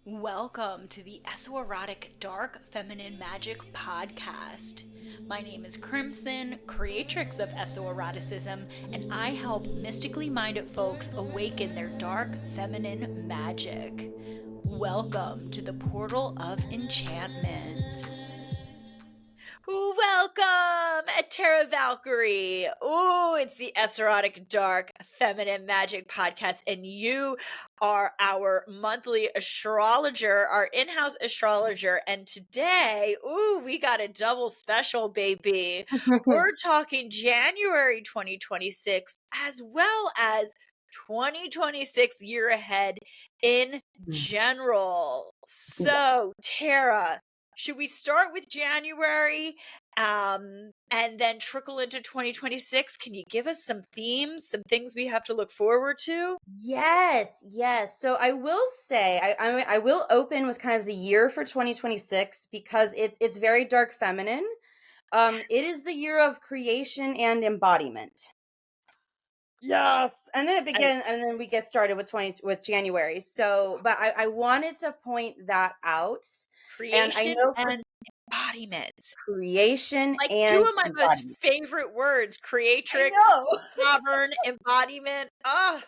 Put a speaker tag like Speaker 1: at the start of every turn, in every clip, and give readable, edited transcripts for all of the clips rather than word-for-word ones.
Speaker 1: Welcome to the Esoerotic Dark Feminine Magic Podcast. My name is Crimson, creatrix of Esoeroticism, and I help mystically minded folks awaken their dark feminine magic. Welcome to the Portal of Enchantment. Welcome, Tara Valkyrie. Oh, it's the Esoerotic Dark Feminine Magic Podcast, and you are our monthly astrologer, our in-house astrologer. And today, we got a double special, baby. We're talking January 2026 as well as 2026 year ahead in general. So, Tara, should we start with January and then trickle into 2026? Can you give us some themes, some things we have to look forward to?
Speaker 2: Yes. So I will say I will open with kind of the year for 2026 because it's very dark feminine. It is the year of creation and embodiment. Yes. And then we get started with January. So, but I wanted to point that out. And I
Speaker 1: Creation
Speaker 2: know for
Speaker 1: and embodiment.
Speaker 2: creation
Speaker 1: Like two
Speaker 2: and
Speaker 1: of my most
Speaker 2: embodiment.
Speaker 1: favorite words,
Speaker 2: I
Speaker 1: creatrix,
Speaker 2: know.
Speaker 1: sovereign, embodiment. Ah,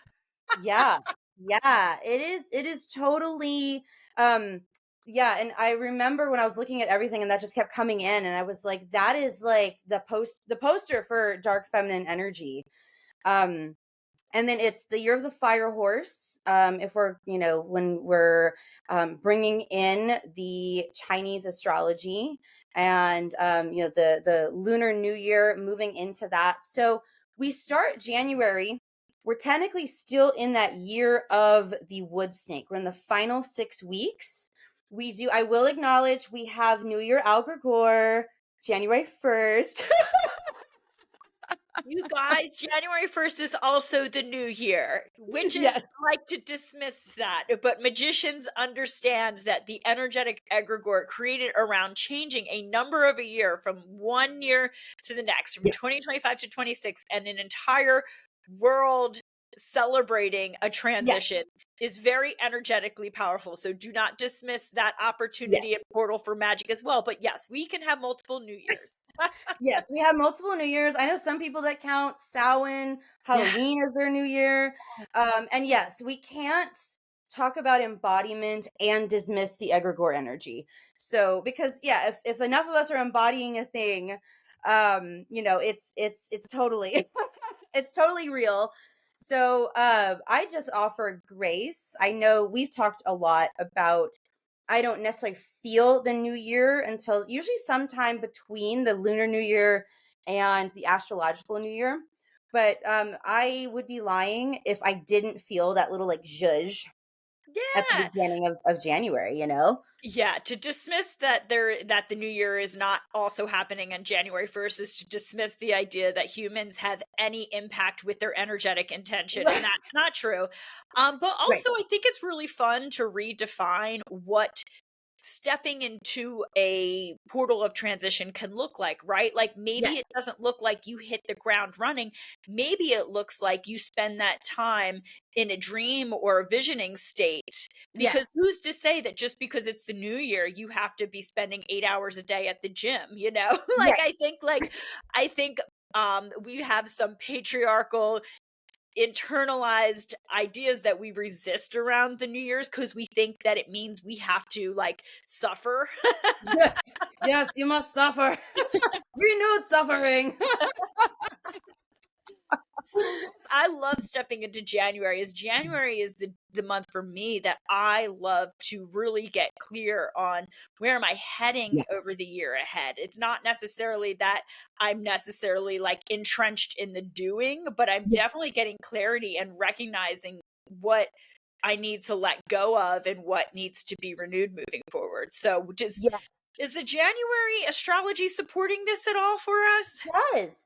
Speaker 2: Yeah. Yeah, it is totally yeah, and I remember when I was looking at everything and that just kept coming in and I was like that is like the poster for dark feminine energy. Um and then it's the year of the fire horse. If we're, when we're bringing in the Chinese astrology and the lunar new year, moving into that. So we start January. We're technically still in that year of the wood snake. We're in the final 6 weeks. I will acknowledge we have New Year Algregor January 1st.
Speaker 1: you guys, January 1st is also the new year. Witches
Speaker 2: Yes.
Speaker 1: like to dismiss that, but magicians understand that the energetic egregore created around changing a number of a year from one year to the next, from
Speaker 2: Yeah.
Speaker 1: 2025 to 26, and an entire world celebrating a
Speaker 2: Yes.
Speaker 1: transition is very energetically powerful. So do not dismiss that
Speaker 2: Yes.
Speaker 1: opportunity and portal for magic as well. But yes, we can have multiple New Years.
Speaker 2: Yes, we have multiple New Years. I know some people that count Samhain,
Speaker 1: Yeah.
Speaker 2: Halloween as their New Year. And yes, we can't talk about embodiment and dismiss the egregore energy. So, because yeah, if enough of us are embodying a thing, it's totally it's totally real. So, I just offer grace. I know we've talked a lot about I don't necessarily feel the new year until usually sometime between the lunar new year and the astrological new year. But I would be lying if I didn't feel that little like zhuzh at the
Speaker 1: Yeah.
Speaker 2: beginning of January, you know?
Speaker 1: Yeah, to dismiss that the new year is not also happening on January 1st is to dismiss the idea that humans have any impact with their energetic intention, and
Speaker 2: Right.
Speaker 1: that's not true. But
Speaker 2: Right.
Speaker 1: also I think it's really fun to redefine what stepping into a portal of transition can look like, right? Like maybe
Speaker 2: Yes.
Speaker 1: it doesn't look like you hit the ground running. Maybe it looks like you spend that time in a dream or a visioning state. Because
Speaker 2: Yes.
Speaker 1: who's to say that just because it's the new year, you have to be spending 8 hours a day at the gym, you know? like
Speaker 2: Right.
Speaker 1: I think like I think we have some patriarchal internalized ideas that we resist around the New Year's because we think that it means we have to like suffer.
Speaker 2: Yes. Yes, you must suffer. Renewed suffering.
Speaker 1: I love stepping into January. As January is the month for me that I love to really get clear on where am I heading over
Speaker 2: Yes.
Speaker 1: the year ahead. It's not necessarily that I'm necessarily like entrenched in the doing, but I'm
Speaker 2: Yes.
Speaker 1: definitely getting clarity and recognizing what I need to let go of and what needs to be renewed moving forward. So just
Speaker 2: Yes.
Speaker 1: is the January astrology supporting this at all for us?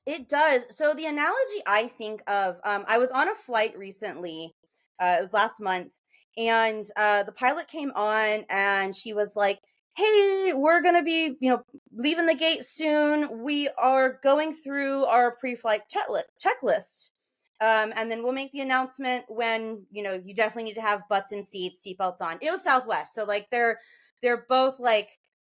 Speaker 2: It does. So the analogy I think of, I was on a flight recently. It was last month, and the pilot came on, and she was like, "Hey, we're gonna be, leaving the gate soon. We are going through our pre-flight checklist." And then we'll make the announcement when, you definitely need to have butts in seats, seatbelts on. It was Southwest. So like they're both like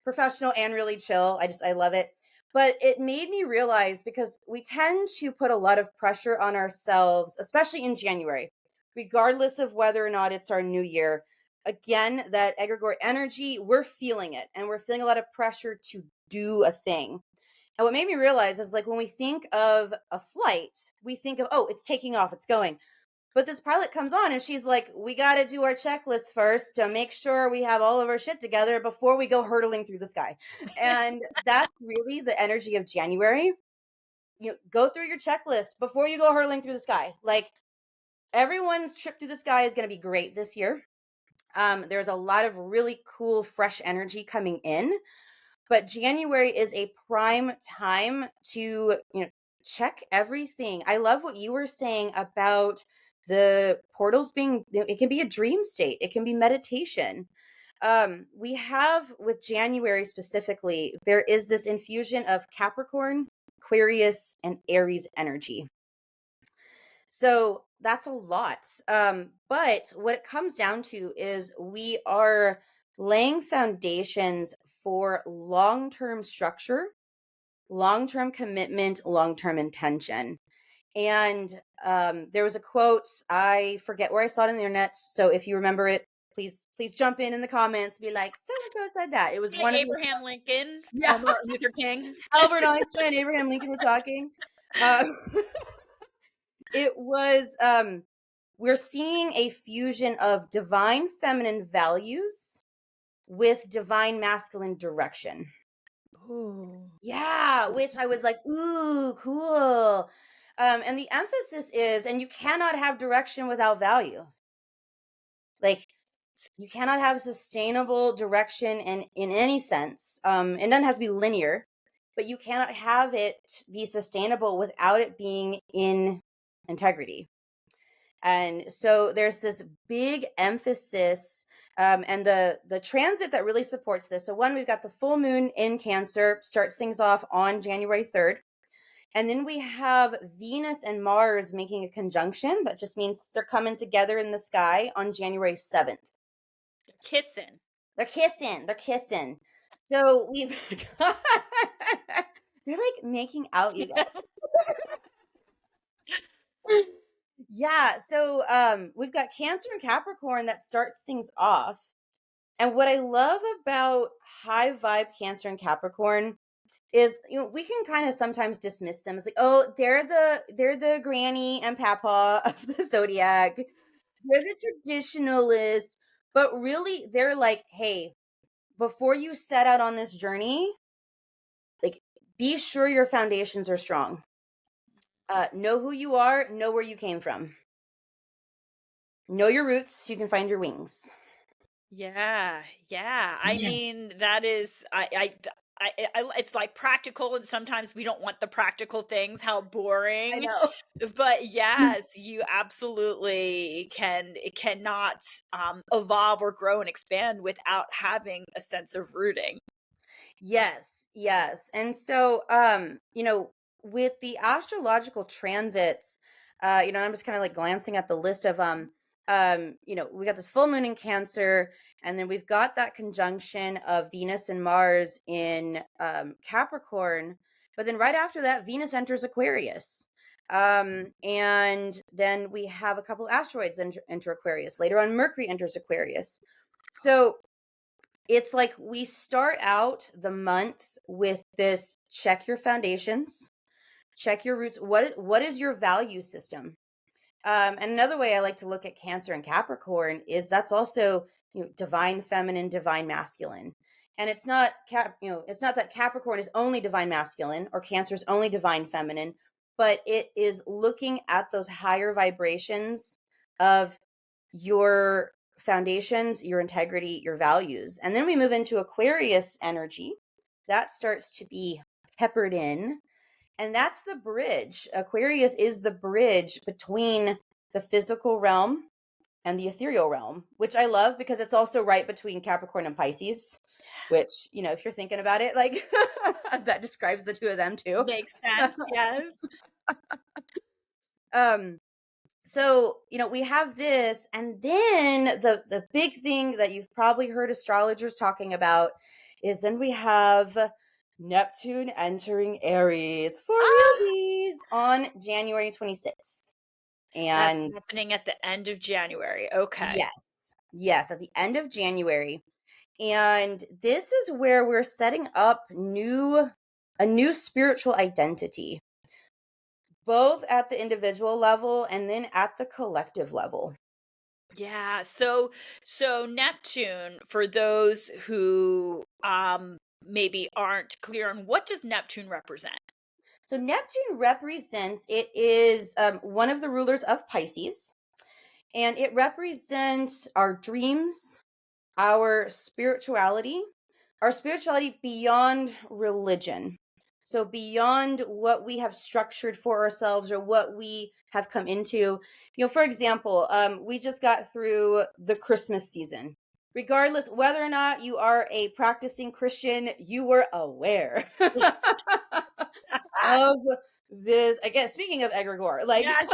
Speaker 2: professional and really chill. I love it. But it made me realize, because we tend to put a lot of pressure on ourselves, especially in January, regardless of whether or not it's our new year. Again, that egregore energy, we're feeling it, and we're feeling a lot of pressure to do a thing. And what made me realize is, like, when we think of a flight, we think of, oh, it's taking off, it's going. But this pilot comes on and she's like, we got to do our checklist first to make sure we have all of our shit together before we go hurtling through the sky. And that's really the energy of January. You go through your checklist before you go hurling through the sky. Like, everyone's trip through the sky is going to be great this year. There's a lot of really cool, fresh energy coming in. But January is a prime time to, check everything. I love what you were saying about the portals being, it can be a dream state, it can be meditation. We have, with January specifically, there is this infusion of Capricorn, Aquarius, and Aries energy. So that's a lot. But what it comes down to is we are laying foundations for long-term structure, long-term commitment, long-term intention. And there was a quote, I forget where I saw it on the internet. So if you remember it, please jump in the comments, be like, so and so said that. It was one of the,
Speaker 1: Abraham Lincoln,
Speaker 2: yeah,
Speaker 1: Martin Luther King.
Speaker 2: Albert Einstein, Abraham Lincoln were talking. It was we're seeing a fusion of divine feminine values with divine masculine direction.
Speaker 1: Ooh.
Speaker 2: Yeah, which I was like, ooh, cool. And the emphasis is, and you cannot have direction without value. Like, you cannot have sustainable direction in any sense. It doesn't have to be linear, but you cannot have it be sustainable without it being in integrity. And so there's this big emphasis, and the transit that really supports this. So one, we've got the full moon in Cancer, starts things off on January 3rd. And then we have Venus and Mars making a conjunction. That just means they're coming together in the sky on January 7th.
Speaker 1: Kissing.
Speaker 2: They're kissing. They're kissing. So we've they're like making out, you guys. Yeah, so we've got Cancer and Capricorn that starts things off. And what I love about high vibe Cancer and Capricorn is, we can kind of sometimes dismiss them as like, oh, they're the granny and papa of the zodiac. They're the traditionalists. But really, they're like, hey, before you set out on this journey, like, be sure your foundations are strong. Know who you are, know where you came from. Know your roots so you can find your wings.
Speaker 1: Yeah, yeah. I
Speaker 2: Yeah.
Speaker 1: mean, that is, it's like practical, and sometimes we don't want the practical things. How
Speaker 2: I
Speaker 1: boring.
Speaker 2: know.
Speaker 1: But yes, you absolutely cannot evolve or grow and expand without having a sense of rooting.
Speaker 2: Yes, yes. And so, with the astrological transits, I'm just kind of like glancing at the list of we got this full moon in Cancer, and then we've got that conjunction of Venus and Mars in Capricorn, but then right after that, Venus enters Aquarius. And then we have a couple asteroids enter Aquarius. Later on, Mercury enters Aquarius. So it's like we start out the month with this: check your foundations, check your roots. What is your value system? And another way I like to look at Cancer and Capricorn is that's also, divine feminine, divine masculine. And it's not it's not that Capricorn is only divine masculine or Cancer is only divine feminine, but it is looking at those higher vibrations of your foundations, your integrity, your values. And then we move into Aquarius energy. That starts to be peppered in. And that's the bridge. Aquarius is the bridge between the physical realm and the ethereal realm, which I love because it's also right between Capricorn and Pisces, which, if you're thinking about it, like that describes the two of them too.
Speaker 1: Makes sense, yes.
Speaker 2: So, we have this, and then the big thing that you've probably heard astrologers talking about is then we have Neptune entering Aries for
Speaker 1: Ah,
Speaker 2: realsies on January 26th.
Speaker 1: that's
Speaker 2: And
Speaker 1: happening at the end of January. Okay.
Speaker 2: yes, yes, at the end of January. And this is where we're setting up a new spiritual identity, both at the individual level and then at the collective level.
Speaker 1: Yeah. So Neptune, for those who maybe aren't clear on what does Neptune represent?
Speaker 2: So Neptune represents, it is one of the rulers of Pisces, and it represents our dreams, our spirituality beyond religion. So beyond what we have structured for ourselves or what we have come into. For example, we just got through the Christmas season. Regardless whether or not you are a practicing Christian, you were aware of this. Again, speaking of egregore, like
Speaker 1: Yes.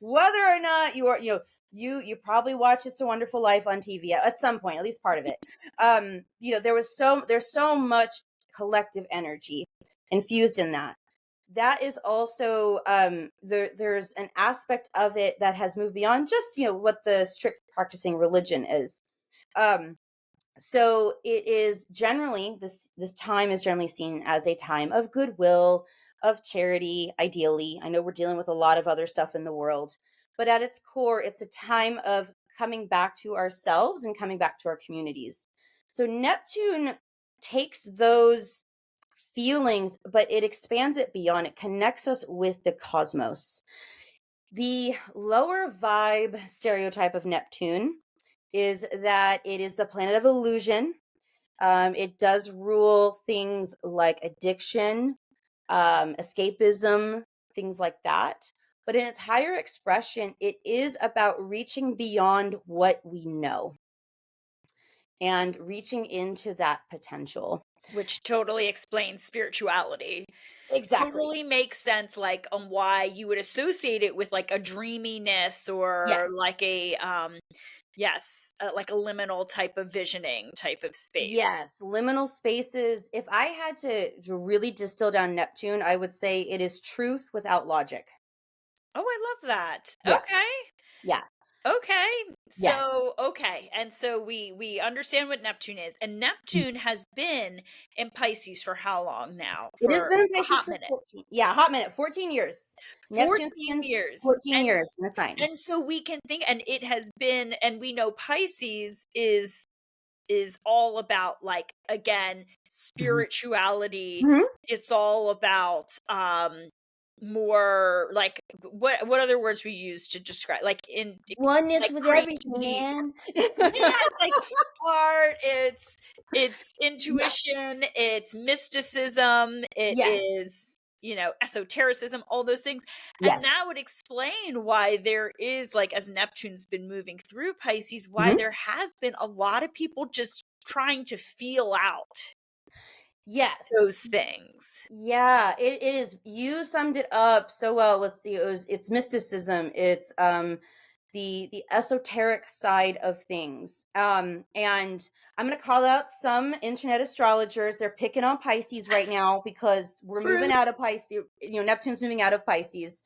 Speaker 2: whether or not you are, you probably watched It's a Wonderful Life on TV at some point, at least part of it. There's so much collective energy infused in that. That is also there's an aspect of it that has moved beyond just what the strict practicing religion is. Um, so it is generally, this time is generally seen as a time of goodwill, of charity. Ideally, I know we're dealing with a lot of other stuff in the world, but at its core it's a time of coming back to ourselves and coming back to our communities. So Neptune takes those feelings, but it expands it beyond. It connects us with the cosmos. The lower vibe stereotype of Neptune is that it is the planet of illusion. It does rule things like addiction, escapism, things like that. But in its higher expression, it is about reaching beyond what we know and reaching into that potential.
Speaker 1: Which totally explains spirituality.
Speaker 2: Exactly.
Speaker 1: Totally makes sense, like, on why you would associate it with, like, a dreaminess or
Speaker 2: Yes.
Speaker 1: like a, yes, like a liminal type of visioning type of space.
Speaker 2: Yes. Liminal spaces. If I had to really distill down Neptune, I would say it is truth without logic.
Speaker 1: Oh, I love that.
Speaker 2: Yeah.
Speaker 1: Okay.
Speaker 2: Yeah.
Speaker 1: Okay.
Speaker 2: Yeah.
Speaker 1: Okay. And so we understand what Neptune is. And Neptune has been in Pisces for how long now?
Speaker 2: It has
Speaker 1: For
Speaker 2: been in
Speaker 1: a
Speaker 2: Pisces
Speaker 1: hot
Speaker 2: for
Speaker 1: minute.
Speaker 2: 14, yeah, a hot minute, 14 years. Neptune
Speaker 1: 14
Speaker 2: spends
Speaker 1: years.
Speaker 2: 14 years in a sign.
Speaker 1: And so we can think, and it has been, and we know Pisces is all about, like, again,
Speaker 2: Mhm.
Speaker 1: spirituality.
Speaker 2: Mhm.
Speaker 1: It's all about more like, what other words we use to describe, like, in
Speaker 2: Oneness
Speaker 1: like
Speaker 2: with everything,
Speaker 1: creativity.
Speaker 2: man.
Speaker 1: Yeah, it's like art, it's
Speaker 2: Yeah.
Speaker 1: intuition, it's mysticism, it
Speaker 2: Yeah.
Speaker 1: is, esotericism, all those things. And
Speaker 2: Yes.
Speaker 1: that would explain why there is, like, as Neptune's been moving through Pisces, why
Speaker 2: Mhm.
Speaker 1: there has been a lot of people just trying to feel out
Speaker 2: Yes.
Speaker 1: those things.
Speaker 2: Yeah, it is. You summed it up so well with it's mysticism. It's the esoteric side of things. And I'm gonna call out some internet astrologers. They're picking on Pisces right now because we're moving
Speaker 1: Truth.
Speaker 2: out of Pisces. Neptune's moving out of Pisces.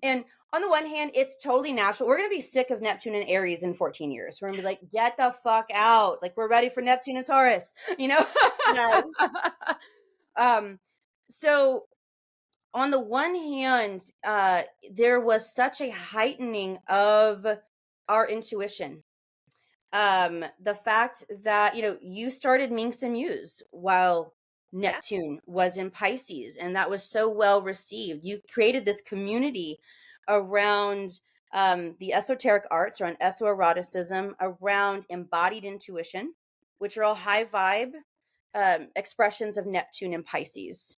Speaker 2: And on the one hand, it's totally natural. We're gonna be sick of Neptune and Aries in 14 years. We're gonna be like, get the fuck out. Like we're ready for Neptune and Taurus, you know?
Speaker 1: Yes.
Speaker 2: um, so on the one hand, there was such a heightening of our intuition. The fact that, you started Minx and Muse while
Speaker 1: Yeah.
Speaker 2: Neptune was in Pisces, and that was so well received. You created this community around the esoteric arts, around esoeroticism, around embodied intuition, which are all high vibe expressions of Neptune and Pisces.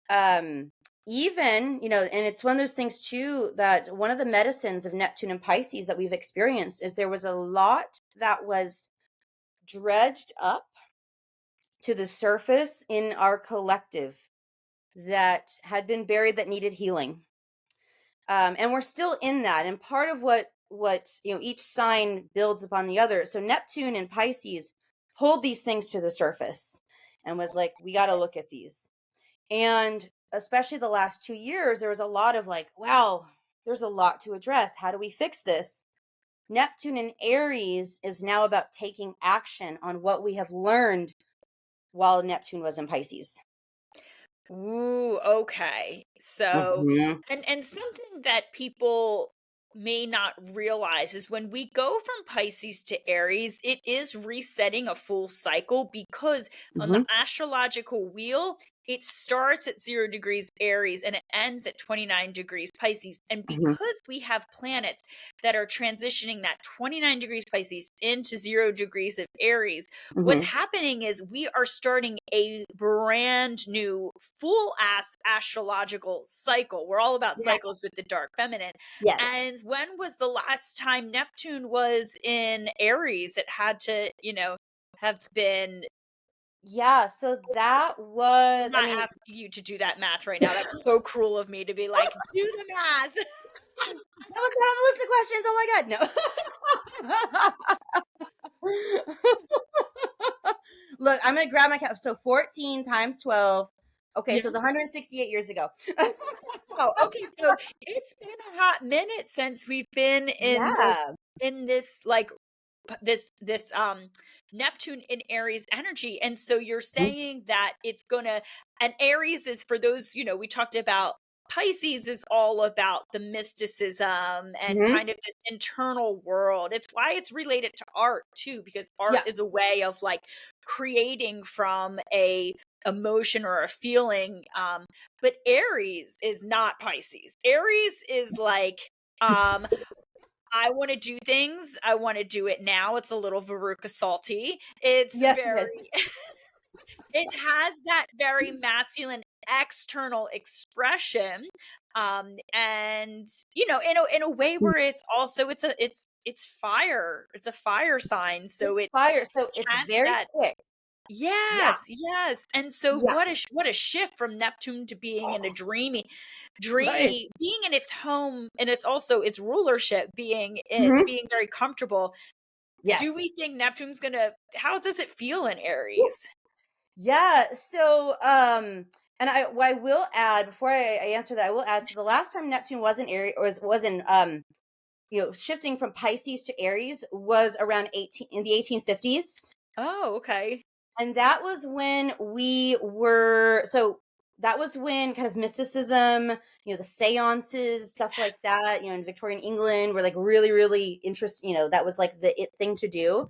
Speaker 2: um Even, and it's one of those things too, that one of the medicines of Neptune and Pisces that we've experienced is there was a lot that was dredged up to the surface in our collective that had been buried, that needed healing. And we're still in that. And part of what each sign builds upon the other. So Neptune and Pisces pulled these things to the surface and was like, we got to look at these. And especially the last 2 years, there was a lot of like, wow, there's a lot to address. How do we fix this? Neptune in Aries is now about taking action on what we have learned while Neptune was in Pisces.
Speaker 1: Ooh, okay. So,
Speaker 2: Mhm.
Speaker 1: and something that people may not realize is when we go from Pisces to Aries, it is resetting a full cycle because on the
Speaker 2: Mhm.
Speaker 1: astrological wheel, it starts at 0 degrees Aries and it ends at 29 degrees Pisces. And
Speaker 2: Mhm.
Speaker 1: because we have planets that are transitioning that 29 degrees Pisces into 0 degrees of Aries, what's
Speaker 2: Mhm.
Speaker 1: happening is we are starting a brand new full ass astrological cycle. We're all about
Speaker 2: Yeah.
Speaker 1: cycles with the dark feminine.
Speaker 2: Yes.
Speaker 1: And when was the last time Neptune was in Aries? It had to, have been.
Speaker 2: Yeah, so that
Speaker 1: I'm
Speaker 2: was, I
Speaker 1: not
Speaker 2: mean,
Speaker 1: asking you to do that math right now. That's so cruel of me to be like, do the math.
Speaker 2: that was not on the list of questions. Oh my god, no. Look, I'm gonna grab my cap. So 14 times 12. Okay,
Speaker 1: Yeah.
Speaker 2: so it's 168 years ago.
Speaker 1: Oh, okay. So it's been a hot minute since we've been
Speaker 2: Yeah.
Speaker 1: in this like this Neptune in Aries energy. And so you're saying that it's gonna, and Aries is for those, we talked about Pisces is all about the mysticism and
Speaker 2: Mm-hmm.
Speaker 1: kind of this internal world. It's why it's related to art too, because art
Speaker 2: Yeah.
Speaker 1: is a way of like creating from a emotion or a feeling. But Aries is not Pisces. Aries is like, um I wanna do things, I wanna do it now, it's a little Veruca Salty. It's
Speaker 2: Yes, it is.
Speaker 1: very it has that very masculine external expression, and, in a way
Speaker 2: Mm.
Speaker 1: where it's also it's fire, it's a fire sign, so
Speaker 2: It's
Speaker 1: it
Speaker 2: fire. So it's
Speaker 1: has
Speaker 2: very
Speaker 1: that.
Speaker 2: quick. Yeah.
Speaker 1: Yes, yes, and so
Speaker 2: Yeah.
Speaker 1: what a shift from Neptune to being in a
Speaker 2: Oh, right.
Speaker 1: dreamy being in its home, and it's also its rulership
Speaker 2: Hmm.
Speaker 1: being very comfortable. Do we
Speaker 2: Yes.
Speaker 1: think Neptune's gonna how does it feel in Aries?
Speaker 2: Yeah. So, and I will add before I answer that, I will add. So the last time Neptune was in Aries, or was in, shifting from Pisces to Aries was around 18 in the 1850s,
Speaker 1: Oh, okay.
Speaker 2: and that was when we were. So that was when kind of mysticism, the seances, stuff like that, in Victorian England were like really, really interesting. That was like the it thing to do.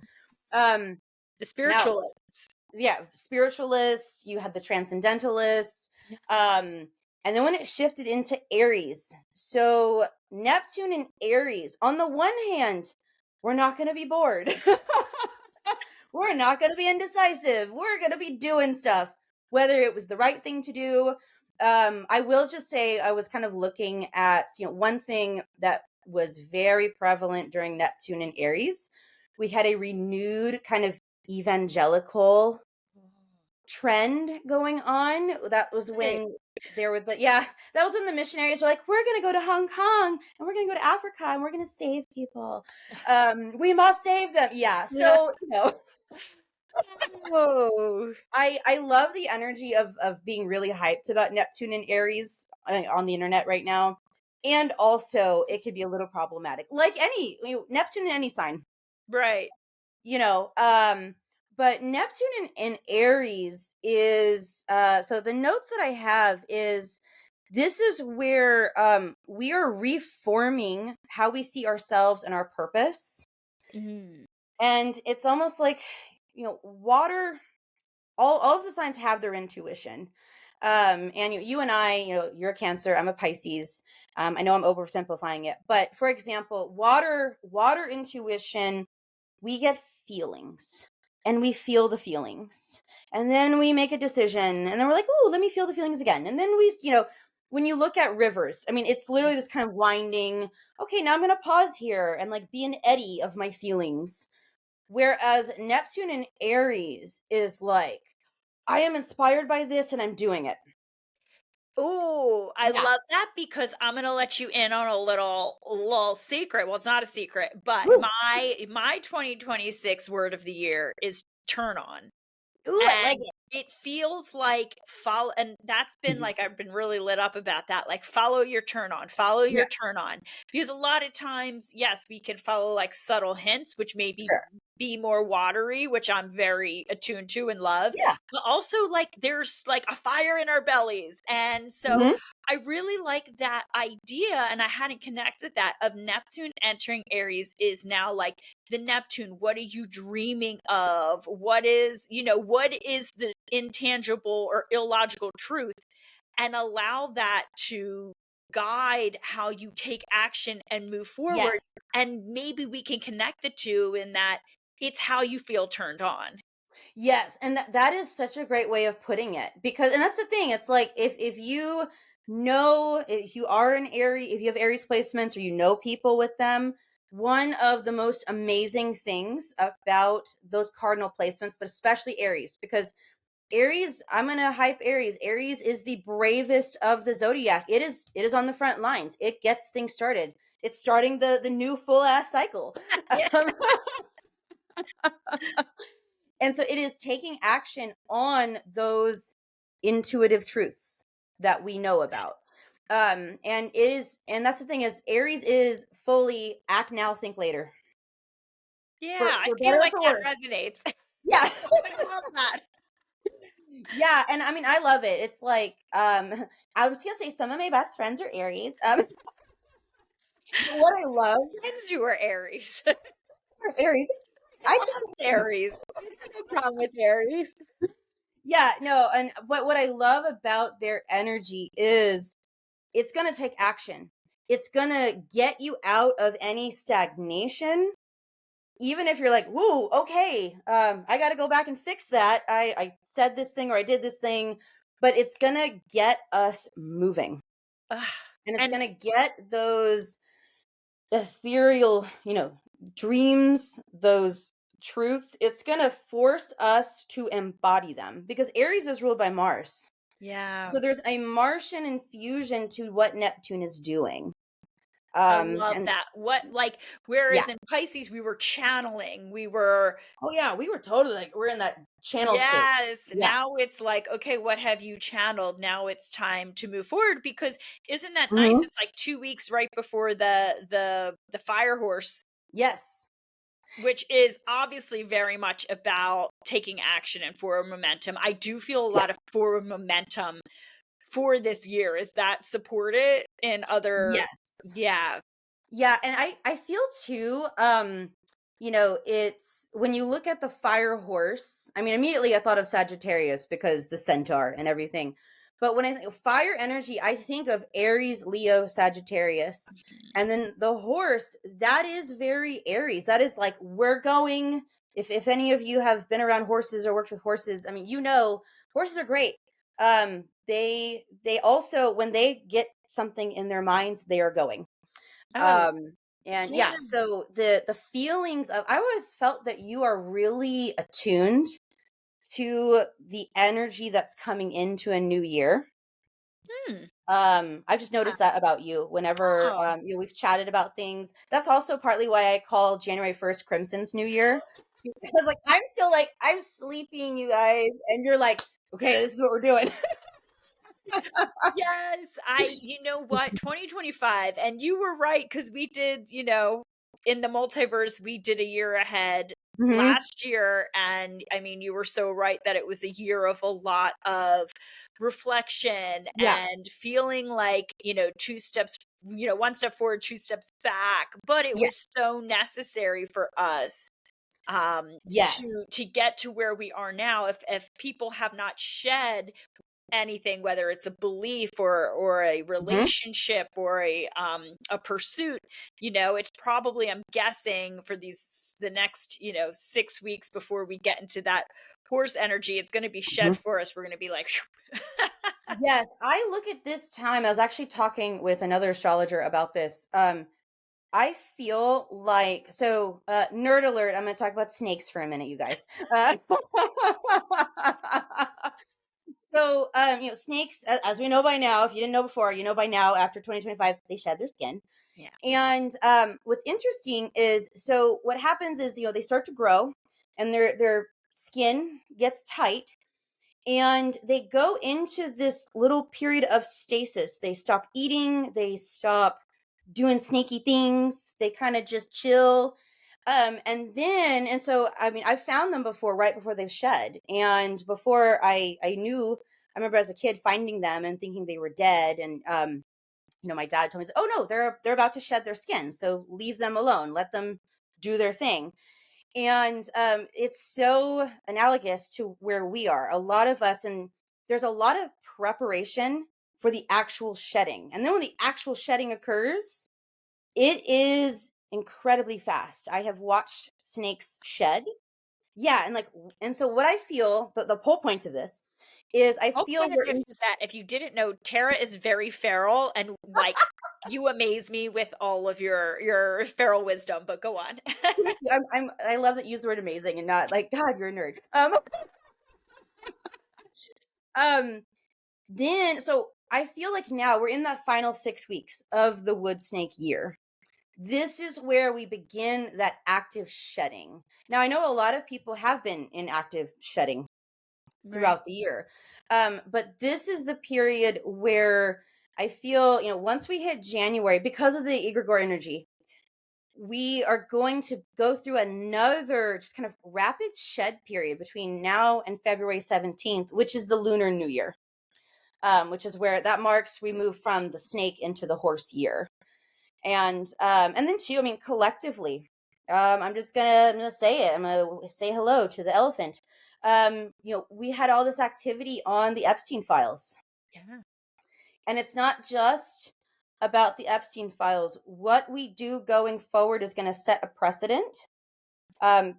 Speaker 2: Um,
Speaker 1: The
Speaker 2: Now,
Speaker 1: spiritualists.
Speaker 2: yeah, spiritualists, you had the transcendentalists,
Speaker 1: Yeah.
Speaker 2: and then when it shifted into Aries, so Neptune and Aries, on the one hand, we're not going to be bored. We're not going to be indecisive. We're going to be doing stuff, whether it was the right thing to do. I will just say I was kind of looking at, one thing that was very prevalent during Neptune and Aries. We had a renewed kind of evangelical trend going on. That was
Speaker 1: Right.
Speaker 2: when there were that was when the missionaries were like, we're gonna go to Hong Kong and we're gonna go to Africa and we're gonna save people. We must save them. Yeah.
Speaker 1: Yeah.
Speaker 2: So,
Speaker 1: Oh.
Speaker 2: I love the energy of being really hyped about Neptune and Aries on the internet right now. And also it could be a little problematic. Like any Neptune in any sign.
Speaker 1: Right.
Speaker 2: you know um but Neptune in Aries is, so the notes that I have is, this is where we are reforming how we see ourselves and our purpose.
Speaker 1: Mhm.
Speaker 2: And it's almost like, water, all of the signs have their intuition. And you and I, you're a Cancer, I'm a Pisces. I know I'm oversimplifying it, but for example, water intuition, we get feelings and we feel the feelings, and then we make a decision, and then we're like, oh, let me feel the feelings again, and then when you look at rivers, I mean, it's literally this kind of winding, okay, now I'm going to pause here and like be an eddy of my feelings. Whereas Neptune in Aries is like, I am inspired by this and I'm doing it.
Speaker 1: Ooh, I
Speaker 2: Yeah.
Speaker 1: love that because I'm gonna let you in on a little secret. Well, it's not a secret, but
Speaker 2: Woo.
Speaker 1: my 2026 word of the year is turn on.
Speaker 2: Ooh, I like
Speaker 1: And
Speaker 2: it.
Speaker 1: it feels like follow, and that's been
Speaker 2: Mhm.
Speaker 1: like I've been really lit up about that, like follow your turn on, follow your
Speaker 2: Yes,
Speaker 1: turn on. Because a lot of times, yes, we can follow like subtle hints, which maybe
Speaker 2: sure.
Speaker 1: be more watery, which I'm very attuned to and love.
Speaker 2: Yeah.
Speaker 1: But also like there's like a fire in our bellies. And so
Speaker 2: Mhm.
Speaker 1: I really like that idea. And I hadn't connected that of Neptune entering Aries is now like the Neptune, what are you dreaming of? What is the intangible or illogical truth? And allow that to guide how you take action and move forward.
Speaker 2: Yes.
Speaker 1: And maybe we can connect the two in that it's how you feel turned on.
Speaker 2: Yes, and that is such a great way of putting it because and that's the thing, it's like if you know if you are an Aries, if you have Aries placements or you know people with them, one of the most amazing things about those cardinal placements, but especially Aries, because Aries, I'm going to hype Aries. Aries is the bravest of the zodiac. It is on the front lines. It gets things started. It's starting the new full ass cycle.
Speaker 1: Yeah.
Speaker 2: Um, and so it is taking action on those intuitive truths that we know about. And it is, and that's the thing is, Aries is fully act now, think later,
Speaker 1: Yeah, I
Speaker 2: for better
Speaker 1: feel
Speaker 2: or
Speaker 1: like
Speaker 2: for
Speaker 1: that
Speaker 2: worse.
Speaker 1: resonates.
Speaker 2: Yeah,
Speaker 1: I love that.
Speaker 2: yeah, and I mean, I love it. It's like, I was gonna say some of my best friends are Aries. But what I love
Speaker 1: Friends who are Aries.
Speaker 2: for Aries,
Speaker 1: I
Speaker 2: I
Speaker 1: love
Speaker 2: just
Speaker 1: Aries. I have no problem with Aries.
Speaker 2: yeah, no, and but what I love about their energy is it's going to take action. It's going to get you out of any stagnation. Even if you're like, "Woo, okay, I got to go back and fix that. I said this thing or I did this thing," but it's going to get us moving.
Speaker 1: Ugh,
Speaker 2: And it's
Speaker 1: and
Speaker 2: going to get those ethereal, dreams, those truths. It's going to force us to embody them because Aries is ruled by Mars.
Speaker 1: yeah.
Speaker 2: So there's a Martian infusion to what Neptune is doing.
Speaker 1: I love
Speaker 2: And
Speaker 1: that.
Speaker 2: yeah.
Speaker 1: Whereas in Pisces, we were channeling, we were,
Speaker 2: Oh yeah, we were totally like we're in that channel state.
Speaker 1: yes,
Speaker 2: Yeah.
Speaker 1: now it's like, okay, what have you channeled? Now it's time to move forward because isn't that nice?
Speaker 2: Mhm.
Speaker 1: It's like 2 weeks right before the fire horse,
Speaker 2: Yes.
Speaker 1: which is obviously very much about taking action and forward momentum. I do feel a
Speaker 2: Yeah.
Speaker 1: lot of forward momentum for this year. Is that supported in other,
Speaker 2: Yes.
Speaker 1: yeah.
Speaker 2: Yeah, and I feel too, it's when you look at the fire horse, I mean, immediately I thought of Sagittarius because the centaur and everything. But when I think of fire energy, I think of Aries, Leo, Sagittarius. And then the horse, that is very Aries. That is like we're going if any of you have been around horses or worked with horses, I mean, horses are great. They also when they get something in their minds, they are going.
Speaker 1: Oh,
Speaker 2: Um, and
Speaker 1: yeah.
Speaker 2: yeah, so the feelings of I always felt that you are really attuned to the energy that's coming into a new year.
Speaker 1: Hmm.
Speaker 2: I've just noticed that about you whenever
Speaker 1: Oh.
Speaker 2: we've chatted about things. That's also partly why I call January 1st Crimson's New Year. Because like I'm still like I'm sleeping, you guys, and you're like, okay, this is what we're doing.
Speaker 1: Yes, you know what, 2025, and you were right because we did, in the multiverse, we did a year ahead
Speaker 2: Hmm.
Speaker 1: last year. And I mean, you were so right that it was a year of a lot of reflection
Speaker 2: Yeah.
Speaker 1: and feeling like, one step forward, two steps back. But it was
Speaker 2: Yes.
Speaker 1: so necessary for us
Speaker 2: Yes.
Speaker 1: to get to where we are now. If people have not shed anything, whether it's a belief or a
Speaker 2: Hmm.
Speaker 1: relationship or a pursuit, it's probably, I'm guessing, for the next 6 weeks before we get into that horse energy, it's going to be shed for us. We're going to be like
Speaker 2: Yes, I look at this time. I was actually talking with another astrologer about this. I feel like nerd alert. I'm going to talk about snakes for a minute, you guys. Uh, So, snakes, as we know by now, if you didn't know before, you know by now, after 2025, they shed their skin.
Speaker 1: Yeah.
Speaker 2: And what's interesting is, so what happens is, they start to grow, and their skin gets tight, and they go into this little period of stasis. They stop eating, they stop doing sneaky things, they kind of just chill. And so, I mean, I've found them before, right before they've shed. And before I knew, I remember as a kid finding them and thinking they were dead. And my dad told me, "Oh no, they're about to shed their skin, so leave them alone, let them do their thing." And it's so analogous to where we are. A lot of us, and there's a lot of preparation for the actual shedding. And then when the actual shedding occurs, it is incredibly fast. I have watched snakes shed. Yeah, and so what I feel, the whole point of this is, I
Speaker 1: Whole
Speaker 2: feel
Speaker 1: point of
Speaker 2: we're
Speaker 1: this
Speaker 2: in.
Speaker 1: is that if you didn't know, Tara is very feral and like you amaze me with all of your feral wisdom, but go on.
Speaker 2: Thank you. I love that you use the word amazing and not like, God, you're a nerd. Um, then so I feel like now we're in that final 6 weeks of the wood snake year. This is where we begin that active shedding. Now, I know a lot of people have been in active shedding
Speaker 1: Right.
Speaker 2: throughout the year. But this is the period where I feel, once we hit January, because of the egregore energy, we are going to go through another just kind of rapid shed period between now and February 17th, which is the Lunar New Year, which is where that marks we move from the snake into the horse year. And then too, I mean, collectively, I'm gonna say it. I'm gonna say hello to the elephant. We had all this activity on the Epstein files,
Speaker 1: Yeah.
Speaker 2: and it's not just about the Epstein files. What we do going forward is going to set a precedent,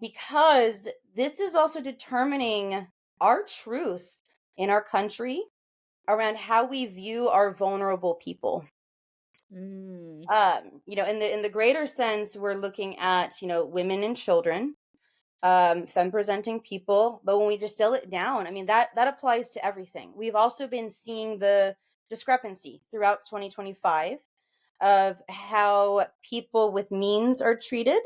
Speaker 2: because this is also determining our truth in our country around how we view our vulnerable people.
Speaker 1: Mm.
Speaker 2: In the greater sense, we're looking at, women and children, femme presenting people. But when we distill it down, I mean, that applies to everything. We've also been seeing the discrepancy throughout 2025 of how people with means are treated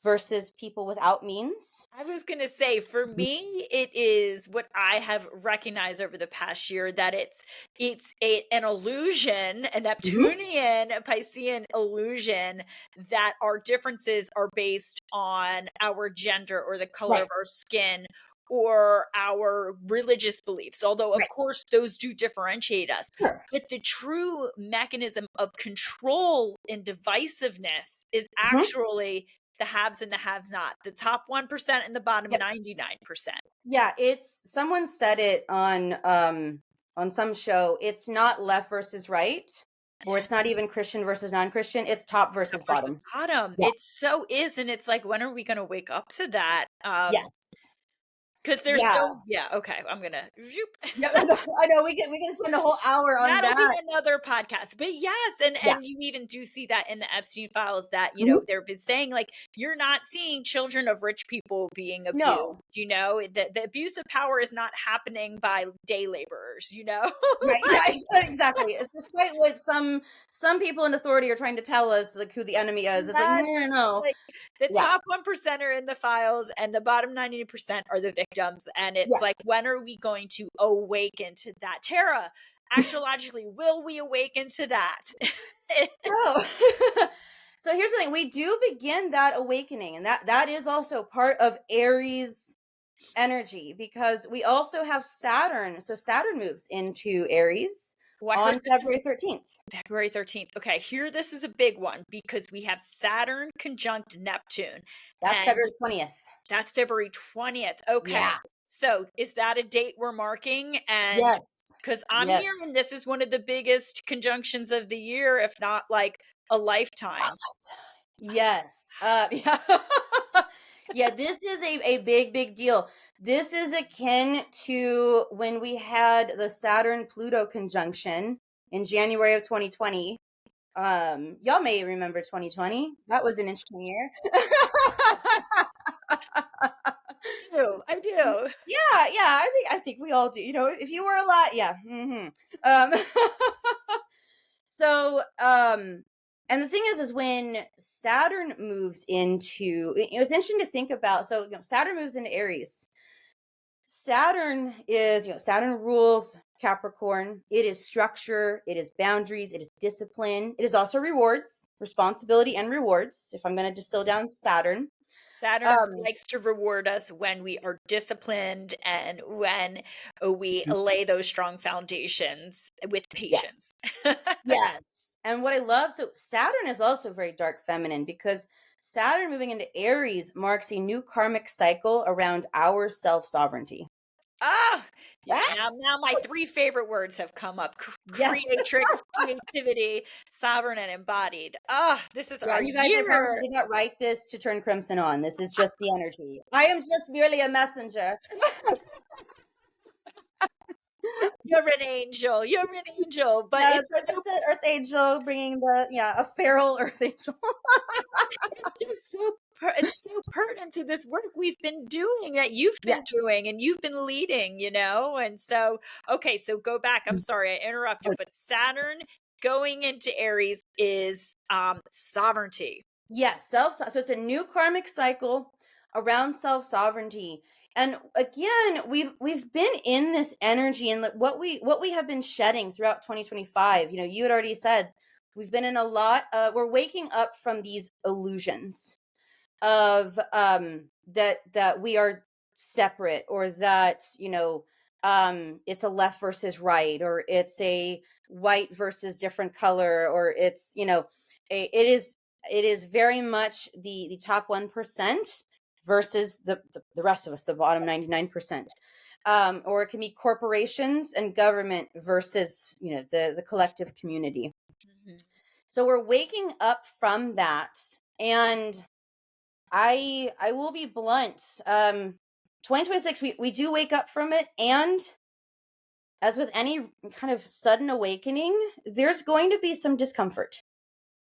Speaker 2: versus people without means.
Speaker 1: I was going to say, for me, it is what I have recognized over the past year that an illusion, a
Speaker 2: Mm-hmm.
Speaker 1: Neptunian, a Piscean illusion, that our differences are based on our gender or the color
Speaker 2: Right.
Speaker 1: of our skin or our religious beliefs. Although, of
Speaker 2: Right.
Speaker 1: course, those do differentiate us.
Speaker 2: Sure.
Speaker 1: But the true mechanism of control and divisiveness is
Speaker 2: Hmm.
Speaker 1: actually the haves and the have not, the top 1% and the bottom
Speaker 2: Yep.
Speaker 1: 99%.
Speaker 2: Yeah, it's someone said it on some show. It's not left versus right, or
Speaker 1: Yeah.
Speaker 2: it's not even Christian versus non-Christian. It's top versus
Speaker 1: Top versus
Speaker 2: bottom.
Speaker 1: bottom.
Speaker 2: Yeah.
Speaker 1: It so is. And it's like, when are we going to wake up to that?
Speaker 2: Yes.
Speaker 1: Because there's
Speaker 2: Yeah.
Speaker 1: so, yeah, okay. I'm going to,
Speaker 2: Yeah. I know. We can spend a whole hour on
Speaker 1: that'll be
Speaker 2: that.
Speaker 1: another podcast. But yes, and
Speaker 2: Yeah.
Speaker 1: you even do see that in the Epstein files that,
Speaker 2: Mhm.
Speaker 1: they've been saying like you're not seeing children of rich people being
Speaker 2: No.
Speaker 1: abused, the abuse of power is not happening by day laborers,
Speaker 2: Right. Yeah.
Speaker 1: like
Speaker 2: Exactly. It's despite what some people in authority are trying to tell us, like, who the enemy is. It's like, no,
Speaker 1: yes,
Speaker 2: no,
Speaker 1: it's
Speaker 2: no.
Speaker 1: like the
Speaker 2: Yeah.
Speaker 1: top 1% are in the files and the bottom 90% are the victims. And it's
Speaker 2: Yeah.
Speaker 1: like, when are we going to awaken to that? Tara, astrologically, will we awaken to that?
Speaker 2: Oh. So here's the thing. We do begin that awakening, and that is also part of Aries energy, because we also have Saturn. So Saturn moves into Aries
Speaker 1: Oh, I heard
Speaker 2: on
Speaker 1: this is
Speaker 2: February 13th.
Speaker 1: February 13th. Okay, here, this is a big one because we have Saturn conjunct Neptune,
Speaker 2: That's
Speaker 1: and
Speaker 2: February 20th.
Speaker 1: that's February 20th. Okay,
Speaker 2: Yeah.
Speaker 1: so is that a date we're marking? And
Speaker 2: Yes.
Speaker 1: because I'm
Speaker 2: Yes.
Speaker 1: hearing this is one of the biggest conjunctions of the year, if not like a lifetime.
Speaker 2: Yes. Yeah. Yeah, this is a big, big deal. This is akin to when we had the Saturn Pluto conjunction in January of 2020. Y'all may remember 2020. That was an interesting year.
Speaker 1: do. I do.
Speaker 2: Yeah, I think we all do. If you were alive, yeah. Um so and the thing is when Saturn moves into, it's interesting to think about. So, Saturn moves into Aries. Saturn rules Capricorn. It is structure, it is boundaries, it is discipline. It is also rewards, responsibility and rewards, if I'm going to distill down Saturn.
Speaker 1: Saturn
Speaker 2: Um
Speaker 1: likes to reward us when we are disciplined and when we lay those strong foundations with
Speaker 2: yes.
Speaker 1: patience.
Speaker 2: Yes. And what I love, so Saturn is also very dark feminine, because Saturn moving into Aries marks a new karmic cycle around our self-sovereignty.
Speaker 1: Ah, yeah.
Speaker 2: Ah!
Speaker 1: Now my three favorite words have come up:
Speaker 2: Yes.
Speaker 1: creatrix, creativity, sovereign, and embodied. Ah, this is
Speaker 2: Yeah,
Speaker 1: our
Speaker 2: and you guys, I promise I
Speaker 1: year.
Speaker 2: did not write this to turn crimson on. This is just the energy. I am just merely a messenger.
Speaker 1: You're an angel. You're an angel. But
Speaker 2: Yeah, it's just the earth angel bringing a feral earth angel.
Speaker 1: it's just it's so pertinent to this work we've been doing, that you've been
Speaker 2: Yes.
Speaker 1: doing and you've been leading, and so okay, so go back. I'm sorry I interrupted, but Saturn going into Aries is sovereignty.
Speaker 2: Yes, so it's a new karmic cycle around self-sovereignty. And again, we've been in this energy, and what we have been shedding throughout 2025. You had already said we've been in a lot, we're waking up from these illusions of that we are separate, or that it's a left versus right, or it's a white versus different color, or it's it is very much the top 1% versus the rest of us, the bottom 99%. Or it can be corporations and government versus the collective community.
Speaker 1: Mhm.
Speaker 2: So we're waking up from that. And I will be blunt. 2026, we do wake up from it, and as with any kind of sudden awakening, there's going to be some discomfort.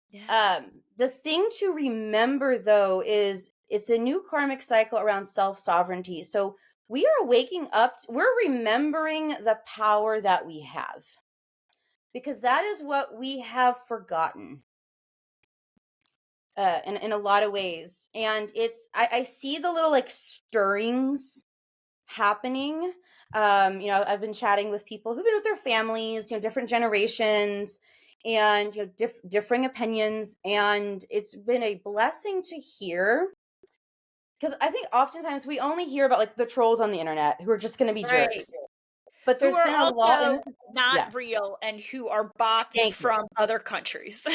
Speaker 1: Yeah.
Speaker 2: The thing to remember, though, is it's a new karmic cycle around self-sovereignty. So we are waking up, we're remembering the power that we have, because that is what we have forgotten. In a lot of ways. And I see the little like stirrings happening. I've been chatting with people who've been with their families, different generations, and differing opinions. And it's been a blessing to hear, because I think oftentimes we only hear about like the trolls on the internet who are just going to be
Speaker 1: Right.
Speaker 2: jerks. But
Speaker 1: Who
Speaker 2: there's
Speaker 1: are
Speaker 2: been a lot, and
Speaker 1: also
Speaker 2: this is, yeah,
Speaker 1: not real and who are bots
Speaker 2: thank you.
Speaker 1: from other countries.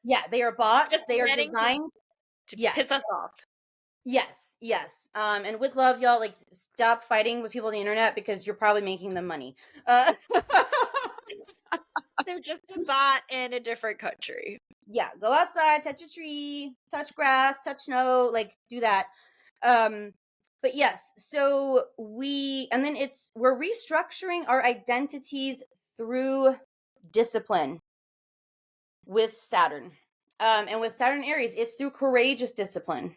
Speaker 2: Yeah, they are bots.
Speaker 1: Just
Speaker 2: They are
Speaker 1: meaning
Speaker 2: designed.
Speaker 1: to piss
Speaker 2: Yes.
Speaker 1: us off.
Speaker 2: Yes, yes. And with love, y'all, like, stop fighting with people on the internet, because you're probably making them money.
Speaker 1: They're just a bot in a different country.
Speaker 2: Yeah, go outside, touch a tree, touch grass, touch snow, like, do that. But yes, so we're restructuring our identities through discipline with Saturn. And with Saturn Aries, it's through courageous discipline.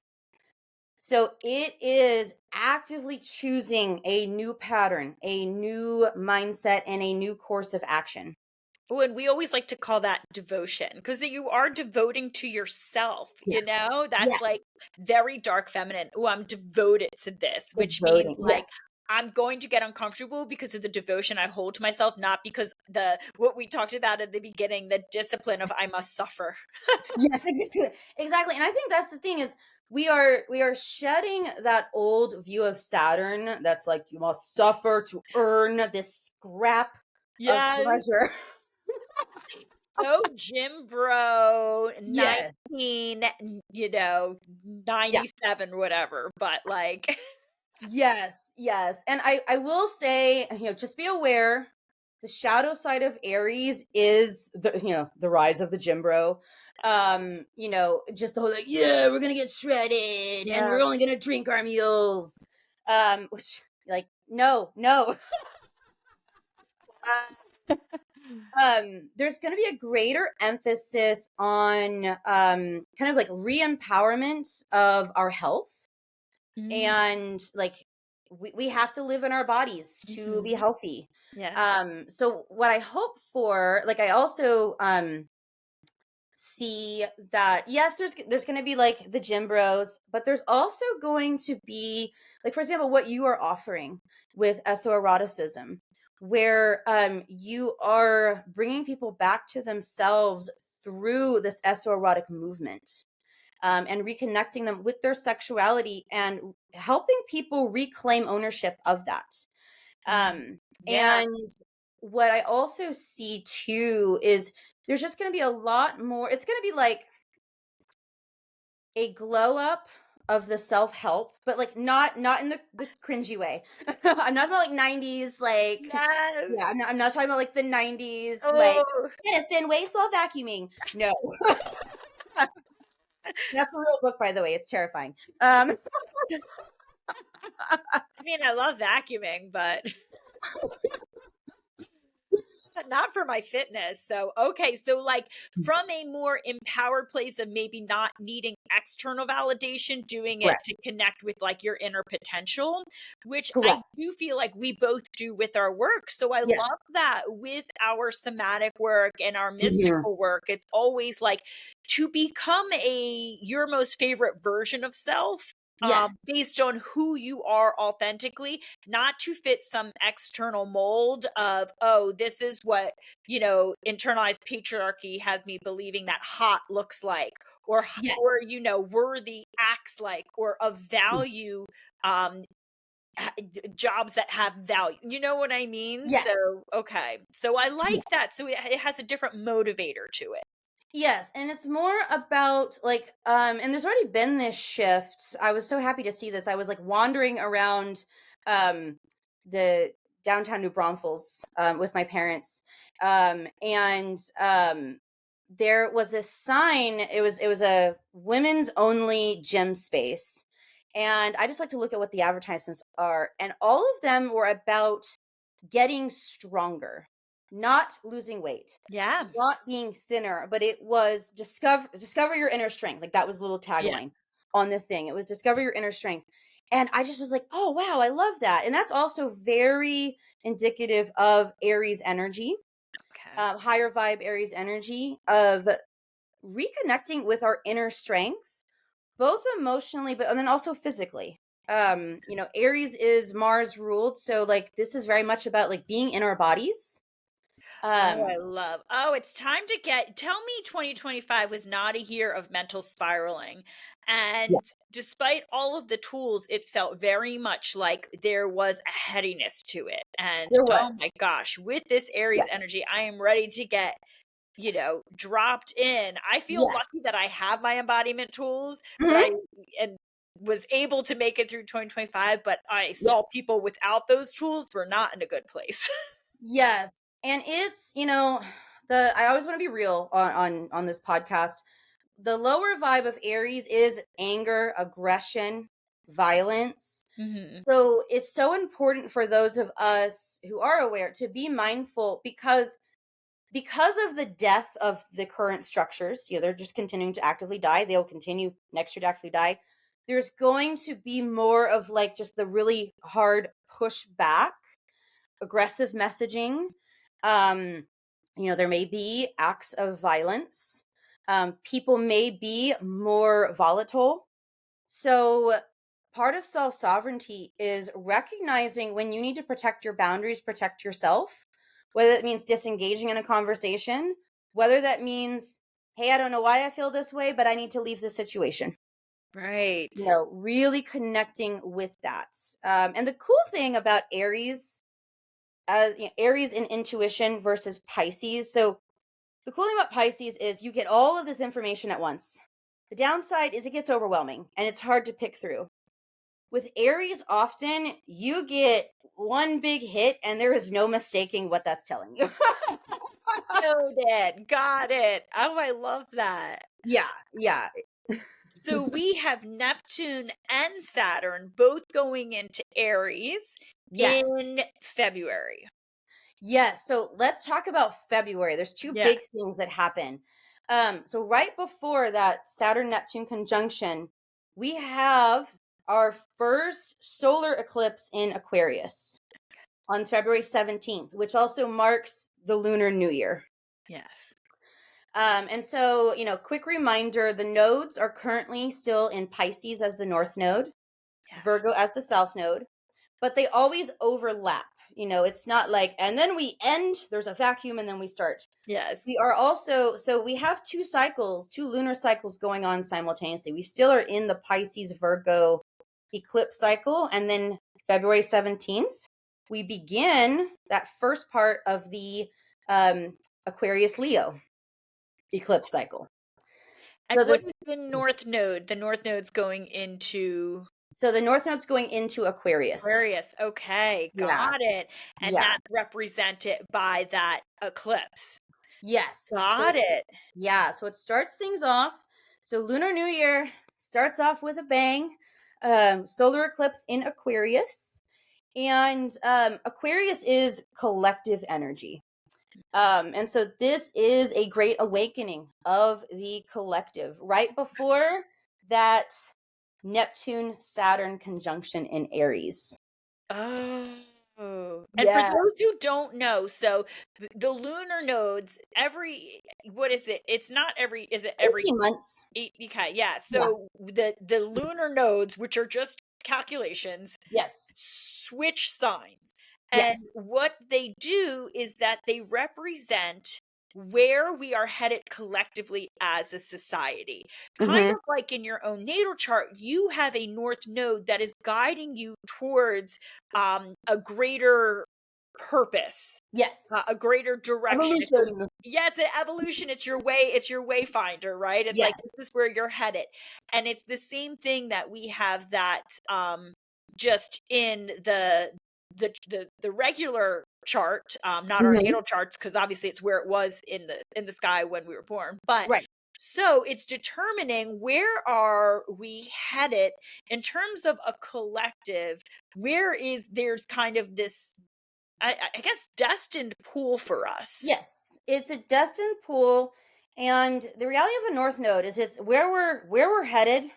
Speaker 2: So it is actively choosing a new pattern, a new mindset, and a new course of action.
Speaker 1: Oh, and we always like to call that devotion, because you are devoting to yourself,
Speaker 2: Yeah. Yeah.
Speaker 1: That's like very dark feminine. Oh, I'm devoted to this, which means
Speaker 2: Devoting.
Speaker 1: like
Speaker 2: Yes.
Speaker 1: I'm going to get uncomfortable because of the devotion I hold to myself, not because what we talked about at the beginning, the discipline of I must suffer.
Speaker 2: Yes, exactly. Exactly. And I think that's the thing, is we are shedding that old view of Saturn that's like, you must suffer to earn this scrap of
Speaker 1: Yes.
Speaker 2: pleasure.
Speaker 1: So Jim Bro
Speaker 2: Yes.
Speaker 1: 19,
Speaker 2: Yeah.
Speaker 1: 97, whatever. But like
Speaker 2: Yes, yes. And I will say, just be aware, the shadow side of Aries is the rise of the Jim Bro. Just the whole like, yeah, we're gonna get shredded and
Speaker 1: yeah.
Speaker 2: we're only gonna drink our meals. Which, like, no. There's gonna be a greater emphasis on kind of like re-empowerment of our health,
Speaker 1: Mm.
Speaker 2: and like we have to live in our bodies to be
Speaker 1: Mhm.
Speaker 2: healthy.
Speaker 1: Yeah.
Speaker 2: So what I hope for, like, I also see that yes, there's going to be like the gym bros, but there's also going to be, like, for example, what you are offering with esoeroticism, where you are bringing people back to themselves through this esoerotic movement, and reconnecting them with their sexuality and helping people reclaim ownership of that.
Speaker 1: Mhm. Yeah.
Speaker 2: And what I also see too is there's just going to be a lot more. It's going to be like a glow up of the self help, but like not in the cringy way. I'm not talking about like 90s, like,
Speaker 1: Yes.
Speaker 2: yeah, I'm not talking about like the 90s, like,
Speaker 1: Oh.
Speaker 2: get a thin waist while vacuuming. No, that's a real book, by the way. It's terrifying. Um,
Speaker 1: I mean, I love vacuuming, but not for my fitness. So, okay. So, like, from a more empowered place of maybe not needing external validation, doing it to
Speaker 2: correct.
Speaker 1: connect with like your inner potential, which I
Speaker 2: Correct.
Speaker 1: do feel like we both do with our work. So, I
Speaker 2: Yes.
Speaker 1: love that with our somatic work and our
Speaker 2: Mhm.
Speaker 1: mystical work, it's always like to become your most favorite version of self.
Speaker 2: Yes.
Speaker 1: Based on who you are authentically, not to fit some external mold of, oh, this is what, internalized patriarchy has me believing that hot looks like,
Speaker 2: Yes.
Speaker 1: or, worthy acts like, or of value, um, jobs that have value. You know what I mean?
Speaker 2: Yes.
Speaker 1: So, okay. So I like
Speaker 2: Yes.
Speaker 1: that. So it has a different motivator to it.
Speaker 2: Yes, and it's more about like and there's already been this shift. I was so happy to see this. I was like wandering around um the downtown New Braunfels with my parents. And there was this sign. It was a women's only gym space. And I just like to look at what the advertisements are, and all of them were about getting stronger, not losing weight,
Speaker 1: Yeah.
Speaker 2: not being thinner, but it was discover your inner strength. Like, that was the little
Speaker 1: Yeah.
Speaker 2: tagline on the thing. It was discover your inner strength. And I just was like, "Oh, wow, I love that." And that's also very indicative of Aries energy,
Speaker 1: Okay.
Speaker 2: higher vibe Aries energy of reconnecting with our inner strength, both emotionally, but and then also physically. Aries is Mars ruled, so like this is very much about like being in our bodies.
Speaker 1: Oh, I
Speaker 2: Um,
Speaker 1: love. Oh, it's time to tell me 2025 was not a year of mental spiraling.
Speaker 2: yeah,
Speaker 1: And despite all of the tools, it felt very much like there was a headiness to it. And
Speaker 2: there
Speaker 1: oh my
Speaker 2: was.
Speaker 1: gosh, with this
Speaker 2: Yeah.
Speaker 1: Aries energy, I am ready to get, dropped in. I feel lucky
Speaker 2: Yes.
Speaker 1: that I have my embodiment tools, but
Speaker 2: Mhm.
Speaker 1: and was able to make it through 2025, but I
Speaker 2: Yeah.
Speaker 1: saw people without those tools were not in a good place.
Speaker 2: Yes. And it's, the I always want to be real on this podcast. The lower vibe of Aries is anger, aggression, violence.
Speaker 1: Mhm.
Speaker 2: So it's so important for those of us who are aware to be mindful, because of the death of the current structures. They're just continuing to actively die. They'll continue next year to actively die. There's going to be more of like just the really hard push back, aggressive messaging. There may be acts of violence. People may be more volatile. So part of self sovereignty is recognizing when you need to protect your boundaries, protect yourself, whether that means disengaging in a conversation, whether that means, hey, I don't know why I feel this way, but I need to leave the situation.
Speaker 1: Right.
Speaker 2: Really connecting with that. And the cool thing about Aries, Aries in intuition versus Pisces. So the cool thing about Pisces is you get all of this information at once. The downside is it gets overwhelming and it's hard to pick through. With Aries, often you get one big hit and there is no mistaking what that's telling you.
Speaker 1: Noted. Got it. Oh, I love that.
Speaker 2: Yeah,
Speaker 1: S-
Speaker 2: yeah.
Speaker 1: So we have Neptune and Saturn both going into Aries
Speaker 2: Yes.
Speaker 1: in February.
Speaker 2: Yes. So let's talk about February. There's two
Speaker 1: Yeah.
Speaker 2: big things that happen. So right before that Saturn Neptune conjunction, we have our first solar eclipse in Aquarius on February 17th, which also marks the Lunar New Year.
Speaker 1: Yes.
Speaker 2: And so, quick reminder, the nodes are currently still in Pisces as the North Node,
Speaker 1: Yes.
Speaker 2: Virgo as the South Node, but they always overlap. It's not like, and then we end, there's a vacuum, and then we start.
Speaker 1: Yes.
Speaker 2: We are also, so we have two lunar cycles going on simultaneously. We still are in the Pisces Virgo eclipse cycle. And then February 17th, we begin that first part of the Aquarius Leo eclipse cycle.
Speaker 1: And
Speaker 2: So
Speaker 1: what is the North Node? The North Node's going into
Speaker 2: So the North Node's going into Aquarius.
Speaker 1: Aquarius. Okay,
Speaker 2: Yeah.
Speaker 1: got it. And
Speaker 2: Yeah.
Speaker 1: that's represented by that eclipse.
Speaker 2: Yes.
Speaker 1: Got it.
Speaker 2: Yeah. So it starts things off. So Lunar New Year starts off with a bang. Solar eclipse in Aquarius. And Aquarius is collective energy. And so this is a great awakening of the collective right before that Neptune Saturn conjunction in Aries.
Speaker 1: Oh. And for
Speaker 2: Yeah.
Speaker 1: those who don't know, so the lunar nodes, what is it? It's not is it every
Speaker 2: 18 months.
Speaker 1: okay, yeah.
Speaker 2: Yeah.
Speaker 1: So the lunar nodes, which are just calculations,
Speaker 2: Yes.
Speaker 1: switch signs. And
Speaker 2: Yes.
Speaker 1: what they do is that they represent where we are headed collectively as a society. Kind
Speaker 2: Mm-hmm.
Speaker 1: of like in your own natal chart, you have a north node that is guiding you towards a greater purpose,
Speaker 2: Yes.
Speaker 1: a greater direction.
Speaker 2: Evolution.
Speaker 1: Yeah, it's an evolution. It's your wayfinder, right? It's like
Speaker 2: Yes.
Speaker 1: this is where you're headed. And it's the same thing that we have that just in the regular chart, not our
Speaker 2: Mm-hmm.
Speaker 1: natal charts, because obviously it's where it was in the sky when we were born. But
Speaker 2: Right.
Speaker 1: so it's determining where are we headed in terms of a collective, there's kind of this I guess destined pool for us.
Speaker 2: Yes. It's a destined pool. And the reality of the North Node is it's where we're headed.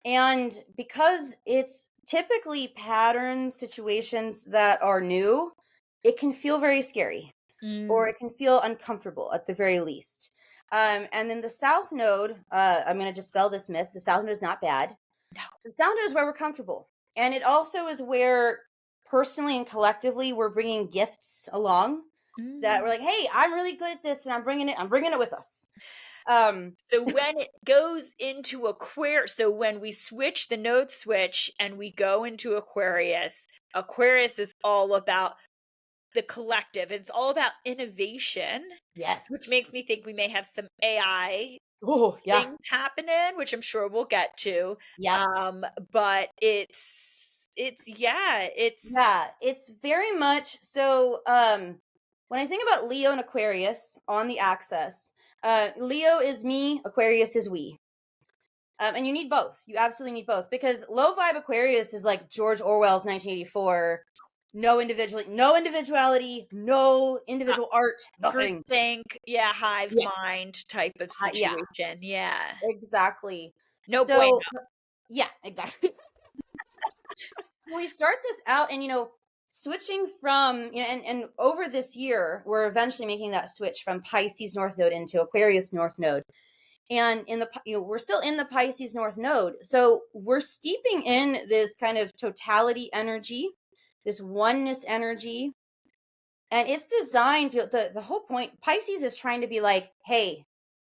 Speaker 2: And because it's typically pattern situations that are new, it can feel very scary, or
Speaker 1: Mm.
Speaker 2: it can feel uncomfortable at the very least. And then the South Node, I'm going to dispel this myth. The South Node is not bad.
Speaker 1: No.
Speaker 2: The South Node is where we're comfortable. And it also is where personally and collectively we're bringing gifts along that we're
Speaker 1: Mm.
Speaker 2: like, hey, I'm really good at this and I'm bringing it with us. Um,
Speaker 1: So when it goes into so when we switch the node switch and we go into Aquarius is all about the collective. It's all about innovation, which
Speaker 2: yes.
Speaker 1: makes me think we may have some AI
Speaker 2: Oh, yeah.
Speaker 1: things happening, which I'm sure we'll get to.
Speaker 2: Yep.
Speaker 1: But it's yeah, it's
Speaker 2: Yeah, it's very much so. When I think about Leo and Aquarius on the axis, Leo is me, Aquarius is we. And you need both. You absolutely need both because low vibe Aquarius is like George Orwell's 1984. No individuality, no
Speaker 1: uh,
Speaker 2: individual art, nothing.
Speaker 1: groupthink, yeah, hive
Speaker 2: Yeah,
Speaker 1: mind type of
Speaker 2: yeah,
Speaker 1: situation. Yeah.
Speaker 2: exactly.
Speaker 1: No bueno.
Speaker 2: So, yeah, exactly. So we start this out, and switching from and over this year, we're eventually making that switch from Pisces North Node into Aquarius North Node. And we're still in the Pisces North Node. So we're steeping in this kind of totality energy, this oneness energy. And it's designed to the whole point. Pisces is trying to be like, hey,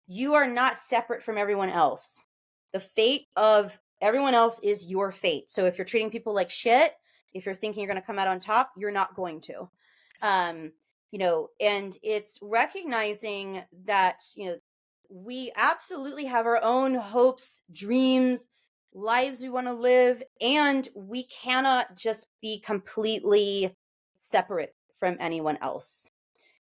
Speaker 2: you are not separate from everyone else. The fate of everyone else is your fate. So if you're treating people like shit, if you're thinking you're going to come out on top, you're not going to. And it's recognizing that, we absolutely have our own hopes, dreams, lives we want to live, and we cannot just be completely separate from anyone else.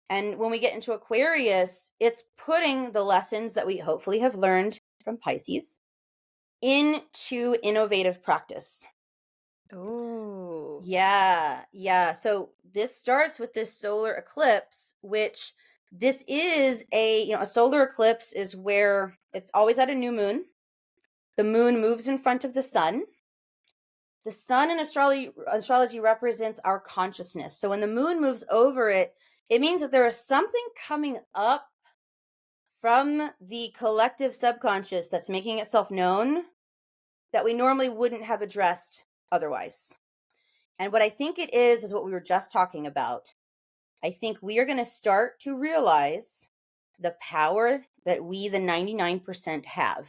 Speaker 2: And when we get into Aquarius, it's putting the lessons that we hopefully have learned from Pisces into innovative practice.
Speaker 1: Oh.
Speaker 2: Yeah, yeah. So this starts with this solar eclipse, which this is a solar eclipse is where it's always at a new moon. The moon moves in front of the sun. the sun in astrology represents our consciousness. So when the moon moves over it, it means that there is something coming up from the collective subconscious that's making itself known that we normally wouldn't have addressed otherwise. And what I think it is what we were just talking about. I think we are going to start to realize the power that we, the 99%, have.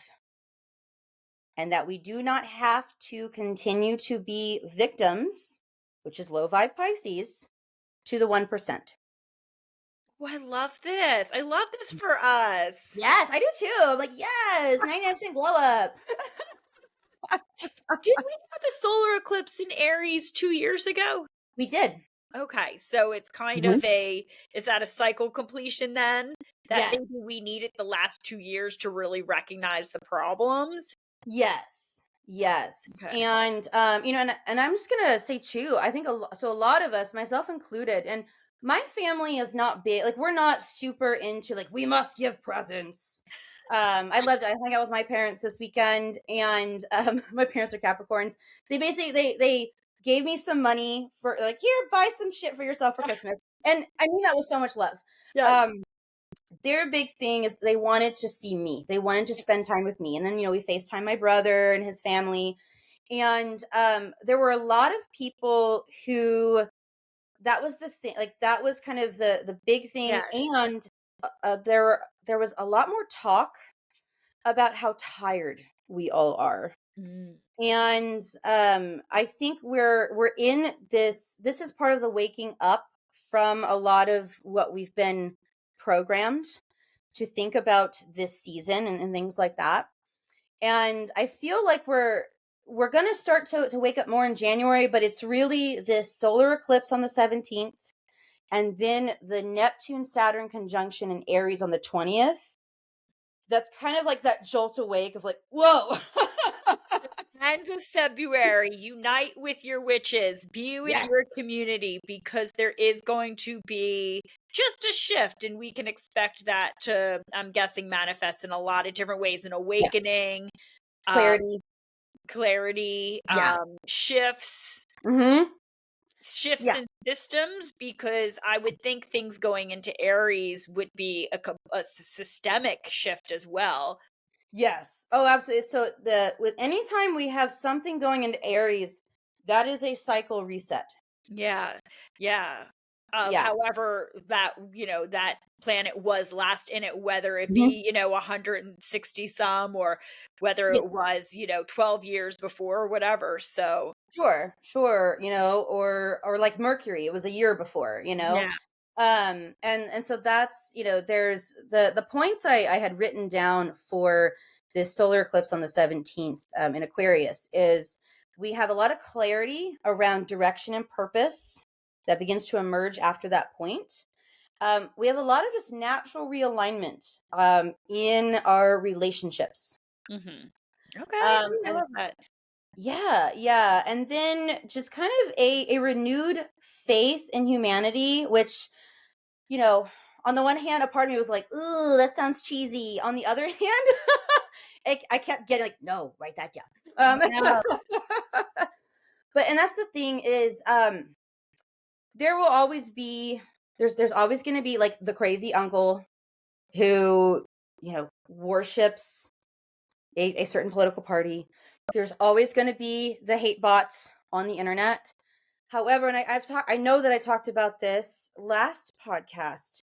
Speaker 2: And that we do not have to continue to be victims, which is low vibe Pisces, to the 1%.
Speaker 1: Oh, I love this. I love this for us.
Speaker 2: Yes, I do too. I'm like, yes, 99% glow up.
Speaker 1: Did we have a solar eclipse in Aries 2 years ago?
Speaker 2: We did.
Speaker 1: Okay, so it's kind
Speaker 2: Mhm.
Speaker 1: of is that a cycle completion then? That
Speaker 2: Yeah.
Speaker 1: maybe we needed the last 2 years to really recognize the problems?
Speaker 2: Yes. Yes.
Speaker 1: Okay.
Speaker 2: And and I'm just gonna say too, I think a lot of us, myself included, and my family is not big, like we're not super into like we must give presents. I hung out with my parents this weekend, and my parents are Capricorns. They basically they gave me some money for like, here, buy some shit for yourself for Christmas. And I mean that with so much love.
Speaker 1: Yeah.
Speaker 2: Um their big thing is they wanted to see me. They wanted to spend
Speaker 1: Yes.
Speaker 2: time with me. And then, we FaceTime my brother and his family. And there were a lot of people who that was the thing, like that was kind of the big thing.
Speaker 1: Yes.
Speaker 2: And there was a lot more talk about how tired we all are.
Speaker 1: Mm.
Speaker 2: And I think we're in this is part of the waking up from a lot of what we've been programmed to think about this season and things like that. And I feel like we're going to start to wake up more in January, but it's really this solar eclipse on the 17th, and then the Neptune Saturn conjunction in Aries on the 20th. That's kind of like that jolt awake of like, whoa.
Speaker 1: End of February, unite with your witches, be with
Speaker 2: Yes.
Speaker 1: your community, because there is going to be just a shift, and we can expect that to, I'm guessing, manifest in a lot of different ways: an
Speaker 2: Yeah.
Speaker 1: awakening, um,
Speaker 2: Clarity.
Speaker 1: clarity,
Speaker 2: Yeah.
Speaker 1: shifts,
Speaker 2: Mm-hmm.
Speaker 1: shifts
Speaker 2: Yeah.
Speaker 1: in systems, because I would think things going into Aries would be a systemic shift as well.
Speaker 2: Yes. Oh, absolutely. So the with any time we have something going into Aries, that is a cycle reset.
Speaker 1: Yeah, yeah. Of
Speaker 2: Yeah.
Speaker 1: however that, that planet was last in it, whether it
Speaker 2: Mhm.
Speaker 1: be, 160 some, or whether
Speaker 2: Yeah.
Speaker 1: it was, 12 years before or whatever. So,
Speaker 2: Sure. Sure. Or like Mercury, it was a year before.
Speaker 1: yeah.
Speaker 2: And so that's, there's the points I had written down for this solar eclipse on the 17th, in Aquarius, is we have a lot of clarity around direction and purpose that begins to emerge after that point. We have a lot of just natural realignment in our relationships.
Speaker 1: Mhm. Okay. Ooh, I
Speaker 2: And
Speaker 1: love that.
Speaker 2: yeah, yeah. And then just kind of a renewed faith in humanity, which, you know, on the one hand, a part of me was like, ooh, that sounds cheesy. On the other hand, I kept getting like, no, write that down.
Speaker 1: Yeah.
Speaker 2: And that's the thing is, there will always be, there's always going to be like the crazy uncle who, worships a certain political party. There's always going to be the hate bots on the internet. However, and I know that I talked about this last podcast.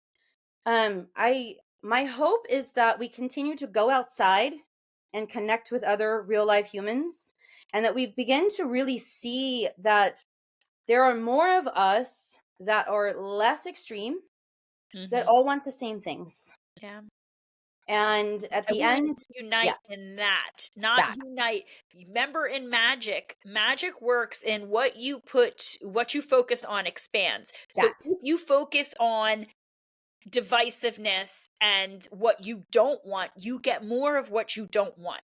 Speaker 2: I My hope is that we continue to go outside and connect with other real life humans, and that we begin to really see that there are more of us that are less extreme, that
Speaker 1: Mhm.
Speaker 2: all want the same things.
Speaker 1: Yeah.
Speaker 2: And at
Speaker 1: And
Speaker 2: the
Speaker 1: we need
Speaker 2: end,
Speaker 1: to unite
Speaker 2: yeah,
Speaker 1: in that, not
Speaker 2: that.
Speaker 1: unite. Remember, in magic works in what you focus on expands. So
Speaker 2: That.
Speaker 1: if you focus on divisiveness and what you don't want, you get more of what you don't want.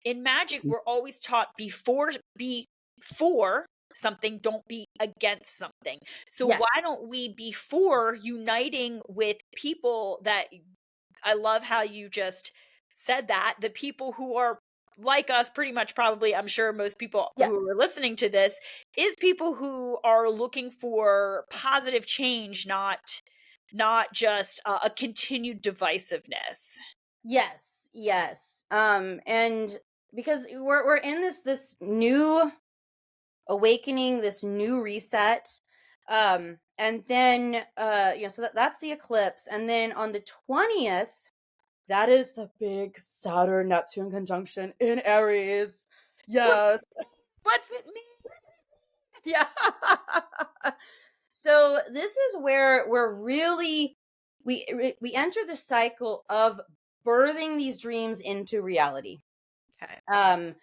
Speaker 1: In magic, we're always taught be for something, don't be against something. So
Speaker 2: Yes.
Speaker 1: why don't we be for uniting with people that, I love how you just said that, the people who are like us, pretty much probably, I'm sure most people
Speaker 2: Yeah.
Speaker 1: who are listening to this, is people who are looking for positive change, not just a continued divisiveness.
Speaker 2: Yes, yes. And because we're in this new awakening, this new reset. And then so that's the eclipse. And then on the 20th, that is the big Saturn Neptune conjunction in Aries.
Speaker 1: What
Speaker 2: Yes.
Speaker 1: what's it mean?
Speaker 2: Yeah. So this is where we're really we enter the cycle of birthing these dreams into reality.
Speaker 1: Okay.
Speaker 2: um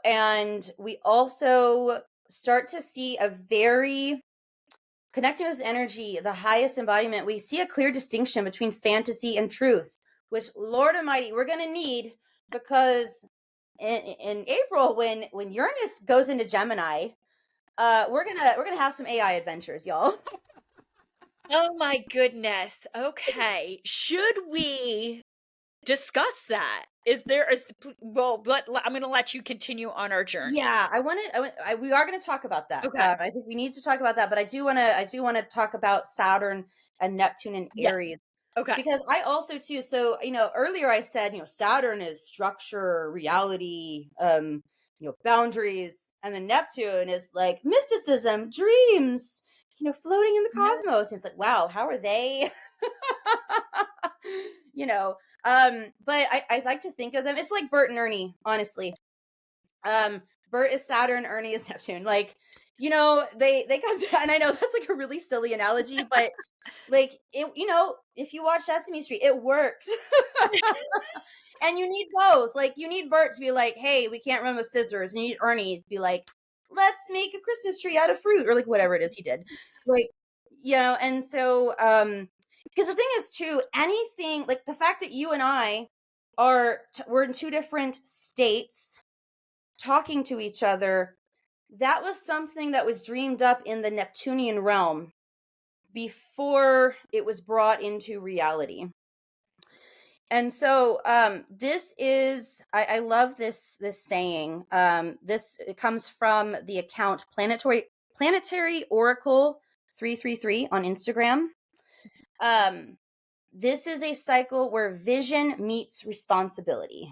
Speaker 2: and we also start to see a very connecting with this energy, the highest embodiment. We see a clear distinction between fantasy and truth, which, Lord Almighty, we're going to need, because in April, when Uranus goes into Gemini, we're gonna have some AI adventures, y'all.
Speaker 1: Oh my goodness. Okay. Should we discuss that? I'm going to let you continue on our journey.
Speaker 2: Yeah, we are going to talk about that.
Speaker 1: Okay.
Speaker 2: I think we need to talk about that, but I do want to talk about Saturn and Neptune and
Speaker 1: Yes.
Speaker 2: Aries,
Speaker 1: Okay.
Speaker 2: because I also too. So earlier I said Saturn is structure, reality, boundaries, and then Neptune is like mysticism, dreams, floating in the
Speaker 1: No.
Speaker 2: cosmos. It's like, wow, how are they? you know, but I like to think of them. It's like Bert and Ernie, honestly. Um, Bert is Saturn, Ernie is Neptune. Like, they come to, and I know that's like a really silly analogy, but like if you watch Sesame Street, it works. And you need both. Like, you need Bert to be like, hey, we can't run with scissors. And you need Ernie to be like, let's make a Christmas tree out of fruit, or like whatever it is he did. Like, and so because the thing is too, anything like the fact that you and I we're in two different states talking to each other, that was something that was dreamed up in the Neptunian realm before it was brought into reality. And so this is I love this saying. This it comes from the account Planetary Oracle 333 on Instagram. This is a cycle where vision meets responsibility.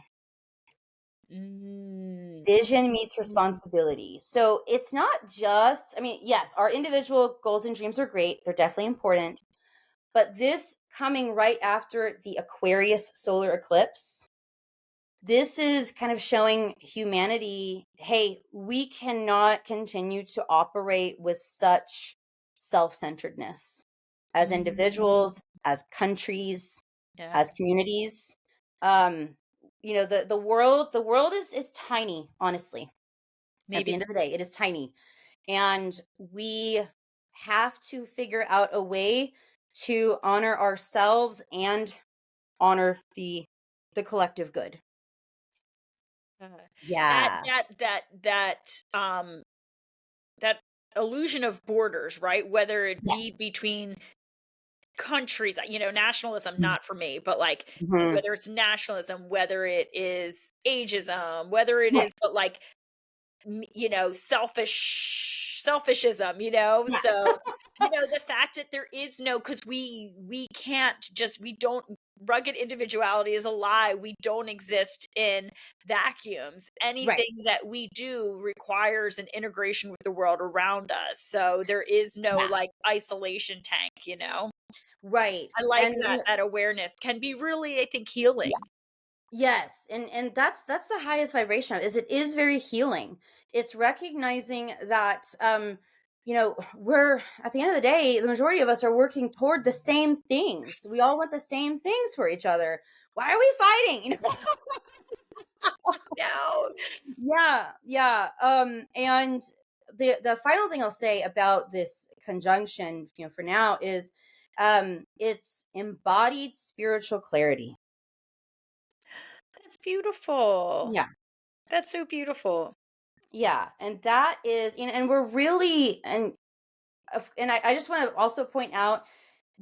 Speaker 1: Mm.
Speaker 2: Vision meets responsibility. So it's not just, I mean, yes, our individual goals and dreams are great. They're definitely important. But this coming right after the Aquarius solar eclipse, this is kind of showing humanity, hey, we cannot continue to operate with such self-centeredness as
Speaker 1: Mm.
Speaker 2: individuals, as countries,
Speaker 1: Yeah.
Speaker 2: as communities. Um, the world is tiny, honestly. At the
Speaker 1: Maybe.
Speaker 2: end of the day, it is tiny. And we have to figure out a way to honor ourselves and honor the collective good.
Speaker 1: Uh, that
Speaker 2: Yeah.
Speaker 1: that that that that illusion of borders, right? Whether it
Speaker 2: Yes.
Speaker 1: be between countries, nationalism not for me, but like
Speaker 2: Mhm.
Speaker 1: whether it's nationalism, whether it is ageism, whether it
Speaker 2: Right.
Speaker 1: is but like selfishism,
Speaker 2: Yeah.
Speaker 1: so the fact that there is no, because we can't just we don't rugged individuality is a lie. We don't exist in vacuums.
Speaker 2: Right.
Speaker 1: Anything that we do requires an integration with the world around us, so there is no
Speaker 2: Yeah.
Speaker 1: like isolation tank.
Speaker 2: Right.
Speaker 1: I like
Speaker 2: And
Speaker 1: that awareness can be really, I think, healing.
Speaker 2: yes, and that's the highest vibration of it, is it is very healing. It's recognizing that we're at the end of the day, the majority of us are working toward the same things. We all want the same things for each other. Why are we fighting?
Speaker 1: No.
Speaker 2: Yeah, yeah. And the final thing I'll say about this conjunction, for now is it's embodied spiritual clarity.
Speaker 1: That's beautiful.
Speaker 2: Yeah.
Speaker 1: That's so beautiful.
Speaker 2: Yeah, and that is, and we're really, and I just want to also point out,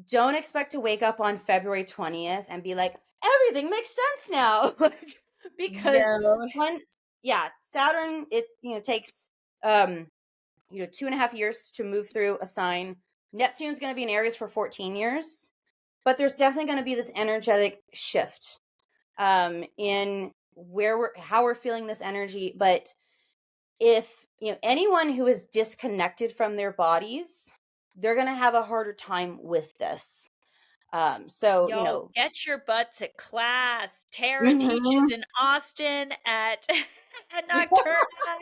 Speaker 2: don't expect to wake up on February 20th and be like, everything makes sense now. Like, because
Speaker 1: No.
Speaker 2: Saturn, it takes um 2.5 years to move through a sign. Neptune's going to be in Aries for 14 years, but there's definitely going to be this energetic shift in how we're feeling this energy. But if anyone who is disconnected from their bodies, they're going to have a harder time with this. So
Speaker 1: Yo, get your butt to class. Tara teaches
Speaker 2: mhm.
Speaker 1: in Austin at at Nocturna.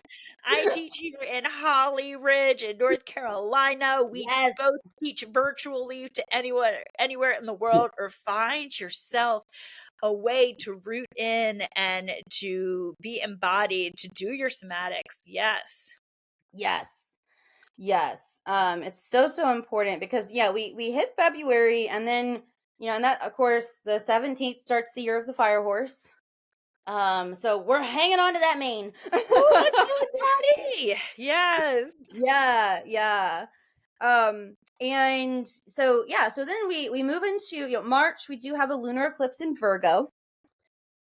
Speaker 1: I teach here in Holly Ridge in North Carolina. We
Speaker 2: Yes.
Speaker 1: both teach virtually to anyone anywhere in the world, or find yourself a way to root in and to be embodied, to do your somatics. Yes.
Speaker 2: Yes. Yes. It's so important because we hit February, and then and that, of course, the 17th starts the year of the fire horse. So we're hanging on to that mane.
Speaker 1: Oh, let's go, Daddy. Yes.
Speaker 2: Yeah, yeah. And so then we move into March. We do have a lunar eclipse in Virgo.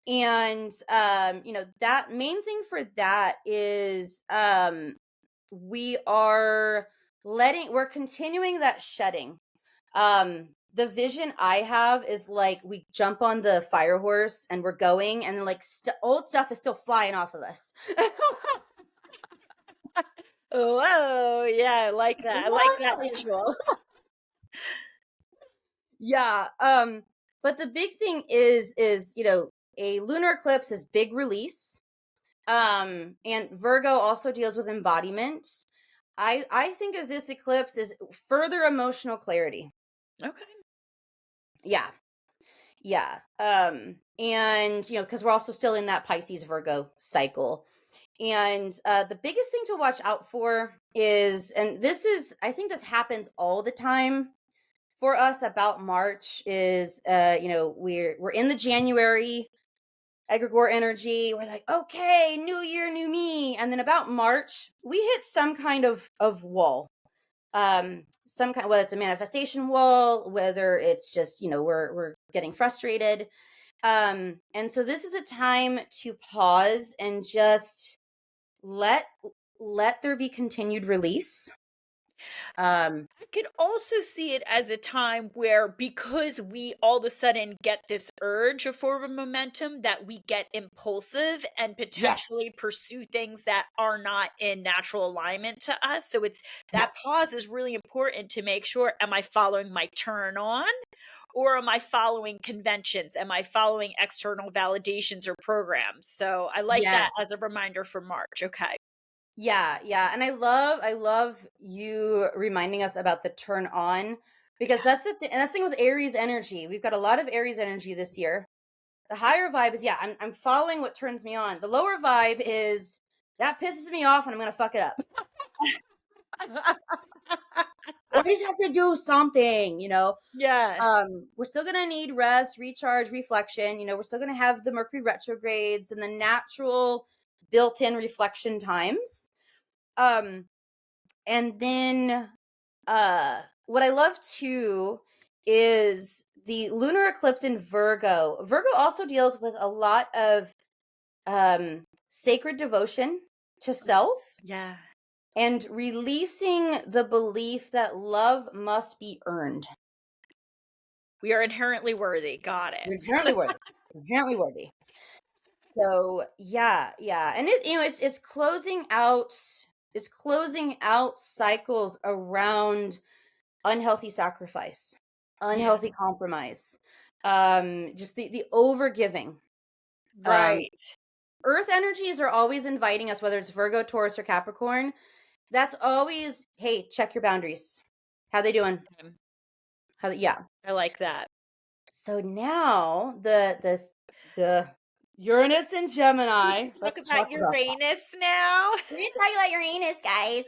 Speaker 2: And that main thing for that is we're continuing that shedding. The vision I have is like we jump on the fire horse and we're going, and then like old stuff is still flying off of us.
Speaker 1: Whoa, yeah, I like that. I like that visual.
Speaker 2: Yeah. But the big thing is a lunar eclipse is big release. And Virgo also deals with embodiment. I think of this eclipse as further emotional clarity.
Speaker 1: Okay.
Speaker 2: Yeah. Yeah. And because we're also still in that Pisces Virgo cycle. And the biggest thing to watch out for is, and I think this happens all the time for us about March, is we're in the January egregore energy. We're like, okay, new year, new me. And then about March, we hit some kind of wall. Some kind, whether it's a manifestation wall, whether it's just we're getting frustrated. And so this is a time to pause and just let there be continued release.
Speaker 1: I could also see it as a time where, because we all of a sudden get this urge of forward momentum, that we get impulsive and
Speaker 2: Yes.
Speaker 1: potentially pursue things that are not in natural alignment to us. So it's
Speaker 2: Yep.
Speaker 1: that pause is really important to make sure, am I following my turn on, or am I following conventions? Am I following external validations or programs? So I like that as
Speaker 2: Yes.
Speaker 1: a reminder for March. Okay.
Speaker 2: Yeah, yeah. And I love you reminding us about the turn on, because
Speaker 1: Yeah.
Speaker 2: and that's the thing with Aries energy. We've got a lot of Aries energy this year. The higher vibe is, I'm following what turns me on. The lower vibe is that pisses me off and I'm gonna fuck it up. Or I just have to do something.
Speaker 1: Yeah.
Speaker 2: We're still gonna need rest, recharge, reflection. We're still gonna have the Mercury retrogrades and the natural built-in reflection times. Um, and then what I love too is the lunar eclipse in Virgo. Virgo also deals with a lot of sacred devotion to self
Speaker 1: Yeah.
Speaker 2: and releasing the belief that love must be earned.
Speaker 1: We are inherently worthy. Got it.
Speaker 2: You're inherently worthy. Inherently worthy. So yeah, yeah. And it's closing out cycles around unhealthy sacrifice,
Speaker 1: Yeah.
Speaker 2: unhealthy compromise, just the over giving.
Speaker 1: Right.
Speaker 2: Earth energies are always inviting us, whether it's Virgo, Taurus, or Capricorn. That's always, hey, check your boundaries. How they doing?
Speaker 1: Um,
Speaker 2: Yeah.
Speaker 1: I like that.
Speaker 2: So now the Uranus and Gemini.
Speaker 1: Talk
Speaker 2: Let's
Speaker 1: about
Speaker 2: talk about that.
Speaker 1: Uranus now.
Speaker 2: We're gonna talk about Uranus, guys.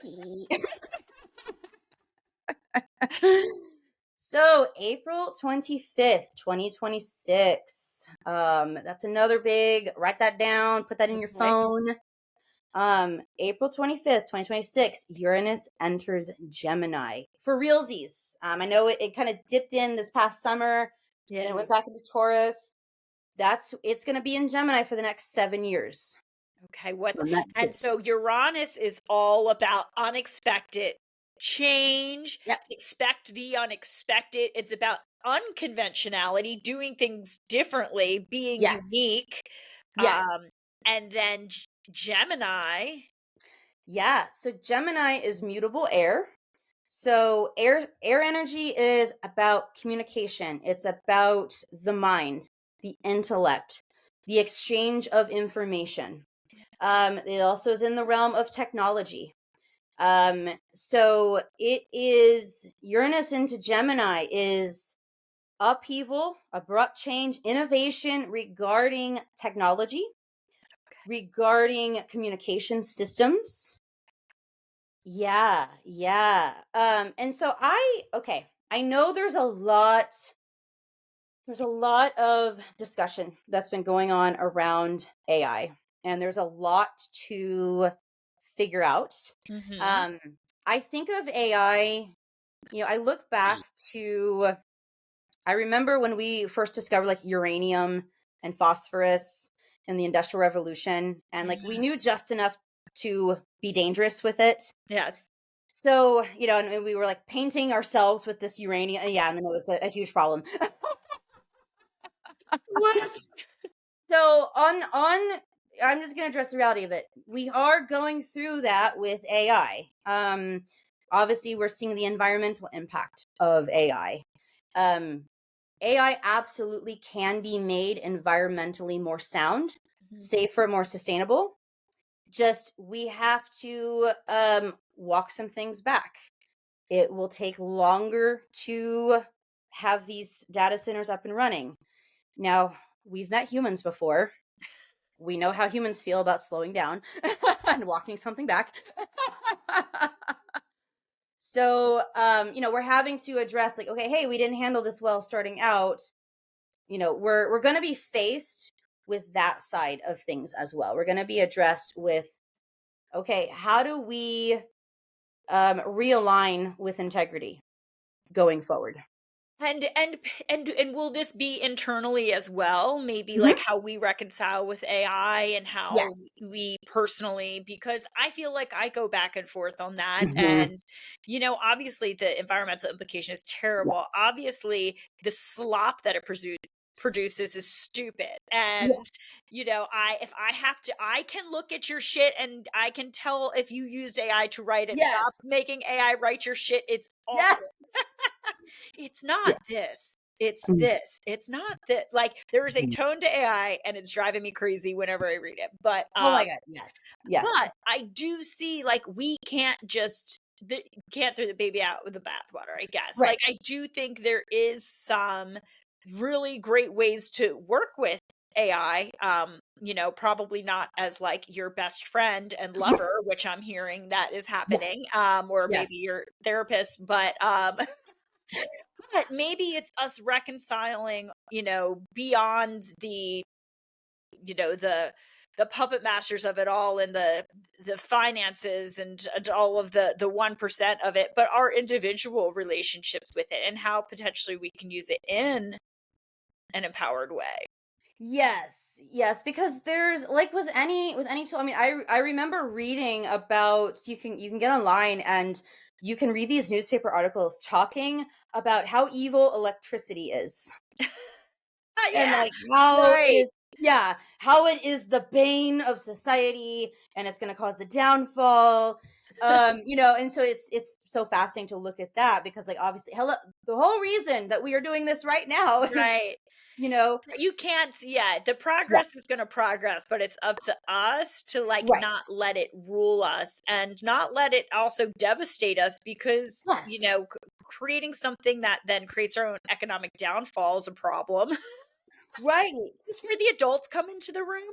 Speaker 2: So April 25th, 2026. That's another big, write that down, put that in your
Speaker 1: Okay.
Speaker 2: phone. April 25th, 2026, Uranus enters Gemini. For realsies. I know it kind of dipped in this past summer, then it
Speaker 1: Yeah.
Speaker 2: went back into Taurus. It's going to be in Gemini for the next 7 years.
Speaker 1: Okay,
Speaker 2: From that
Speaker 1: and so Uranus is all about unexpected change,
Speaker 2: Yep.
Speaker 1: expect the unexpected. It's about unconventionality, doing things differently, being
Speaker 2: Yes.
Speaker 1: unique.
Speaker 2: Yes.
Speaker 1: And then Gemini.
Speaker 2: Yeah. So Gemini is mutable air. So air energy is about communication. It's about the mind, the intellect, the exchange of information. It also is in the realm of technology. So it is Uranus into Gemini is upheaval, abrupt change, innovation regarding technology, regarding communication systems. Yeah, yeah. And so I know there's a lot of discussion that's been going on around AI, and there's a lot to figure out.
Speaker 1: Hmm.
Speaker 2: Um, I think of AI, I look back to, I remember when we first discovered like uranium and phosphorus in the Industrial Revolution, and like we knew just enough to be dangerous with it.
Speaker 1: Yes.
Speaker 2: So, and we were like painting ourselves with this uranium. Yeah, and then it was a huge problem.
Speaker 1: What?
Speaker 2: So I'm just gonna address the reality of it. We are going through that with AI. Obviously we're seeing the environmental impact of AI. Um, AI absolutely can be made environmentally more sound, safer, more sustainable. Just we have to walk some things back. It will take longer to have these data centers up and running. Now, we've met humans before. We know how humans feel about slowing down and walking something back. So, we're having to address like, okay, hey, we didn't handle this well starting out. We're going to be faced with that side of things as well. We're going to be addressed with, okay, how do we realign with integrity going forward?
Speaker 1: And will this be internally as well? Maybe like
Speaker 2: Mhm.
Speaker 1: how we reconcile with AI and how
Speaker 2: Yes.
Speaker 1: we personally, because I feel like I go back and forth on that.
Speaker 2: Mhm.
Speaker 1: And, obviously the environmental implication is
Speaker 2: Yeah.
Speaker 1: terrible. Obviously, the slop that it produces is stupid. And,
Speaker 2: Yes.
Speaker 1: if I have to, I can look at your shit and I can tell if you used AI to write it. Stop
Speaker 2: Yes.
Speaker 1: making AI write your shit. It's
Speaker 2: Yes.
Speaker 1: awful. It's not
Speaker 2: Yeah.
Speaker 1: this. It's
Speaker 2: Mhm.
Speaker 1: this. It's not that. Like there is a
Speaker 2: Mhm.
Speaker 1: tone to AI, and it's driving me crazy whenever I read it.
Speaker 2: Oh my God. Yes. Yes.
Speaker 1: But I do see like we can't just can't throw the baby out with the bathwater. I guess. Like
Speaker 2: Right.
Speaker 1: I do think there is some really great ways to work with AI. Probably not as like your best friend and lover, which I'm hearing that is
Speaker 2: Yeah.
Speaker 1: happening. Or maybe
Speaker 2: Yes.
Speaker 1: your therapist, but but maybe it's us reconciling, beyond the puppet masters of it all and the finances and all of the 1% of it, but our individual relationships with it and how potentially we can use it in an empowered way.
Speaker 2: Yes, yes, because there's like with any tool. I mean, I remember reading about you can get online and you can read these newspaper articles talking about how evil electricity is and
Speaker 1: Yeah,
Speaker 2: like how
Speaker 1: right,
Speaker 2: how it is the bane of society and it's going to cause the downfall. And so it's so fascinating to look at that because like obviously hello the whole reason that we are doing this right now is
Speaker 1: right.
Speaker 2: you know
Speaker 1: You can't, yeah, the
Speaker 2: yeah
Speaker 1: progress is gonna progress, but it's up to us to, like,
Speaker 2: right
Speaker 1: not let it rule us and not let it also devastate us because,
Speaker 2: yes
Speaker 1: creating something that then creates our own economic downfall is a problem.
Speaker 2: right.
Speaker 1: Is this where the adults come into the room?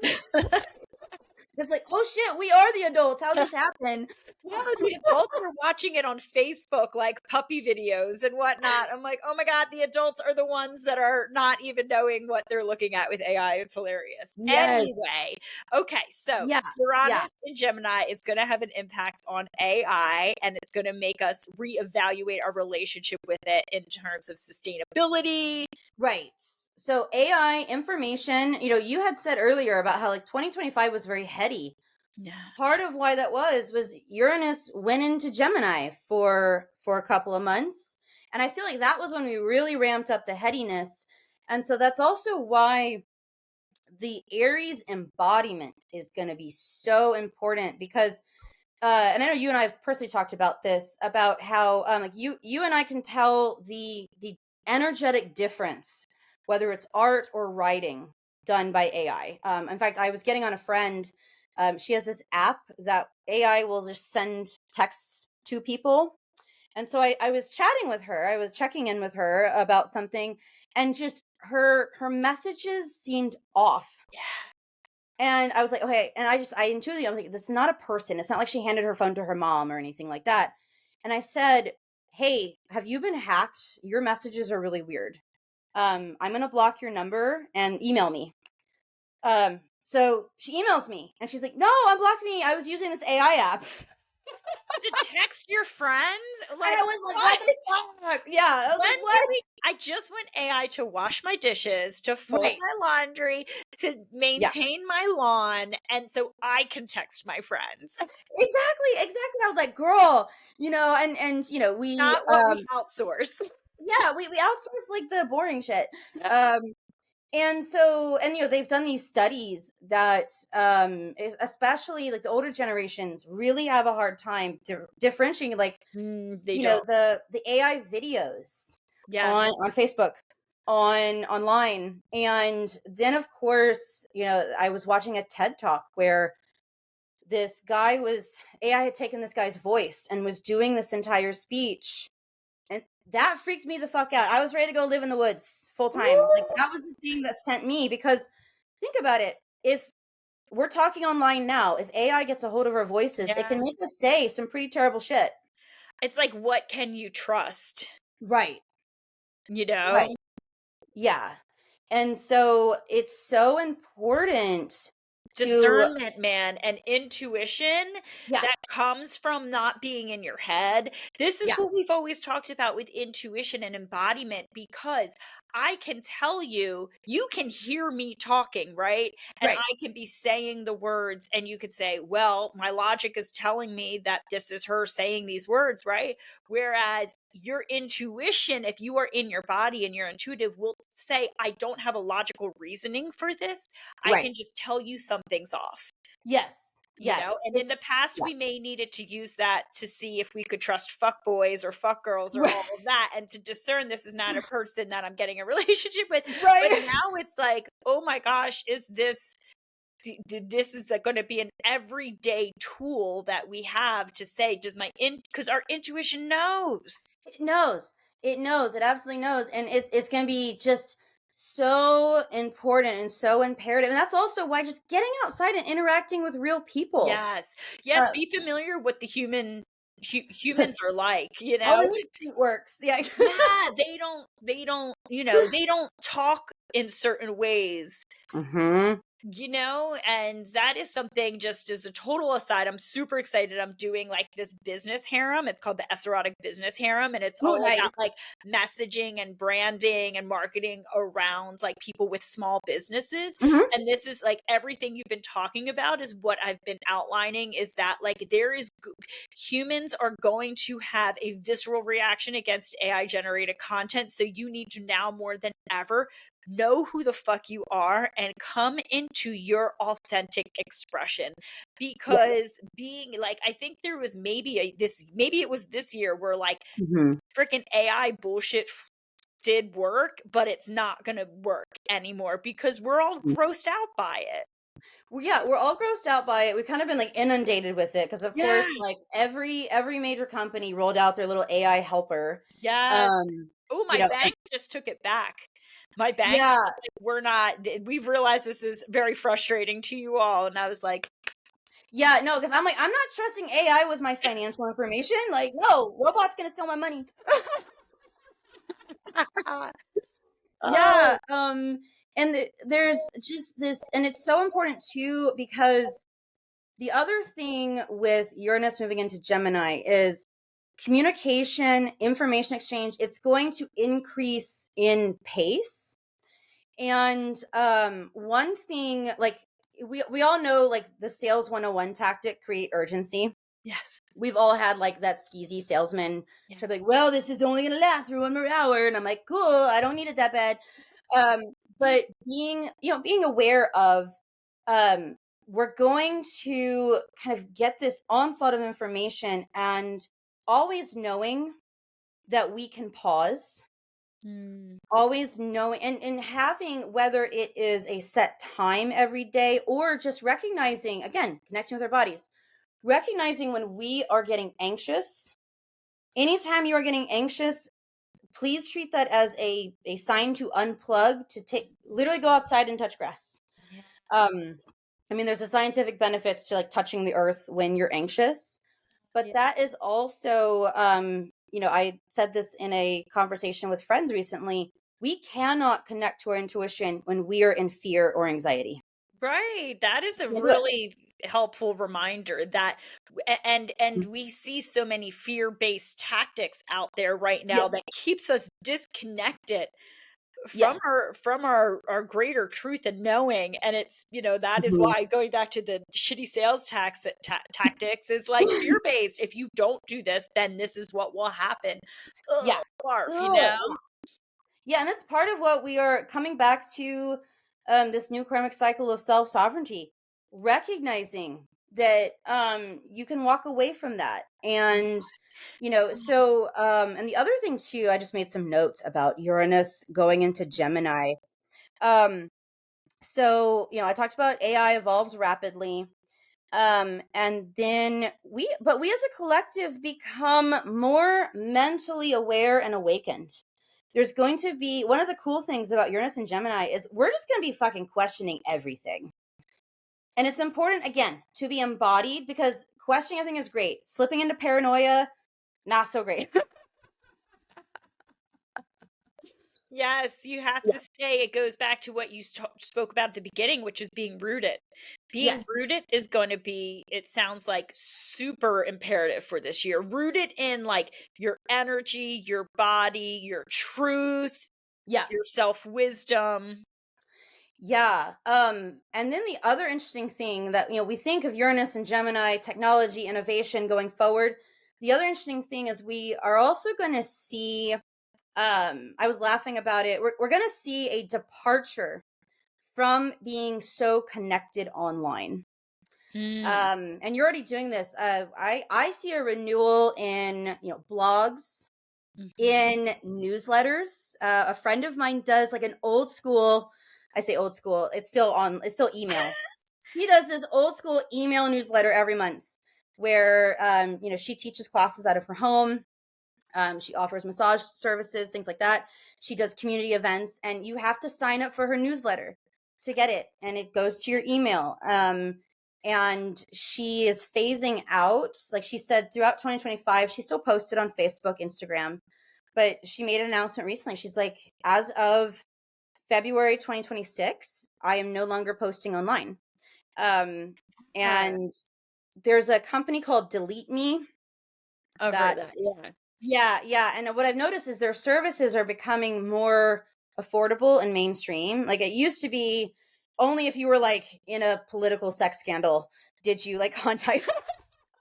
Speaker 2: It's like, "Oh shit, we are the adults. How'd this happen?"
Speaker 1: No, the adults are watching it on Facebook, like puppy videos and whatnot. I'm like, oh my God, the adults are the ones that are not even knowing what they're looking at with AI. It's hilarious.
Speaker 2: Yes.
Speaker 1: Anyway, okay, so
Speaker 2: Yeah, yeah,
Speaker 1: Uranus in Gemini is going to have an impact on AI and it's going to make us reevaluate our relationship with it in terms of sustainability.
Speaker 2: right. So AI information, you had said earlier about how like 2025 was very heady.
Speaker 1: Yeah.
Speaker 2: Part of why that was Uranus went into Gemini for a couple of months, and I feel like that was when we really ramped up the headiness. And so that's also why the Aries embodiment is going to be so important, because and I know you and I have personally talked about this, about how like you and I can tell the energetic difference, whether it's art or writing done by AI. In fact, I was getting on a friend. She has this app that AI will just send texts to people, and so I was chatting with her. I was checking in with her about something, and just her messages seemed off.
Speaker 1: Yeah.
Speaker 2: And I was like, okay. And I intuitively, I was like, this is not a person. It's not like she handed her phone to her mom or anything like that. And I said, hey, have you been hacked? Your messages are really weird. I'm going to block your number and email me. So she emails me and she's like, no, unblock me. I was using this AI app.
Speaker 1: To text your friends?
Speaker 2: And
Speaker 1: Like,
Speaker 2: I was like,
Speaker 1: what?
Speaker 2: what the fuck? Yeah. I was
Speaker 1: When
Speaker 2: like,
Speaker 1: did
Speaker 2: what?
Speaker 1: we I just want AI to wash my dishes, to fold
Speaker 2: Right.
Speaker 1: my laundry, to
Speaker 2: Yeah.
Speaker 1: maintain my lawn, and so I can text my friends.
Speaker 2: Exactly. I was like, girl, we,
Speaker 1: Not what we outsource.
Speaker 2: yeah, we outsource like the boring shit.
Speaker 1: Yeah.
Speaker 2: Um, And so, they've done these studies that, especially like the older generations really have a hard time differentiating, like,
Speaker 1: They don't.
Speaker 2: the AI videos
Speaker 1: Yes.
Speaker 2: on Facebook, online. And then of course, I was watching a TED talk where this guy was AI had taken this guy's voice and was doing this entire speech, and that freaked me the fuck out. I was ready to go live in the woods full time. Like,
Speaker 1: Ooh.
Speaker 2: that was the thing that sent me, because think about it. If we're talking online now, if AI gets a hold of our voices, it can
Speaker 1: Yeah.
Speaker 2: make us say some pretty terrible shit.
Speaker 1: It's like, what can you trust?
Speaker 2: Right.
Speaker 1: You know?
Speaker 2: Right. Yeah. And so it's so important to,
Speaker 1: Discernment, man, and intuition
Speaker 2: yeah,
Speaker 1: that comes from not being in your head. This is
Speaker 2: yeah,
Speaker 1: what we've always talked about with intuition and embodiment, because I can tell you, you can hear me talking, right? And
Speaker 2: right.
Speaker 1: I can be saying the words, and you could say, well, my logic is telling me that this is her saying these words, right? Whereas your intuition, if you are in your body and you're intuitive, will say, I don't have a logical reasoning for this. I
Speaker 2: Right.
Speaker 1: can just tell you something's off,
Speaker 2: Yes.
Speaker 1: you know?
Speaker 2: Yes.
Speaker 1: And in the
Speaker 2: It's,
Speaker 1: past, we
Speaker 2: yes.
Speaker 1: may needed to use that to see if we could trust fuck boys or fuck girls or
Speaker 2: Right.
Speaker 1: all of that, and to discern this is not a person that I'm getting a relationship with. But
Speaker 2: Right.
Speaker 1: now it's like, oh my gosh, is this this is going to be an everyday tool that we have to say, does my in because our intuition knows.
Speaker 2: It knows. It knows. It absolutely knows. And it's going to be just so important and so imperative. And that's also why just getting outside and interacting with real people.
Speaker 1: Yes. Yes,
Speaker 2: Uh,
Speaker 1: be familiar with the humans are like, you
Speaker 2: all
Speaker 1: know.
Speaker 2: the meat suit works. Yeah.
Speaker 1: Yeah, they don't talk in certain ways,
Speaker 2: Mm-hmm.
Speaker 1: and that is something, just as a total aside, I'm super excited. I'm doing like this business harem. It's called the Esoteric Business Harem, and it's
Speaker 2: Oh,
Speaker 1: all about
Speaker 2: nice.
Speaker 1: like messaging and branding and marketing around like people with small businesses.
Speaker 2: Mm-hmm.
Speaker 1: And this is like everything you've been talking about is what I've been outlining, is that like humans are going to have a visceral reaction against AI generated content. So you need to now more than ever know who the fuck you are and come into your authentic expression,
Speaker 2: Yes.
Speaker 1: because being like, I think there was maybe it was this year where like
Speaker 2: Mm-hmm.
Speaker 1: freaking AI bullshit did work, but it's not going to work anymore because we're all grossed out by it.
Speaker 2: Well, yeah, we're all grossed out by it. We've kind of been like inundated with it because, of
Speaker 1: Yeah.
Speaker 2: course, like every major company rolled out their little AI helper.
Speaker 1: Yes.
Speaker 2: Um,
Speaker 1: Oh,
Speaker 2: you
Speaker 1: my
Speaker 2: know, and
Speaker 1: bank just took it back. My bank
Speaker 2: yeah,
Speaker 1: was like, we've realized this is very frustrating to you all. And I was like,
Speaker 2: yeah, no, because I'm like, I'm not trusting AI with my financial information. Like, no, robot's gonna steal my money.
Speaker 1: oh,
Speaker 2: Yeah, and there's just this, and it's so important too, because the other thing with Uranus moving into Gemini is communication, information exchange. It's going to increase in pace. And one thing, like, we all know, like, the sales 101 tactic, create urgency.
Speaker 1: Yes.
Speaker 2: We've all had like that skeezy salesman
Speaker 1: Yes.
Speaker 2: to be like, well, this is only gonna last for one more hour. And I'm like, cool, I don't need it that bad. Um, but being aware of, um, we're going to kind of get this onslaught of information, and always knowing that we can pause,
Speaker 1: Mm.
Speaker 2: always knowing, and having, whether it is a set time every day, or just recognizing, again, connecting with our bodies, recognizing when we are getting anxious. Anytime you are getting anxious, please treat that as a sign to unplug, to take, literally go outside and touch grass.
Speaker 1: Yeah.
Speaker 2: um I mean, there's a scientific benefits to like touching the earth when you're anxious, but
Speaker 1: Yeah.
Speaker 2: that is also, I said this in a conversation with friends recently, we cannot connect to our intuition when we are in fear or anxiety.
Speaker 1: Right. That is a
Speaker 2: Can't do it.
Speaker 1: really helpful reminder that and we see so many fear-based tactics out there right now that
Speaker 2: Yes.
Speaker 1: keeps us disconnected
Speaker 2: Yeah.
Speaker 1: from our greater truth and knowing. And it's, that is
Speaker 2: Mhm.
Speaker 1: why, going back to the shitty sales tactics, is like fear-based. If you don't do this, then this is what will happen.
Speaker 2: Yeah.
Speaker 1: Ugh, barf,
Speaker 2: Ugh, yeah, and that's part of what we are coming back to, this new karmic cycle of self-sovereignty, recognizing that you can walk away from that. And and the other thing too, I just made some notes about Uranus going into Gemini. Um I talked about AI evolves rapidly. And then we as a collective become more mentally aware and awakened. There's going to be, one of the cool things about Uranus and Gemini is we're just going to be fucking questioning everything. And it's important, again, to be embodied, because questioning everything is great. Slipping into paranoia, not so great.
Speaker 1: Yes, you have
Speaker 2: Yeah.
Speaker 1: to stay. It goes back to what you spoke about at the beginning, which is being rooted. Being
Speaker 2: Yes.
Speaker 1: rooted is going to be, it sounds like, super imperative for this year. Rooted in like your energy, your body, your truth,
Speaker 2: Yeah.
Speaker 1: your self wisdom.
Speaker 2: Yeah. And then the other interesting thing that, we think of Uranus and Gemini, technology, innovation going forward. The other interesting thing is we are also going to see, I was laughing about it. We're going to see a departure from being so connected online.
Speaker 1: Mm.
Speaker 2: And you're already doing this. I see a renewal in, blogs,
Speaker 1: Mhm.
Speaker 2: in newsletters. A friend of mine does like an old school, I say old school, it's still email. He does this old school email newsletter every month where, she teaches classes out of her home. She offers massage services, things like that. She does community events, and you have to sign up for her newsletter to get it, and it goes to your email. And she is phasing out, like she said, throughout 2025. She still posted on Facebook, Instagram, but she made an announcement recently. She's like, as of February 2026, I am no longer posting online. Um,
Speaker 1: Uh,
Speaker 2: and there's a company called Delete Me
Speaker 1: I've heard
Speaker 2: that,
Speaker 1: that. Yeah.
Speaker 2: yeah, yeah, and what I've noticed is their services are becoming more affordable and mainstream. Like, it used to be only if you were like in a political sex scandal did you like contact.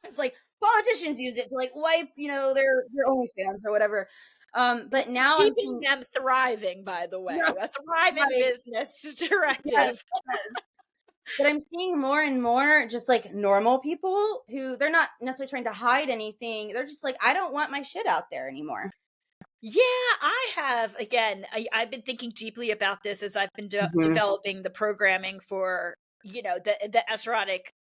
Speaker 2: It's like politicians use it to like wipe, their OnlyFans or whatever. But
Speaker 1: Which is
Speaker 2: now I'm
Speaker 1: keeping
Speaker 2: seeing,
Speaker 1: them thriving, by the
Speaker 2: yeah,
Speaker 1: way. A thriving
Speaker 2: right,
Speaker 1: business
Speaker 2: yes,
Speaker 1: directive.
Speaker 2: yes. But I'm seeing more and more just like normal people who, they're not necessarily trying to hide anything. They're just like, I don't want my shit out there anymore.
Speaker 1: Yeah, I have. Again, I've been thinking deeply about this as I've been
Speaker 2: Mhm.
Speaker 1: developing the programming for, the esoteric,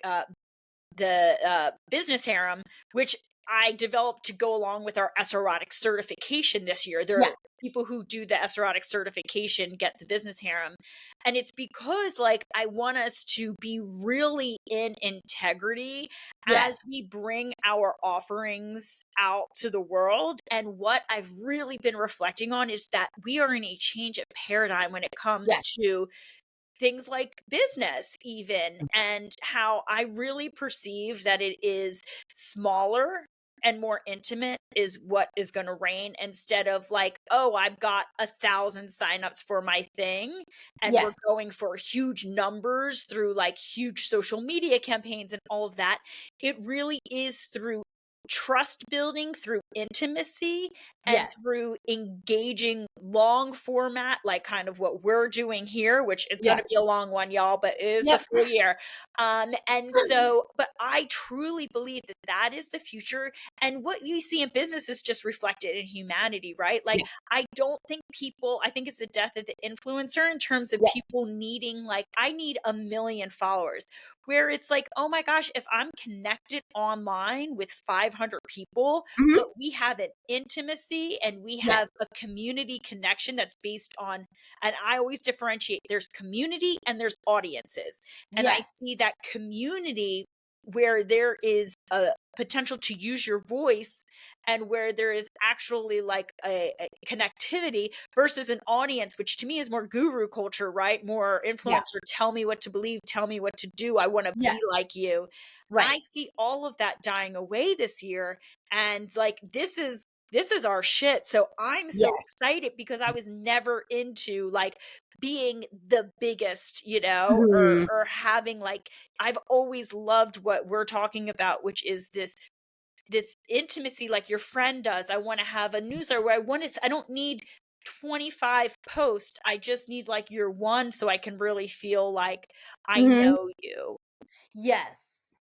Speaker 1: the business harem, which I developed to go along with our esoteric certification this year. There
Speaker 2: Yeah.
Speaker 1: are people who do the esoteric certification get the business harem. And it's because, like, I want us to be really in integrity as
Speaker 2: Yes.
Speaker 1: we bring our offerings out to the world. And what I've really been reflecting on is that we are in a change of paradigm when it comes
Speaker 2: Yes.
Speaker 1: to things like business, even, and how I really perceive that it is smaller and more intimate is what is going to reign, instead of like, oh, I've got 1,000 signups for my thing and we're
Speaker 2: Yes.
Speaker 1: going for huge numbers through like huge social media campaigns and all of that. It really is through trust building, through intimacy, and
Speaker 2: Yes.
Speaker 1: through engaging long format, like kind of what we're doing here, which is going to be
Speaker 2: Yes.
Speaker 1: a long one, y'all, but it is the
Speaker 2: Yep.
Speaker 1: full year. And so, but I truly believe that that is the future. And what you see in business is just reflected in humanity, right? Like,
Speaker 2: Yeah.
Speaker 1: I don't think people, I think it's the death of the influencer in terms of
Speaker 2: Yeah.
Speaker 1: people needing, like, I need 1 million followers, where it's like, oh my gosh, if I'm connected online with 500 people,
Speaker 2: Mhm.
Speaker 1: but we have an intimacy and we
Speaker 2: Yes.
Speaker 1: have a community connection that's based on, and I always differentiate, there's community and there's audiences. And I
Speaker 2: Yes.
Speaker 1: see that community where there is a potential to use your voice, and where there is actually like a connectivity, versus an audience, which to me is more guru culture, right? More
Speaker 2: Yeah.
Speaker 1: influencer, tell me what to believe, tell me what to do, I want to be
Speaker 2: Yes.
Speaker 1: like you.
Speaker 2: Right.
Speaker 1: I see all of that dying away this year, and like this is our shit. So I'm so
Speaker 2: Yes.
Speaker 1: excited because I was never into like being the biggest,
Speaker 2: Mhm.
Speaker 1: or having like, I've always loved what we're talking about, which is this intimacy like your friend does. I want to have a newsletter where I don't need 25 posts. I just need like your one, so I can really feel like I
Speaker 2: Mhm.
Speaker 1: know you.
Speaker 2: Yes.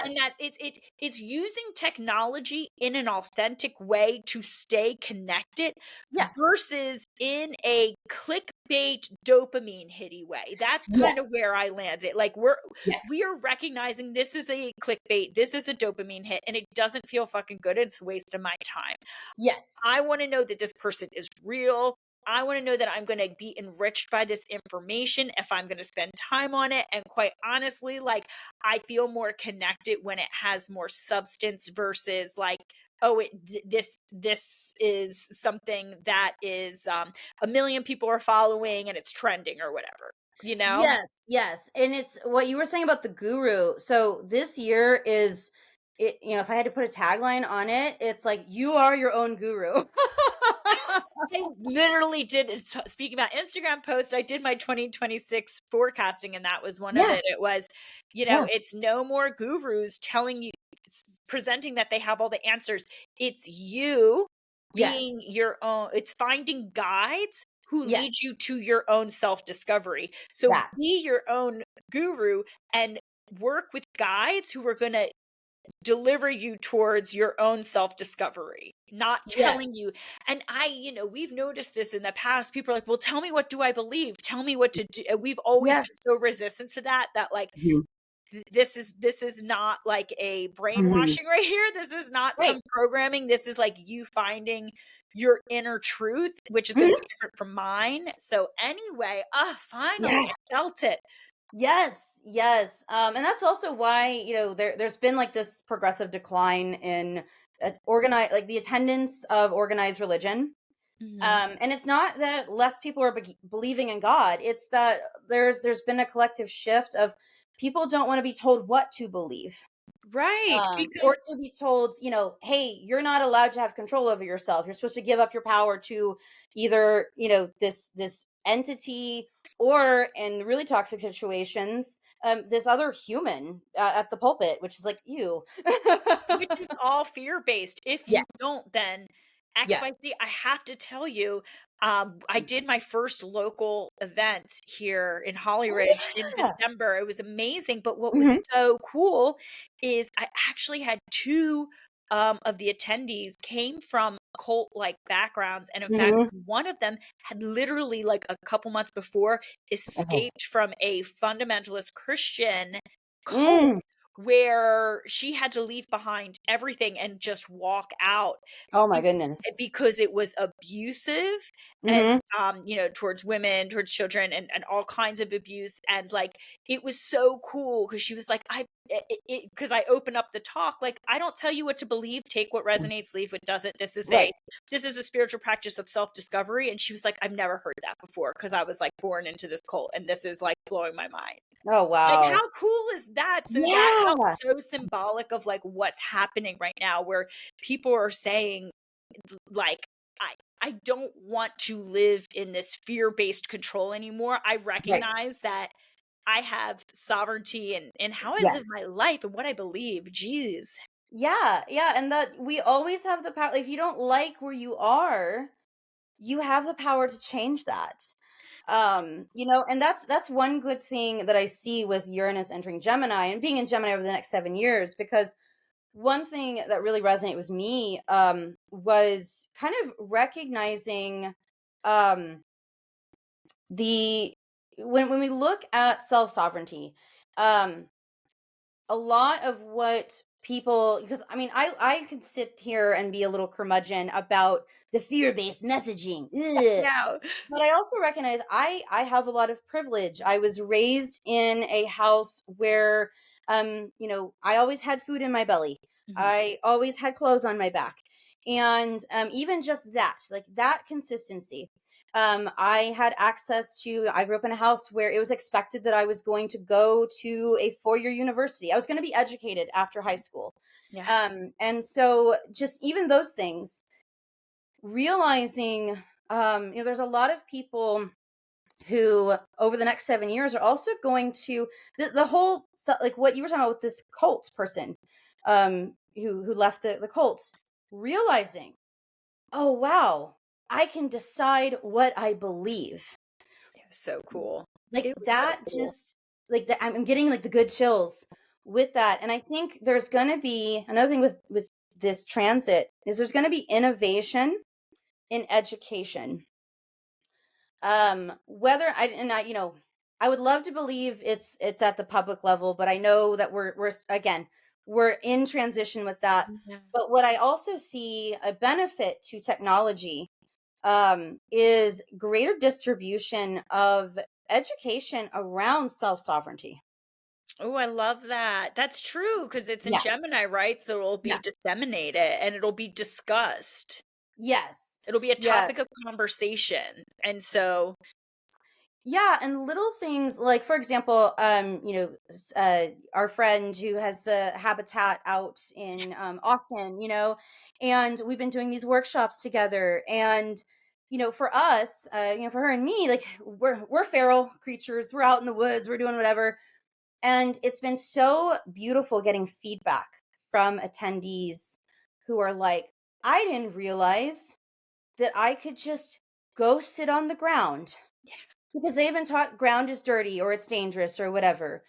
Speaker 1: And that
Speaker 2: Yes.
Speaker 1: it's using technology in an authentic way to stay connected,
Speaker 2: Yeah.
Speaker 1: versus in a clickbait dopamine hitty way. That's kind of
Speaker 2: Yes.
Speaker 1: where I land it. Like, we're
Speaker 2: Yeah.
Speaker 1: we are recognizing this is a clickbait, this is a dopamine hit, and it doesn't feel fucking good. It's a waste of my time.
Speaker 2: Yes.
Speaker 1: I want to know that this person is real. I want to know that I'm going to be enriched by this information if I'm going to spend time on it. And quite honestly, like, I feel more connected when it has more substance, versus like, oh, this is something that is 1 million people are following and it's trending or whatever, you know?
Speaker 2: Yes, yes, and it's what you were saying about the guru. So this year is it, if I had to put a tagline on it, it's like you are your own guru.
Speaker 1: I literally did speaking about Instagram posts, I did my 2026 forecasting, and that was one of
Speaker 2: Yeah,
Speaker 1: it. It was,
Speaker 2: yeah,
Speaker 1: it's no more gurus telling you, presenting that they have all the answers. It's you
Speaker 2: yes,
Speaker 1: being your own, it's finding guides who
Speaker 2: yes,
Speaker 1: lead you to your own self-discovery. So
Speaker 2: that,
Speaker 1: be your own guru and work with guides who are going to deliver you towards your own self-discovery, not telling
Speaker 2: yes,
Speaker 1: you. And we've noticed this in the past. People are like, well, tell me, what do I believe? Tell me what to do. And we've always been
Speaker 2: yes,
Speaker 1: so resistant to that like,
Speaker 2: mhm,
Speaker 1: this is not like a
Speaker 2: mhm,
Speaker 1: brainwashing right here. This is not
Speaker 2: right,
Speaker 1: some programming. This is like you finding your inner truth, which is going to be
Speaker 2: mhm,
Speaker 1: different from mine. So anyway, finally
Speaker 2: yeah.
Speaker 1: I felt it.
Speaker 2: Yes, yes. And that's also why, there's been like this progressive decline in organize like the attendance of organized religion.
Speaker 1: Mhm.
Speaker 2: And it's not that less people are believing in God. It's that there's been a collective shift of people don't want to be told what to believe,
Speaker 1: Right,
Speaker 2: or
Speaker 1: because
Speaker 2: to be told, hey, you're not allowed to have control over yourself. You're supposed to give up your power to either, this entity, or in really toxic situations, this other human at the pulpit, which is like you.
Speaker 1: which is all fear-based. If
Speaker 2: Yeah.
Speaker 1: you don't, then
Speaker 2: Yes.
Speaker 1: XYZ. I have to tell you, I did my first local event here in Holly
Speaker 2: Oh
Speaker 1: Ridge in
Speaker 2: yeah.
Speaker 1: December. It was amazing, but what was
Speaker 2: Hmm.
Speaker 1: so cool is I actually had 2 of the attendees came from cult-like backgrounds, and in fact,
Speaker 2: Hmm.
Speaker 1: one of them had literally, like, a couple months before,
Speaker 2: Oh.
Speaker 1: escaped from a fundamentalist Christian cult,
Speaker 2: Mm.
Speaker 1: where she had to leave behind everything and just walk out,
Speaker 2: Oh my
Speaker 1: be
Speaker 2: goodness.
Speaker 1: because it was abusive, and,
Speaker 2: Hmm.
Speaker 1: towards women, towards children, and all kinds of abuse. And, like, it was so cool because she was like, because I open up the talk, like, I don't tell you what to believe, take what resonates, leave what doesn't.
Speaker 2: Right.
Speaker 1: This is a spiritual practice of self-discovery. And she was like, I've never heard that before because I was like born into this cult and this is like blowing my mind.
Speaker 2: Oh,
Speaker 1: Like,
Speaker 2: wow.
Speaker 1: how cool is that? So that felt
Speaker 2: Yeah.
Speaker 1: so symbolic of like what's happening right now, where people are saying, like, I don't want to live in this fear-based control anymore. I
Speaker 2: Right.
Speaker 1: recognize that I have sovereignty in how I live
Speaker 2: Yes.
Speaker 1: my life and what I believe. Jeez.
Speaker 2: Yeah, yeah, and that we always have the power. If you don't like where you are, you have the power to change that. And that's one good thing that I see with Uranus entering Gemini and being in Gemini over the next 7 years, because one thing that really resonated with me was kind of recognizing um the when we look at self-sovereignty, um a lot of what people, because I mean, I could sit here and be a little curmudgeon about the fear-based messaging. Ugh.
Speaker 1: Yeah.
Speaker 2: But I also recognize I have a lot of privilege. I was raised in a house where I always had food in my belly.
Speaker 1: Mhm.
Speaker 2: I always had clothes on my back. And even just that, like that consistency. I had access to, I grew up in a house where it was expected that I was going to go to a 4-year university. I was going to be educated after high school.
Speaker 1: Yeah.
Speaker 2: And so just even those things, realizing, there's a lot of people who over the next 7 years are also going to the whole, like what you were talking about with this cult person, who left the cult, realizing, oh wow, I can decide what I believe.
Speaker 1: It was so cool.
Speaker 2: Like
Speaker 1: It was so
Speaker 2: that,
Speaker 1: cool.
Speaker 2: just like that, I'm getting like the good chills with that. And I think there's going to be another thing with this transit is there's going to be innovation in education. Whether I and I you know I would love to believe it's at the public level, but I know that again, we're in transition with that.
Speaker 1: Yeah.
Speaker 2: But what I also see a benefit to technology is greater distribution of education around self-sovereignty.
Speaker 1: Oh, I love that. That's true because it's in
Speaker 2: Yeah.
Speaker 1: Gemini, right? So it'll be
Speaker 2: Yeah.
Speaker 1: disseminated and it'll be discussed.
Speaker 2: Yes.
Speaker 1: It'll be a topic
Speaker 2: Yes.
Speaker 1: of conversation. And so,
Speaker 2: Yeah, and little things like, for example, our friend who has the habitat out in Austin, and we've been doing these workshops together. And for us, for her and me, like we're feral creatures. We're out in the woods. We're doing whatever, and it's been so beautiful getting feedback from attendees who are like, "I didn't realize that I could just go sit on the ground." Because they've been taught ground is dirty or it's dangerous or whatever.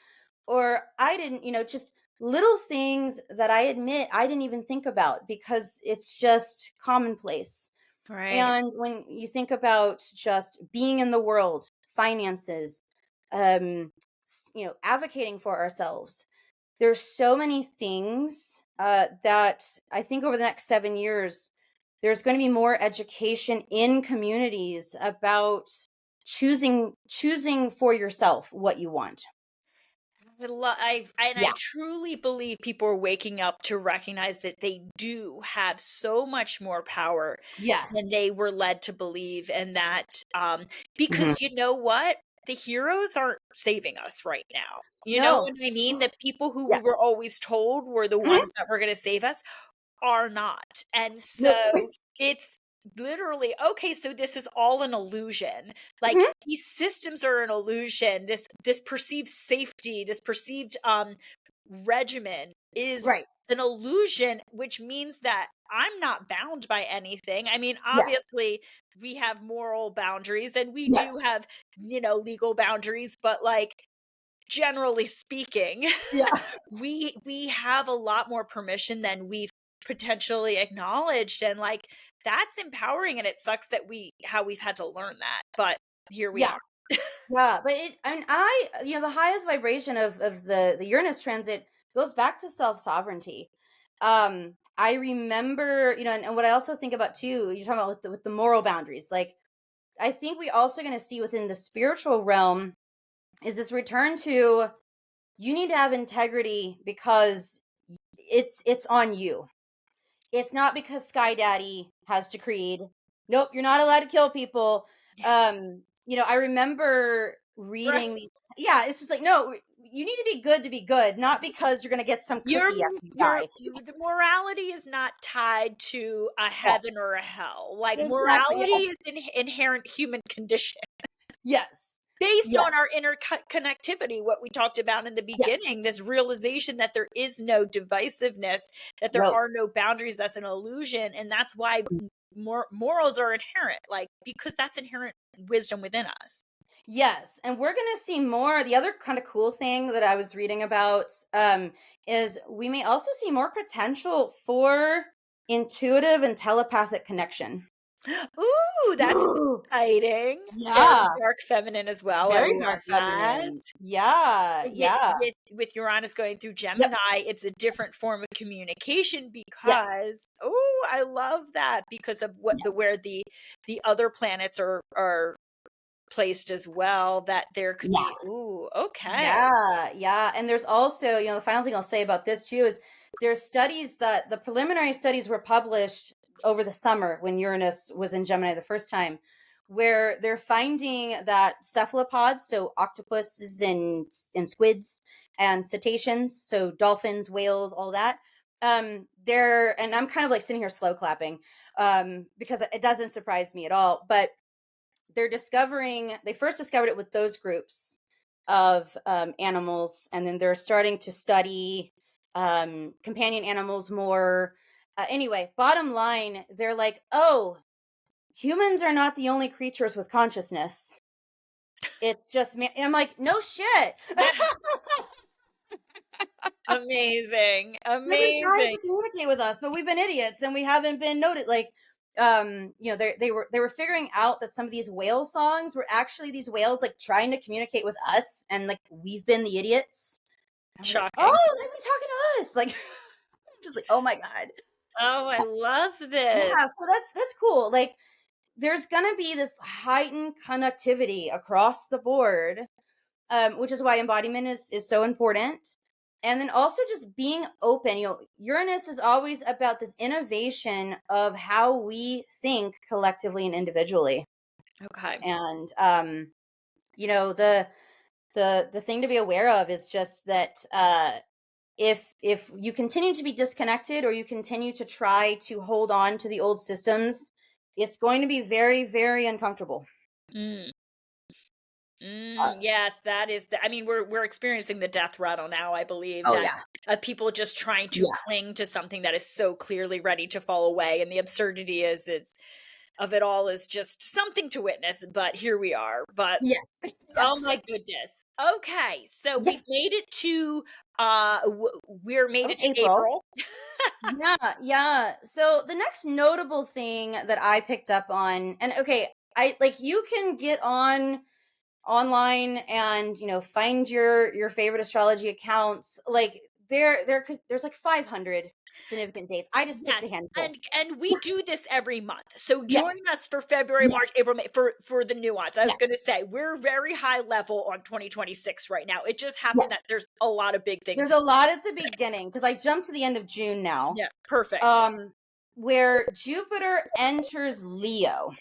Speaker 2: Or I didn't, just little things that I admit I didn't even think about because it's just commonplace.
Speaker 1: right.
Speaker 2: And when you think about just being in the world, finances, advocating for ourselves, there's so many things that I think over the next 7 years, there's going to be more education in communities about choosing for yourself what you want.
Speaker 1: I
Speaker 2: Yeah.
Speaker 1: truly believe people are waking up to recognize that they do have so much more power than
Speaker 2: Yes.
Speaker 1: they were led to believe, and that
Speaker 2: Mhm.
Speaker 1: because you know what? The heroes aren't saving us right now. You know
Speaker 2: No.
Speaker 1: what I mean? The people who we
Speaker 2: Yeah.
Speaker 1: were always told were the
Speaker 2: Mhm.
Speaker 1: ones that were going to save us are not. And
Speaker 2: Nope.
Speaker 1: so it's literally, okay, so this is all an illusion. Like
Speaker 2: Mhm.
Speaker 1: these systems are an illusion. This perceived safety, this perceived regimen is
Speaker 2: Right.
Speaker 1: an illusion, which means that I'm not bound by anything. I mean,
Speaker 2: Yes.
Speaker 1: obviously we have moral boundaries and we do
Speaker 2: Yes.
Speaker 1: have, legal boundaries, but like generally speaking,
Speaker 2: Yeah.
Speaker 1: we have a lot more permission than we've potentially acknowledged, and like that's empowering, and it sucks that we've had to learn that, but here we
Speaker 2: Yeah.
Speaker 1: are.
Speaker 2: Yeah, but the highest vibration of the Uranus transit goes back to self-sovereignty. I remember, and what I also think about too, you're talking about with the moral boundaries. Like, I think we also going to see within the spiritual realm is this return to you need to have integrity because it's on you. It's not because Sky Daddy has decreed, nope, you're not allowed to kill people.
Speaker 1: Yeah.
Speaker 2: I remember
Speaker 1: Right.
Speaker 2: reading these. Yeah, it's just like, no, you need to be good, not because you're gonna get some
Speaker 1: Your
Speaker 2: cookie after you
Speaker 1: your
Speaker 2: die.
Speaker 1: the morality is not tied to a
Speaker 2: Yeah,
Speaker 1: heaven or a hell. Like,
Speaker 2: exactly. Yeah.
Speaker 1: morality is an inherent human condition
Speaker 2: Yes.
Speaker 1: based
Speaker 2: Yes.
Speaker 1: on our interconnectivity, what we talked about in the
Speaker 2: Yeah.
Speaker 1: beginning, this realization that there is no divisiveness, that there
Speaker 2: No.
Speaker 1: are no boundaries, that's an illusion, and that's why morals are inherent, like, because that's inherent wisdom within us.
Speaker 2: Yes, and we're going to see more. The other kind of cool thing that I was reading about is we may also see more potential for intuitive and telepathic connection.
Speaker 1: Ooh, that's
Speaker 2: Ooh,
Speaker 1: exciting. Very
Speaker 2: yeah,
Speaker 1: dark feminine as well. I
Speaker 2: very
Speaker 1: love
Speaker 2: dark
Speaker 1: that.
Speaker 2: feminine. Yeah,
Speaker 1: With
Speaker 2: yeah.
Speaker 1: Uranus going through
Speaker 2: Yep.
Speaker 1: Gemini, it's a different form of communication
Speaker 2: Yes.
Speaker 1: because oh, I love that because of what
Speaker 2: Yeah.
Speaker 1: the where the other planets are placed as well, that there could
Speaker 2: Yeah.
Speaker 1: be ooh, okay.
Speaker 2: Yeah, yeah. And there's also, the final thing I'll say about this too is there's studies that the preliminary studies were published over the summer when Uranus was in Gemini the first time, where they're finding that cephalopods, so octopuses and squids and cetaceans, so dolphins, whales, all that. They're and I'm kind of like sitting here slow clapping, because it doesn't surprise me at all. But they first discovered it with those groups of animals, and then they're starting to study companion animals more. Anyway, bottom line, they're like, oh, humans are not the only creatures with consciousness. It's just me. I'm like, no shit.
Speaker 1: Yeah, amazing,
Speaker 2: They've been trying
Speaker 1: amazing.
Speaker 2: to communicate with us, but we've been idiots and we haven't been noted. Like, they were figuring out that some of these whale songs were actually these whales like trying to communicate with us, and like we've been the idiots. And we're like,
Speaker 1: Shocking.
Speaker 2: oh, they've been talking to us. Like, just like, oh my god.
Speaker 1: Oh, I love
Speaker 2: Yeah,
Speaker 1: this.
Speaker 2: so that's cool. Like, there's gonna be this heightened connectivity across the board, which is why embodiment is so important. And then also just being open. Uranus is always about this innovation of how we think collectively and individually.
Speaker 1: Okay.
Speaker 2: And the thing to be aware of is just that if you continue to be disconnected or you continue to try to hold on to the old systems, it's going to be very, very uncomfortable.
Speaker 1: Mm.
Speaker 2: Uh,
Speaker 1: Yes, that is I mean, we're experiencing the death rattle now, I believe,
Speaker 2: oh
Speaker 1: that
Speaker 2: yeah.
Speaker 1: of people just trying to
Speaker 2: Yeah.
Speaker 1: cling to something that is so clearly ready to fall away, and the absurdity is it's of it all is just something to witness, but here we are. But
Speaker 2: Yes.
Speaker 1: oh
Speaker 2: Yes.
Speaker 1: my goodness. Okay, so
Speaker 2: Yeah.
Speaker 1: we've made it to we're
Speaker 2: That
Speaker 1: made it
Speaker 2: was
Speaker 1: to
Speaker 2: April.
Speaker 1: April.
Speaker 2: Yeah, yeah. So the next notable thing that I picked up on, and okay, I like you can get online and find your favorite astrology accounts. Like there's like 500 significant dates. I just picked a
Speaker 1: Yes,
Speaker 2: handful.
Speaker 1: and we do this every month. So
Speaker 2: Yes,
Speaker 1: join us for February, March,
Speaker 2: yes,
Speaker 1: April, May for the nuance. I was
Speaker 2: yes,
Speaker 1: going to say we're very high level on 2026 right now. It just
Speaker 2: yes.
Speaker 1: happened that there's a lot of big things.
Speaker 2: There's a lot at the beginning because I jumped to the end of June now.
Speaker 1: Yeah, perfect.
Speaker 2: Um, where Jupiter enters Leo.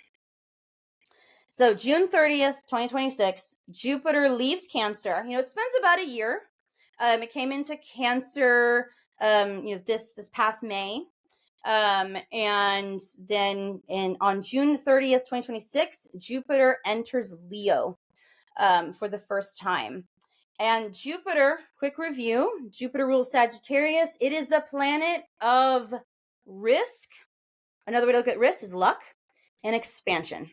Speaker 2: So June 30th, 2026, Jupiter leaves Cancer. It spends about a year. It came into Cancer, this past May. And then on June 30th, 2026, Jupiter enters Leo for the first time. And Jupiter, quick review, Jupiter rules Sagittarius. It is the planet of risk. Another way to look at risk is luck and expansion.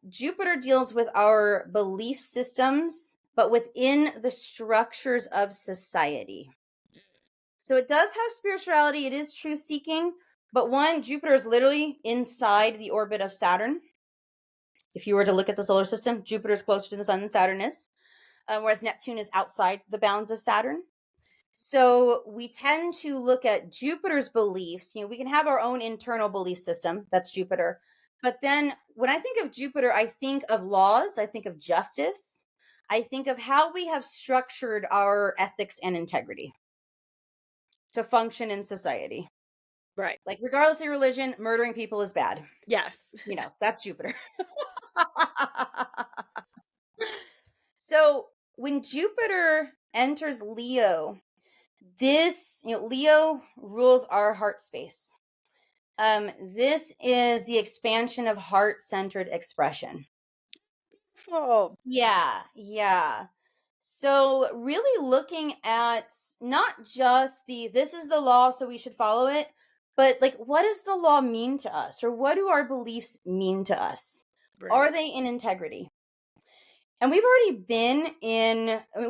Speaker 2: Jupiter deals with our belief systems, but within the structures of society. So it does have spirituality, it is truth seeking, but Jupiter is literally inside the orbit of Saturn. If you were to look at the solar system, Jupiter is closer to the sun than Saturn is, whereas Neptune is outside the bounds of Saturn. So we tend to look at Jupiter's beliefs. We can have our own internal belief system. That's Jupiter. But then when I think of Jupiter, I think of laws. I think of justice. I think of how we have structured our ethics and integrity to function in society.
Speaker 1: Right.
Speaker 2: Like, regardless of your religion, murdering people is bad.
Speaker 1: Yes.
Speaker 2: That's Jupiter. So, when Jupiter enters Leo, Leo rules our heart space. This is the expansion of heart-centered expression.
Speaker 1: Oh,
Speaker 2: Yeah, yeah. So, really looking at not just this is the law, so we should follow it, but like, what does the law mean to us? Or what do our beliefs mean to us? Are
Speaker 1: right.
Speaker 2: they in integrity? And we've already been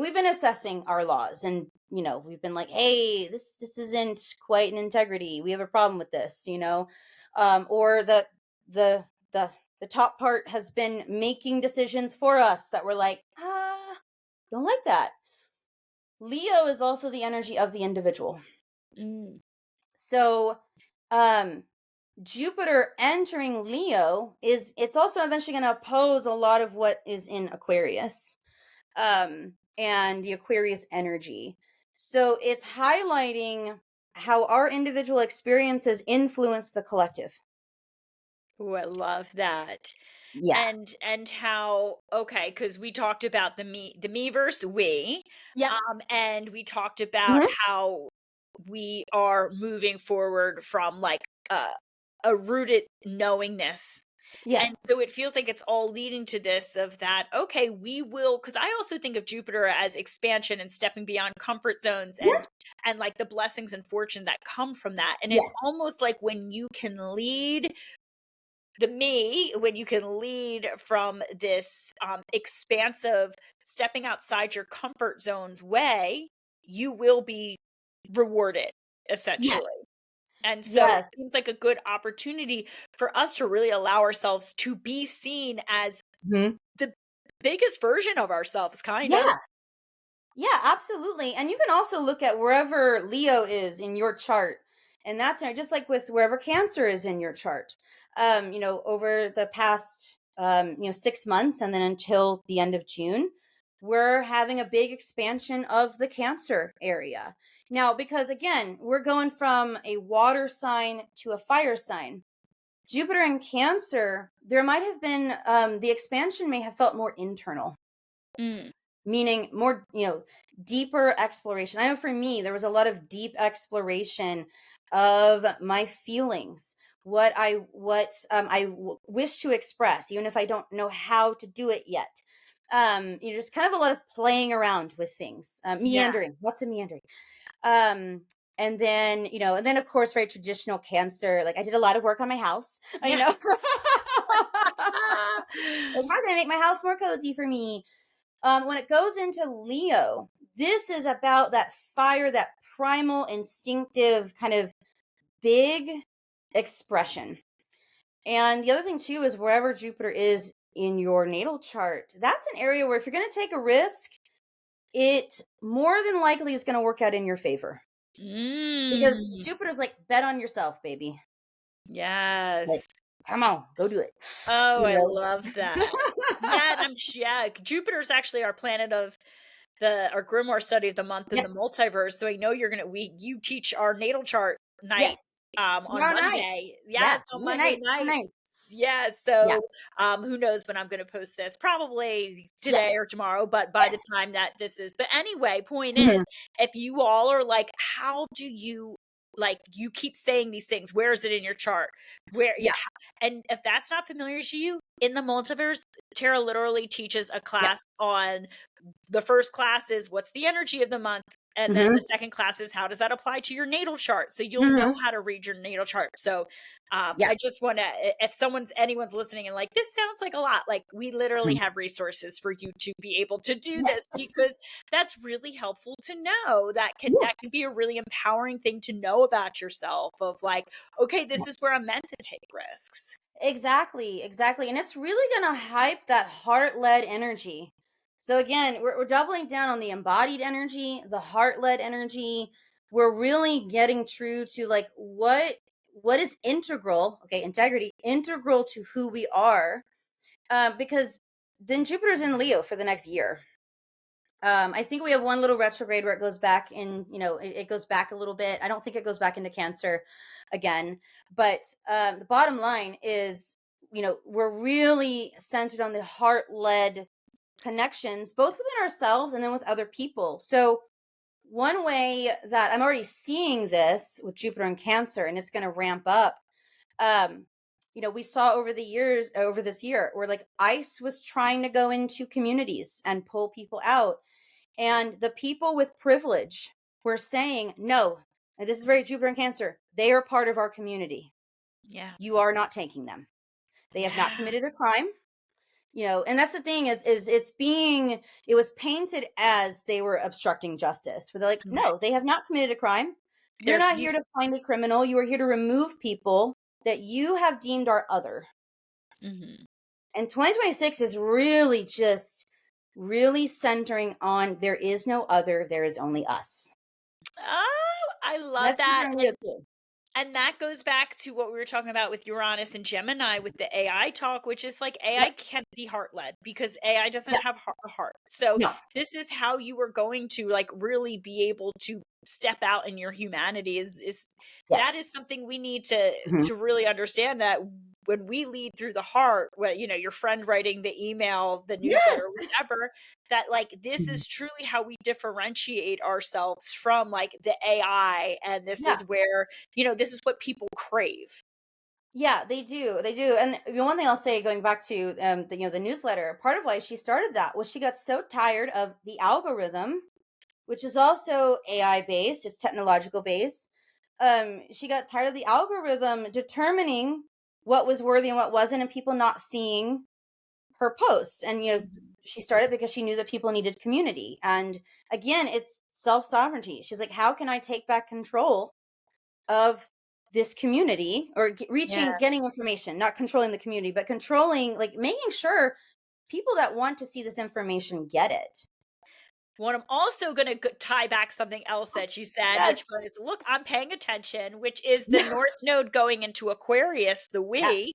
Speaker 2: we've been assessing our laws, and, we've been like, hey, this isn't quite in integrity. We have a problem with this, or the, the, the top part has been making decisions for us that we're like, don't like that. Leo is also the energy of the individual.
Speaker 1: Mm.
Speaker 2: So, um, Jupiter entering Leo it's also eventually going to oppose a lot of what is in Aquarius, and the Aquarius energy. So it's highlighting how our individual experiences influence the collective.
Speaker 1: Ooh, I love that.
Speaker 2: Yeah.
Speaker 1: And how, okay, because we talked about the me versus we,
Speaker 2: Yep.
Speaker 1: and we talked about
Speaker 2: Hmm.
Speaker 1: how we are moving forward from like a rooted knowingness. And
Speaker 2: Yes.
Speaker 1: so it feels like it's all leading to this of that, okay, we will, because I also think of Jupiter as expansion and stepping beyond comfort zones
Speaker 2: Yep.
Speaker 1: and like the blessings and fortune that come from that. And it's
Speaker 2: Yes.
Speaker 1: almost like when you can lead when you can lead from this expansive stepping outside your comfort zones way, you will be rewarded essentially.
Speaker 2: Yes.
Speaker 1: And so it
Speaker 2: Yes.
Speaker 1: seems like a good opportunity for us to really allow ourselves to be seen as
Speaker 2: Hmm.
Speaker 1: the biggest version of ourselves, kind of.
Speaker 2: Yeah. Yeah, absolutely. And you can also look at wherever Leo is in your chart. And that's just like with wherever Cancer is in your chart. Over the past 6 months and then until the end of June, we're having a big expansion of the Cancer area. Now, because again, we're going from a water sign to a fire sign. Jupiter in Cancer, there might have been the expansion may have felt more internal,
Speaker 1: Mm,
Speaker 2: meaning more, deeper exploration. I know for me, there was a lot of deep exploration of my feelings, what I wish to express, even if I don't know how to do it yet. Just kind of a lot of playing around with things,
Speaker 1: yeah.
Speaker 2: meandering, lots of meandering. Um, and then of course, very traditional Cancer. Like, I did a lot of work on my house,
Speaker 1: Yes.
Speaker 2: like, how can I make my house more cozy for me? When it goes into Leo, this is about that fire, that primal, instinctive kind of big expression. And the other thing too is wherever Jupiter is in your natal chart, that's an area where if you're going to take a risk, it more than likely is going to work out in your favor, because
Speaker 1: Mm,
Speaker 2: Jupiter's like, bet on yourself, baby. Like,
Speaker 1: yes.
Speaker 2: come on, go do it.
Speaker 1: Oh,
Speaker 2: You
Speaker 1: I
Speaker 2: know.
Speaker 1: love that. Yeah, and yeah, Jupiter's actually our planet of our grimoire study of the month in the
Speaker 2: Yes.
Speaker 1: multiverse. So I know you're gonna we you teach our natal chart
Speaker 2: Yes.
Speaker 1: night on
Speaker 2: Tomorrow night.
Speaker 1: Monday.
Speaker 2: Yeah.
Speaker 1: Yes, on
Speaker 2: Monday
Speaker 1: Monday
Speaker 2: night. Tomorrow
Speaker 1: nights.
Speaker 2: night.
Speaker 1: Yeah,
Speaker 2: Yeah.
Speaker 1: so who knows when I'm gonna post this? Probably
Speaker 2: Yeah.
Speaker 1: today or tomorrow, but by the time that this is, but anyway, point is,
Speaker 2: Mhm.
Speaker 1: if you all are like, how do you, like, you keep saying these things, where is it in your chart? Where
Speaker 2: Yeah.
Speaker 1: and if that's not familiar to you, in the multiverse, Tara literally teaches a
Speaker 2: Yeah.
Speaker 1: class on, the first class is what's the energy of the month, and then the
Speaker 2: Mhm.
Speaker 1: second class is how does that apply to your natal chart, so you'll know
Speaker 2: Mhm.
Speaker 1: how to read your natal chart. So
Speaker 2: Yeah.
Speaker 1: I just want to, if anyone's listening and like, this sounds like a lot, like, we literally
Speaker 2: Mhm.
Speaker 1: have resources for you to be able to do this,
Speaker 2: Yes.
Speaker 1: because that's really helpful to know. That
Speaker 2: Yes.
Speaker 1: can be a really empowering thing to know about yourself, of like, okay,
Speaker 2: Yeah.
Speaker 1: this is where I'm meant to take risks.
Speaker 2: Exactly. Exactly. And it's really going to hype that heart-led energy. So again, we're doubling down on the embodied energy, the heart-led energy. We're really getting true to like what is integral, okay, integrity, integral to who we are. Because then Jupiter's in Leo for the next year. I think we have one little retrograde where it goes back in, it goes back a little bit. I don't think it goes back into Cancer again. But the bottom line is, we're really centered on the heart led connections, both within ourselves and then with other people. So, one way that I'm already seeing this with Jupiter and Cancer, and it's going to ramp up. Um, we saw over this year, where like ICE was trying to go into communities and pull people out, and the people with privilege were saying, no, and this is very Jupiter and Cancer, they are part of our community.
Speaker 1: Yeah.
Speaker 2: You are not taking them. They have not
Speaker 1: Yeah.
Speaker 2: committed a crime. And that's the thing is it was painted as they were obstructing justice. Where they're like,
Speaker 1: Right.
Speaker 2: no, they have not committed a crime. You're
Speaker 1: There's
Speaker 2: not
Speaker 1: you
Speaker 2: here to find a criminal. You are here to remove people that you have deemed are other.
Speaker 1: Mhm.
Speaker 2: And 2026 is really just really centering on there is no other, there is only us.
Speaker 1: Oh, I love
Speaker 2: That's Jupiter
Speaker 1: that,
Speaker 2: and Leo too.
Speaker 1: and that goes back to what we were talking about with Uranus and Gemini with the AI talk, which is like AI
Speaker 2: Yep.
Speaker 1: can't be heart-led because AI doesn't
Speaker 2: Yep.
Speaker 1: have a heart. So,
Speaker 2: No.
Speaker 1: this is how you are going to, like, really be able to step out in your humanity is that
Speaker 2: Yes.
Speaker 1: is something we need to
Speaker 2: Mhm.
Speaker 1: really understand, that when we lead through the heart, what, your friend writing the email, the
Speaker 2: Yes.
Speaker 1: newsletter, whatever, that, like, this
Speaker 2: Mhm.
Speaker 1: is truly how we differentiate ourselves from, like, the AI, and this
Speaker 2: Yeah.
Speaker 1: is where, this is what people crave.
Speaker 2: Yeah, they do. They do. And the one thing I'll say, going back to the newsletter, part of why she started that was she got so tired of the algorithm, which is also AI based, it's technological based. She got tired of the algorithm determining what was worthy and what wasn't, and people not seeing her posts. And
Speaker 1: Mhm.
Speaker 2: she started because she knew that people needed community. And again, it's self-sovereignty. She's like, how can I take back control of this community, or
Speaker 1: Yeah.
Speaker 2: getting information, not controlling the community, but controlling, like making sure people that want to see this information get it.
Speaker 1: What I'm also gonna tie back something else that you said,
Speaker 2: Yes.
Speaker 1: which was, "Look, I'm paying attention," which is the
Speaker 2: Yeah.
Speaker 1: North Node going into Aquarius, the
Speaker 2: Yeah.
Speaker 1: we,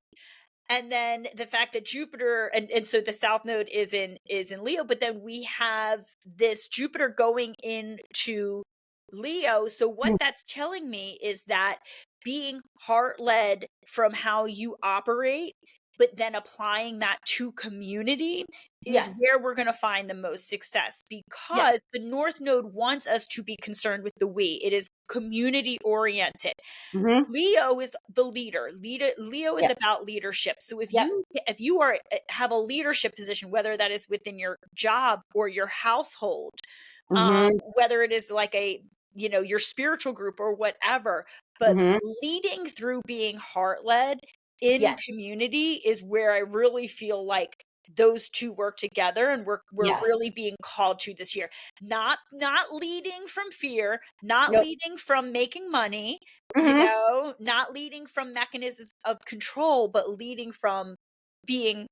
Speaker 1: and then the fact that Jupiter, and so the South Node is in Leo, but then we have this Jupiter going into Leo. So what
Speaker 2: Mm.
Speaker 1: that's telling me is that being heart led from how you operate, but then applying that to community, is
Speaker 2: Yes.
Speaker 1: where we're going to find the most success, because
Speaker 2: Yes.
Speaker 1: the North Node wants us to be concerned with the we. It is community oriented.
Speaker 2: Hmm.
Speaker 1: Leo is the leader. Leo is
Speaker 2: Yep.
Speaker 1: about leadership. So if
Speaker 2: Yep.
Speaker 1: you are have a leadership position, whether that is within your job or your household,
Speaker 2: Hmm.
Speaker 1: whether it is like a, your spiritual group or whatever, but
Speaker 2: Hmm.
Speaker 1: leading through being heart led in
Speaker 2: Yes.
Speaker 1: community is where I really feel like those two work together, and we're
Speaker 2: Yes.
Speaker 1: really being called to this year. Not leading from fear, not
Speaker 2: Nope.
Speaker 1: leading from making money,
Speaker 2: Hmm.
Speaker 1: not leading from mechanisms of control, but leading from being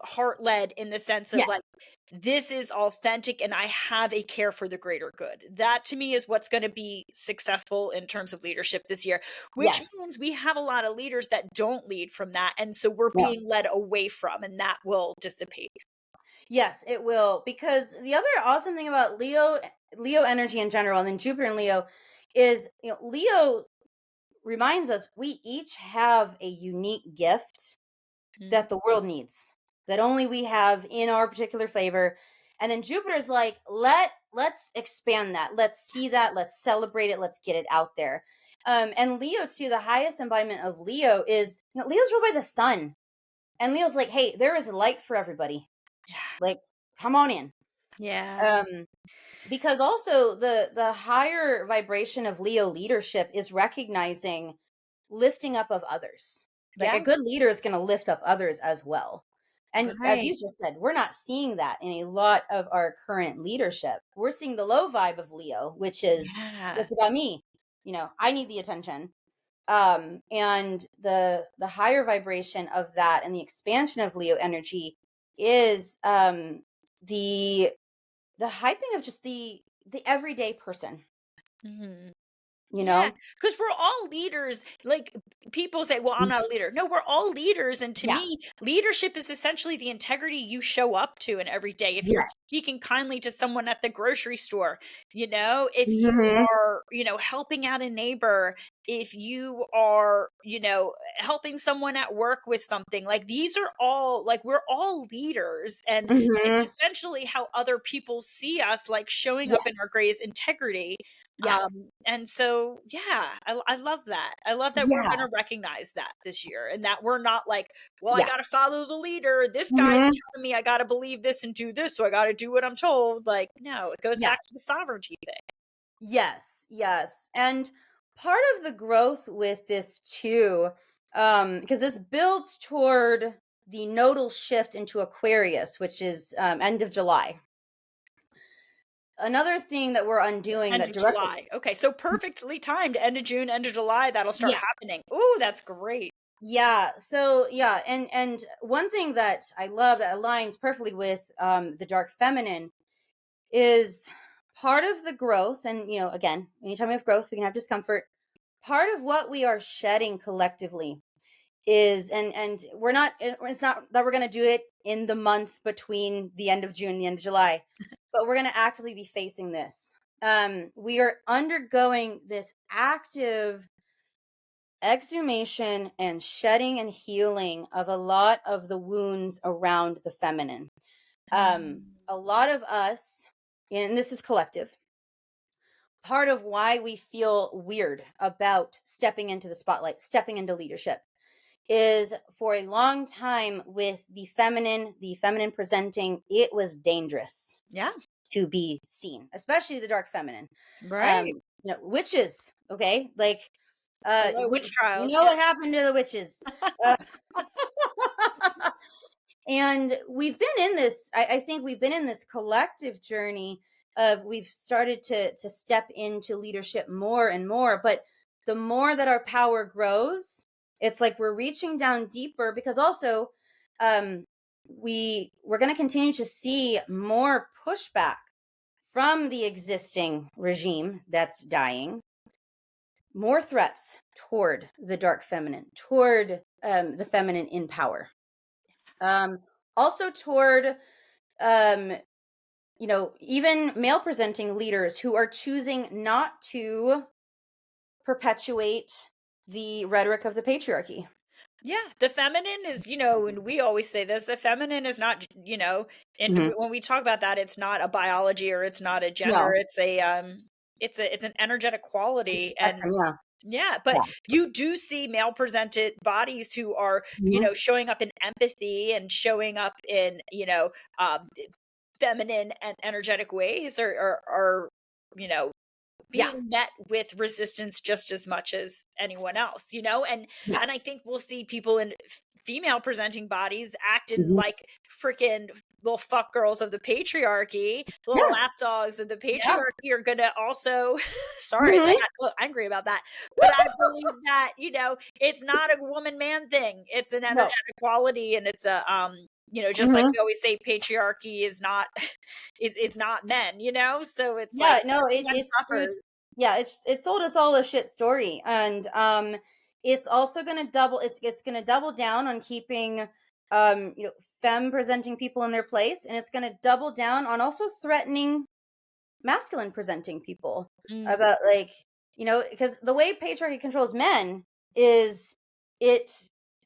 Speaker 1: heart led, in the sense of,
Speaker 2: Yes.
Speaker 1: like, this is authentic and I have a care for the greater good. That to me is what's going to be successful in terms of leadership this year, which
Speaker 2: Yes.
Speaker 1: means we have a lot of leaders that don't lead from that. And so we're
Speaker 2: No.
Speaker 1: being led away from, and that will dissipate.
Speaker 2: Yes, it will. Because the other awesome thing about Leo energy in general, and then Jupiter and Leo, is Leo reminds us we each have a unique gift
Speaker 1: Mhm.
Speaker 2: that the world needs, that only we have in our particular flavor. And then Jupiter's like, let's expand that. Let's see that. Let's celebrate it. Let's get it out there. And Leo too, the highest embodiment of Leo is, Leo's ruled by the sun. And Leo's like, hey, there is light for everybody.
Speaker 1: Yeah.
Speaker 2: Like, come on in.
Speaker 1: Yeah.
Speaker 2: Um, because also the higher vibration of Leo leadership is recognizing lifting up of others. Like a
Speaker 1: Yes.
Speaker 2: good leader is going to lift up others as well. And as
Speaker 1: Right.
Speaker 2: you just said, we're not seeing that in a lot of our current leadership. We're seeing the low vibe of Leo, which is,
Speaker 1: Yeah.
Speaker 2: it's about me. I need the attention. And the higher vibration of that and the expansion of Leo energy is the hyping of just the everyday person.
Speaker 1: Mhm.
Speaker 2: you
Speaker 1: Yeah,
Speaker 2: know?
Speaker 1: because we're all leaders. Like, people say, "Well, I'm
Speaker 2: Mm.
Speaker 1: not a leader." No, we're all leaders, and to
Speaker 2: Yeah.
Speaker 1: me, leadership is essentially the integrity you show up to in every day. If you're
Speaker 2: Yes.
Speaker 1: speaking kindly to someone at the grocery store, if you
Speaker 2: Mhm.
Speaker 1: are, helping out a neighbor, if you are, helping someone at work with something, like, these are all, like, we're all leaders, and it's
Speaker 2: Mhm.
Speaker 1: essentially how other people see us, like, showing up in
Speaker 2: Yes.
Speaker 1: our greatest integrity.
Speaker 2: Yeah.
Speaker 1: And so, yeah, I love that. I love that we're
Speaker 2: Yeah.
Speaker 1: gonna recognize that this year, and that we're not like, "Well, I
Speaker 2: Yeah.
Speaker 1: gotta follow the leader. This guy's
Speaker 2: Mhm.
Speaker 1: telling me I gotta believe this and do this, so I gotta do what I'm told." Like, no, it goes
Speaker 2: Yeah.
Speaker 1: back to the sovereignty thing.
Speaker 2: Yes, yes. And part of the growth with this too, because this builds toward the nodal shift into Aquarius, which is end of July. Another thing that we're undoing
Speaker 1: End
Speaker 2: that
Speaker 1: of
Speaker 2: directly,
Speaker 1: July. Okay, so perfectly timed, end of June, end of July, that'll start
Speaker 2: yeah,
Speaker 1: happening. Ooh, that's great.
Speaker 2: yeah. So yeah, and one thing that I love that aligns perfectly with the dark feminine is part of the growth. And again, anytime we have growth, we can have discomfort. Part of what we are shedding collectively is, and we're not, it's not that we're going to do it in the month between the end of June and the end of July, but we're going to actively be facing this. We are undergoing this active exhumation and shedding and healing of a lot of the wounds around the feminine.
Speaker 1: Mm.
Speaker 2: A lot of us, and this is collective, part of why we feel weird about stepping into the spotlight, stepping into leadership, is for a long time with the feminine presenting, it was dangerous
Speaker 1: Yeah,
Speaker 2: to be seen, especially the dark feminine.
Speaker 1: right.
Speaker 2: Witches, okay? Like
Speaker 1: Hello, witch
Speaker 2: we
Speaker 1: trials,
Speaker 2: know
Speaker 1: yeah.
Speaker 2: what happened to the witches. Uh, and we've been in this, I think we've been in this collective journey of, we've started to step into leadership more and more, but the more that our power grows, it's like we're reaching down deeper, because also um we're going to continue to see more pushback from the existing regime that's dying, more threats toward the dark feminine, toward the feminine in power, um also toward um even male presenting leaders who are choosing not to perpetuate the rhetoric of the patriarchy.
Speaker 1: Yeah, the feminine is, and we always say this, the feminine is not, and
Speaker 2: Mhm.
Speaker 1: when we talk about that, it's not a biology or it's not a gender,
Speaker 2: No,
Speaker 1: it's an energetic quality.
Speaker 2: it's
Speaker 1: And
Speaker 2: spectrum. Yeah.
Speaker 1: yeah, but
Speaker 2: Yeah.
Speaker 1: you do see male presented bodies who are,
Speaker 2: Mhm.
Speaker 1: showing up in empathy and showing up in, feminine and energetic ways, or you know
Speaker 2: Yeah.
Speaker 1: being met with resistance just as much as anyone else,
Speaker 2: Yeah.
Speaker 1: and I think we'll see people in female presenting bodies acting
Speaker 2: Mhm.
Speaker 1: like freaking little fuck girls of the patriarchy, little
Speaker 2: Yeah.
Speaker 1: lapdogs of the
Speaker 2: Yeah.
Speaker 1: patriarchy are gonna also sorry, I
Speaker 2: Mhm.
Speaker 1: got a little angry about that, but I believe that, it's not a woman man thing. It's an
Speaker 2: No.
Speaker 1: energetic quality, and it's a just like
Speaker 2: Mhm.
Speaker 1: we always say, patriarchy is not is not men, so it's like
Speaker 2: Yeah, no,
Speaker 1: men
Speaker 2: it's
Speaker 1: suffer.
Speaker 2: food. Yeah, it sold us all a shit story, and it's also going to double. It's going to double down on keeping femme presenting people in their place, and it's going to double down on also threatening masculine presenting people
Speaker 1: Mm.
Speaker 2: about, like, because the way patriarchy controls men is, it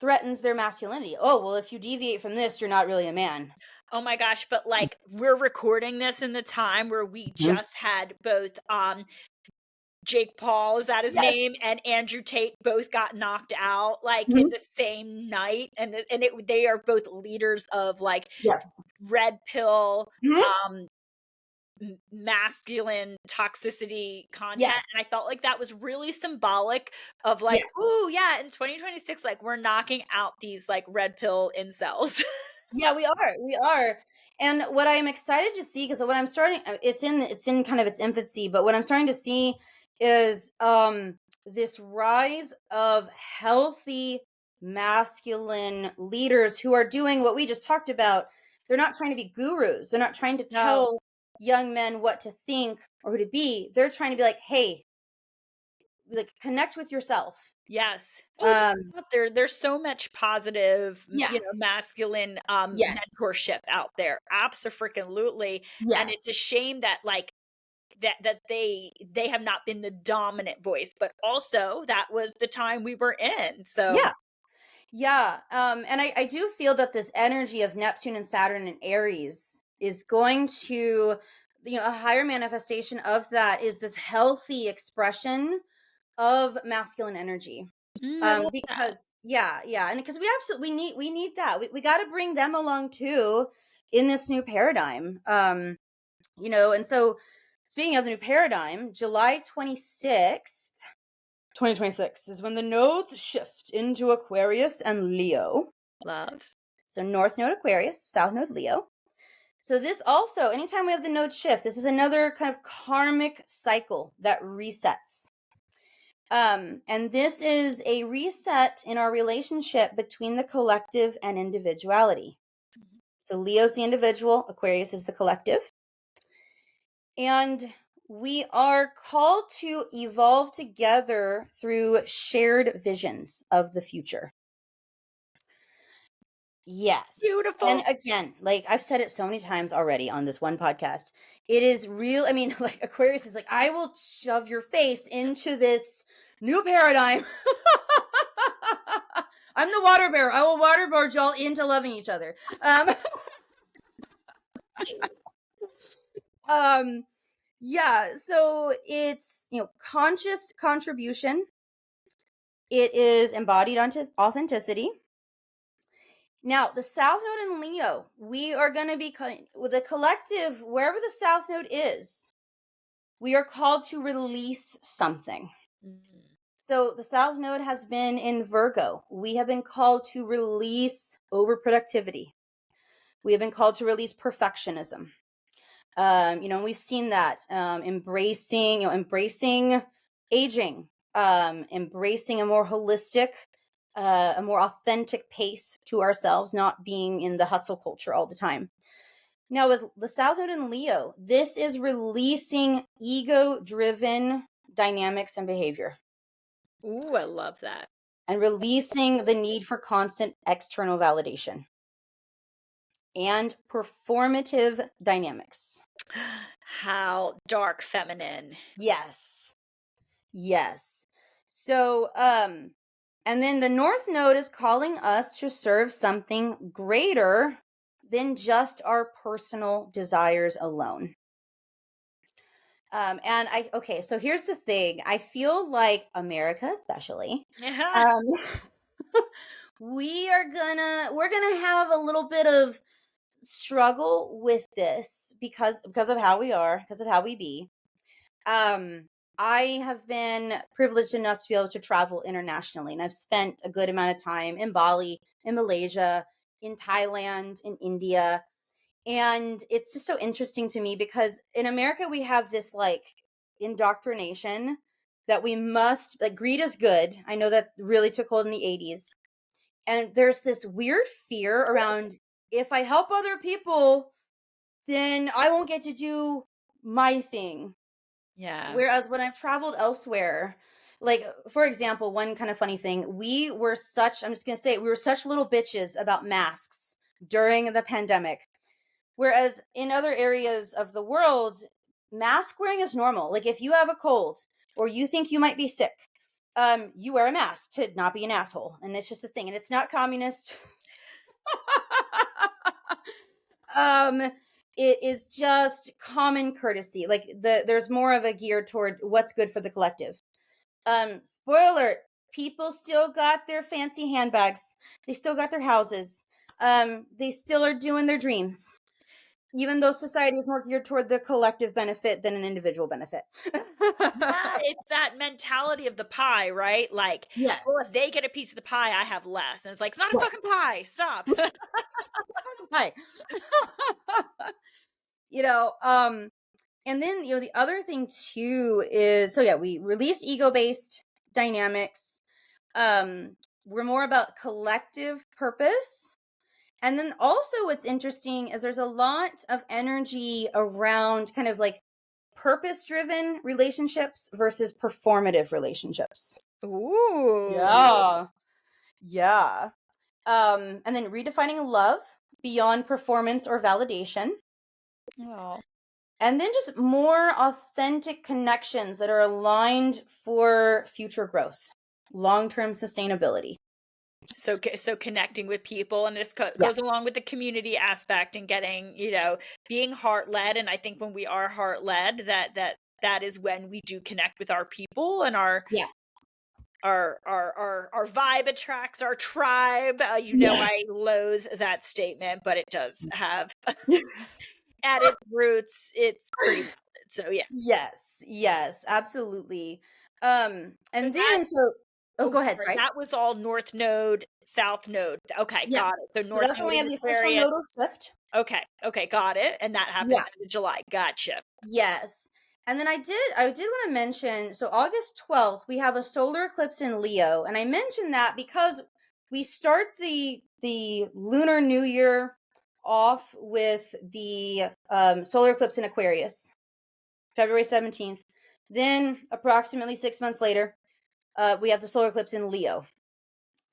Speaker 2: threatens their masculinity. Oh well, if you deviate from this, you're not really a man.
Speaker 1: Oh my gosh, but, like, we're recording this in the time where we
Speaker 2: Mhm.
Speaker 1: just had both, Jake Paul, is that his
Speaker 2: Yes.
Speaker 1: name, and Andrew Tate both got knocked out, like, in
Speaker 2: Mhm.
Speaker 1: the same night, they are both leaders of, like,
Speaker 2: Yes.
Speaker 1: red pill,
Speaker 2: Mhm.
Speaker 1: um, m masculine toxicity content,
Speaker 2: Yes.
Speaker 1: and I felt like that was really symbolic of, like,
Speaker 2: Yes.
Speaker 1: "Ooh, yeah, in 2026, like, we're knocking out these, like, red pill incels."
Speaker 2: Yeah, we are. We are. And what I am excited to see, because what I'm starting, it's in kind of its infancy, but what I'm starting to see is this rise of healthy masculine leaders who are doing what we just talked about. They're not trying to be gurus. They're not trying to
Speaker 1: No.
Speaker 2: tell young men what to think or who to be. They're trying to be like, "Hey, like connect with yourself.
Speaker 1: Yes. Oh,
Speaker 2: Um,
Speaker 1: there's so much positive,
Speaker 2: yeah,
Speaker 1: masculine,
Speaker 2: yes,
Speaker 1: mentorship out there. Abso-freaking-lutely, and it's a
Speaker 2: yes,
Speaker 1: shame that, like, that they have not been the dominant voice, but also that was the time we were in, so
Speaker 2: yeah. Yeah, and I do feel that this energy of Neptune and Saturn and Aries is going to, a higher manifestation of that is this healthy expression of masculine energy.
Speaker 1: I love that.
Speaker 2: Because yeah, and because we need that. We got to bring them along too in this new paradigm. And so speaking of the new paradigm, July 26th 2026 is when the nodes shift into Aquarius and Leo.
Speaker 1: Loves.
Speaker 2: So North Node Aquarius, South Node Leo. So this also, anytime we have the node shift, this is another kind of karmic cycle that resets. And this is a reset in our relationship between the collective and individuality. So Leo's the individual, Aquarius is the collective. And we are called to evolve together through shared visions of the future. Yes. And
Speaker 1: Beautiful.
Speaker 2: again, like I've said it so many times already on this one podcast, it is real. I mean, like Aquarius is like, I will shove your face into this new paradigm. I'm the water bearer. I will waterboard y'all into loving each other. Um, yeah, so it's, conscious contribution. It is embodied onto authenticity. Now, the South Node in Leo, we are going to be with the collective, wherever the South Node is, we are called to release something.
Speaker 1: Mm.
Speaker 2: So the South Node has been in Virgo. We have been called to release overproductivity. We have been called to release perfectionism. We've seen that embracing aging, embracing a more holistic, a more authentic pace to ourselves, not being in the hustle culture all the time. Now, with the South Node in Leo, this is releasing ego-driven dynamics and behavior
Speaker 1: Ooh, I love that.
Speaker 2: and releasing the need for constant external validation and performative dynamics.
Speaker 1: How dark feminine.
Speaker 2: Yes. Yes. So, and then the North Node is calling us to serve something greater than just our personal desires alone. Okay, so here's the thing. I feel like America, especially, um, we're gonna have a little bit of struggle with this because of how we are, because of how we be. Um, I have been privileged enough to be able to travel internationally, and I've spent a good amount of time in Bali, in Malaysia, in Thailand, in India. And it's just so interesting to me because in America, we have this like indoctrination that we must, like, greed is good. I know that really took hold in the 80s. And there's this weird fear around if I help other people, then I won't get to do my thing.
Speaker 1: Yeah.
Speaker 2: Whereas when I've traveled elsewhere, like for example, one kind of funny thing, I'm just going to say, we were such little bitches about masks during the pandemic. Whereas in other areas of the world, mask wearing is normal. Like if you have a cold or you think you might be sick, you wear a mask to not be an asshole. And it's just a thing. And it's not communist. um, it is just common courtesy. Like there's more of a gear toward what's good for the collective. Spoiler alert, people still got their fancy handbags. They still got their houses. They still are doing their dreams. Even though society is more geared toward the collective benefit than an individual benefit.
Speaker 1: Yeah, it's that mentality of the pie, right? Like, well, if
Speaker 2: Yes.
Speaker 1: they get a piece of the pie, I have less. And it's like, it's not a
Speaker 2: Right.
Speaker 1: fucking pie. Stop.
Speaker 2: Hi. you know, um, and then, the other thing too is, so yeah, we release ego-based dynamics. We're more about collective purpose. And then also what's interesting is there's a lot of energy around kind of like purpose-driven relationships versus performative relationships.
Speaker 1: Ooh.
Speaker 2: Yeah. Yeah. And then redefining love beyond performance or validation.
Speaker 1: Oh.
Speaker 2: And then just more authentic connections that are aligned for future growth, long-term sustainability.
Speaker 1: So connecting with people, and this
Speaker 2: Yeah.
Speaker 1: goes along with the community aspect and getting, being heart led. And I think when we are heart led, that is when we do connect with our people, and
Speaker 2: Yes.
Speaker 1: our vibe attracts our tribe.
Speaker 2: Yes.
Speaker 1: I loathe that statement, but it does have at its roots, it's pretty valid. So yeah.
Speaker 2: Yes. Yes. Absolutely.
Speaker 1: So
Speaker 2: And
Speaker 1: that
Speaker 2: then oh,
Speaker 1: oh
Speaker 2: go ahead.
Speaker 1: sorry,
Speaker 2: Sorry.
Speaker 1: that was all North Node, South Node. Okay,
Speaker 2: Yeah.
Speaker 1: got it. So
Speaker 2: So
Speaker 1: North
Speaker 2: that's when
Speaker 1: Node
Speaker 2: we
Speaker 1: in
Speaker 2: have the official
Speaker 1: Aquarius.
Speaker 2: nodal shift.
Speaker 1: Okay, got it. And that happens
Speaker 2: Yeah.
Speaker 1: end of July. Gotcha.
Speaker 2: Yes. And then I did want to mention, so August 12th, we have a solar eclipse in Leo. And I mentioned that because we start the lunar new year off with the solar eclipse in Aquarius, February 17th. Then approximately 6 months later, we have the solar eclipse in Leo.